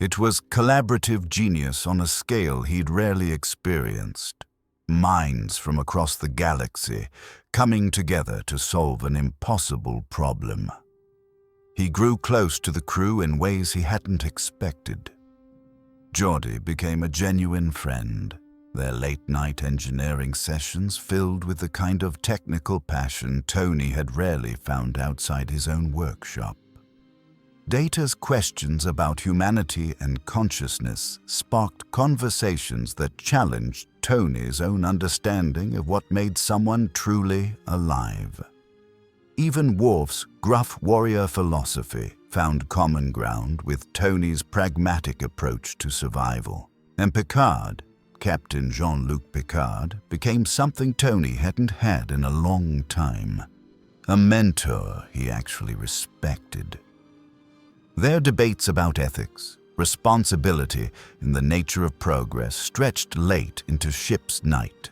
It was collaborative genius on a scale he'd rarely experienced. Minds from across the galaxy coming together to solve an impossible problem. He grew close to the crew in ways he hadn't expected. Geordi became a genuine friend, their late-night engineering sessions filled with the kind of technical passion Tony had rarely found outside his own workshop. Data's questions about humanity and consciousness sparked conversations that challenged Tony's own understanding of what made someone truly alive. Even Worf's gruff warrior philosophy found common ground with Tony's pragmatic approach to survival. And Picard, Captain Jean-Luc Picard, became something Tony hadn't had in a long time. A mentor he actually respected. Their debates about ethics, responsibility, and the nature of progress stretched late into ship's night.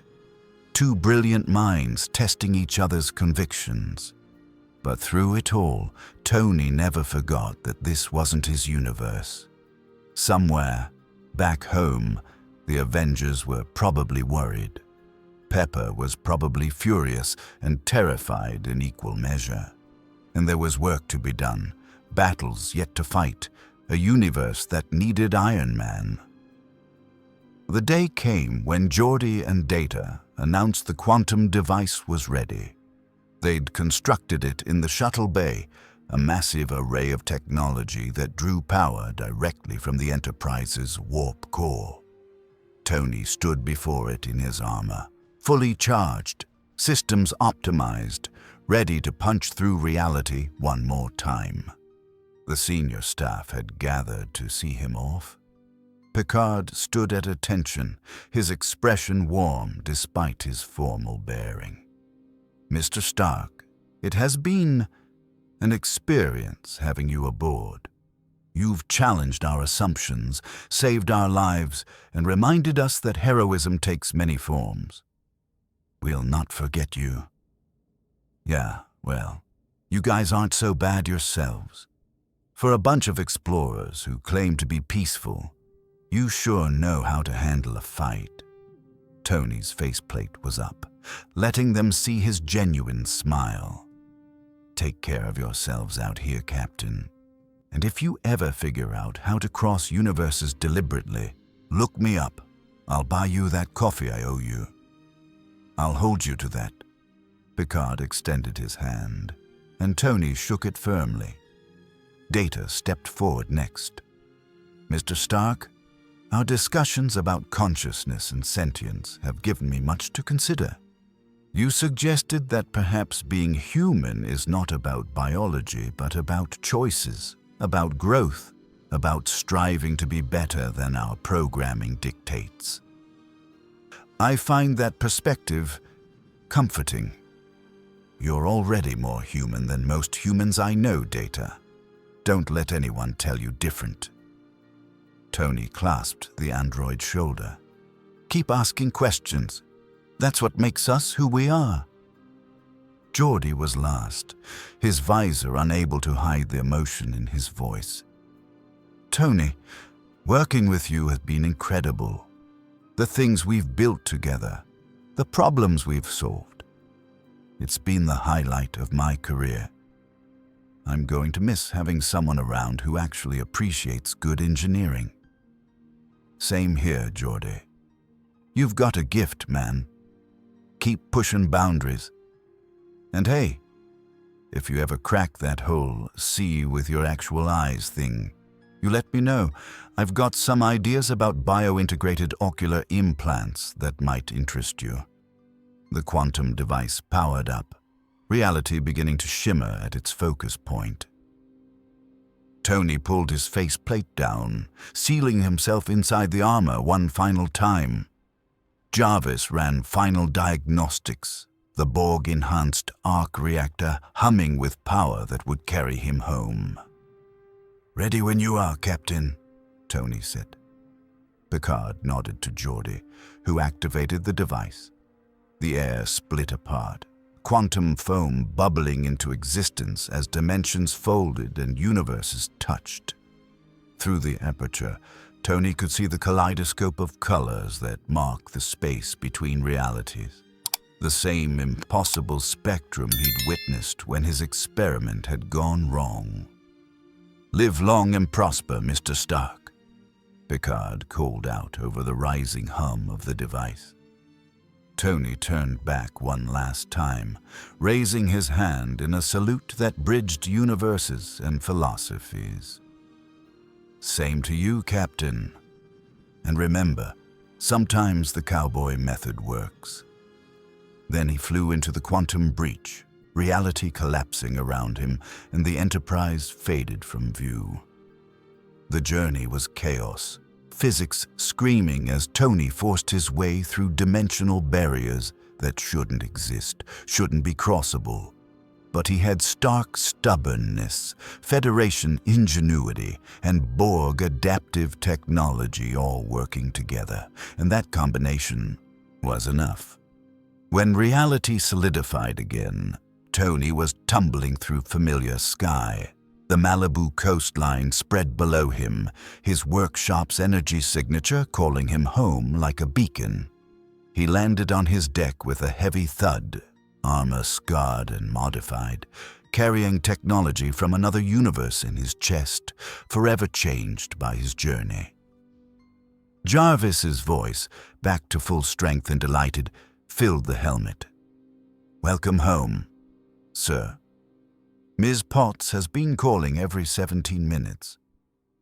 Two brilliant minds testing each other's convictions. But through it all, Tony never forgot that this wasn't his universe. Somewhere, back home, the Avengers were probably worried. Pepper was probably furious and terrified in equal measure. And there was work to be done, battles yet to fight, a universe that needed Iron Man. The day came when Geordi and Data announced the quantum device was ready. They'd constructed it in the shuttle bay, a massive array of technology that drew power directly from the Enterprise's warp core. Tony stood before it in his armor, fully charged, systems optimized, ready to punch through reality one more time. The senior staff had gathered to see him off. Picard stood at attention, his expression warm despite his formal bearing. "Mr. Stark, it has been an experience having you aboard. You've challenged our assumptions, saved our lives, and reminded us that heroism takes many forms. We'll not forget you." "Yeah, well, you guys aren't so bad yourselves. For a bunch of explorers who claim to be peaceful, you sure know how to handle a fight." Tony's faceplate was up, letting them see his genuine smile. "Take care of yourselves out here, Captain. And if you ever figure out how to cross universes deliberately, look me up. I'll buy you that coffee I owe you." "I'll hold you to that." Picard extended his hand, and Tony shook it firmly. Data stepped forward next. "Mr. Stark, our discussions about consciousness and sentience have given me much to consider. You suggested that perhaps being human is not about biology, but about choices, about growth, about striving to be better than our programming dictates. I find that perspective comforting. You're already more human than most humans I know, Data. Don't let anyone tell you different." Tony clasped the android's shoulder. "Keep asking questions. That's what makes us who we are." Geordi was last, his visor unable to hide the emotion in his voice. "Tony, working with you has been incredible. The things we've built together, the problems we've solved. It's been the highlight of my career. I'm going to miss having someone around who actually appreciates good engineering." "Same here, Geordi. You've got a gift, man. Keep pushing boundaries. And hey, if you ever crack that whole see with your actual eyes thing, you let me know. I've got some ideas about bio-integrated ocular implants that might interest you." The quantum device powered up, reality beginning to shimmer at its focus point. Tony pulled his faceplate down, sealing himself inside the armor one final time. Jarvis ran final diagnostics, the Borg-enhanced arc reactor humming with power that would carry him home. "Ready when you are, Captain," Tony said. Picard nodded to Geordi, who activated the device. The air split apart, quantum foam bubbling into existence as dimensions folded and universes touched. Through the aperture, Tony could see the kaleidoscope of colors that mark the space between realities. The same impossible spectrum he'd witnessed when his experiment had gone wrong. "Live long and prosper, Mr. Stark," Picard called out over the rising hum of the device. Tony turned back one last time, raising his hand in a salute that bridged universes and philosophies. "Same to you, Captain. And remember, sometimes the cowboy method works." Then he flew into the quantum breach, reality collapsing around him, and the Enterprise faded from view. The journey was chaos, physics screaming as Tony forced his way through dimensional barriers that shouldn't exist, shouldn't be crossable. But he had Stark stubbornness, Federation ingenuity, and Borg adaptive technology all working together, and that combination was enough. When reality solidified again, Tony was tumbling through familiar sky. The Malibu coastline spread below him, his workshop's energy signature calling him home like a beacon. He landed on his deck with a heavy thud, armor scarred and modified, carrying technology from another universe in his chest, forever changed by his journey. Jarvis's voice, back to full strength and delighted, filled the helmet. "Welcome home. Sir, Ms. Potts has been calling every 17 minutes.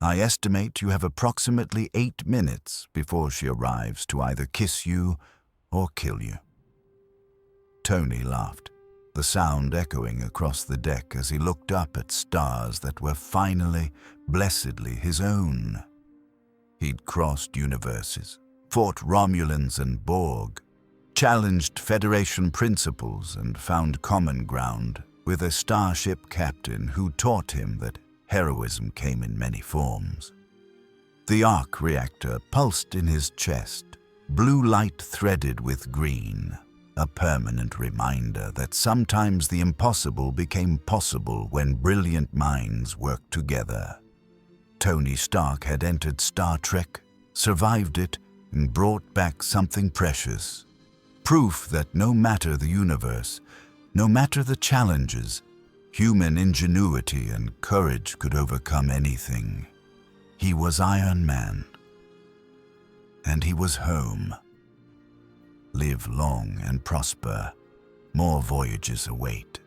I estimate you have approximately 8 minutes before she arrives to either kiss you or kill you." Tony laughed, the sound echoing across the deck as he looked up at stars that were finally, blessedly his own. He'd crossed universes, fought Romulans and Borg, challenged Federation principles and found common ground with a starship captain who taught him that heroism came in many forms. The arc reactor pulsed in his chest, blue light threaded with green, a permanent reminder that sometimes the impossible became possible when brilliant minds worked together. Tony Stark had entered Star Trek, survived it, and brought back something precious. Proof that no matter the universe, no matter the challenges, human ingenuity and courage could overcome anything. He was Iron Man. And he was home. Live long and prosper. More voyages await.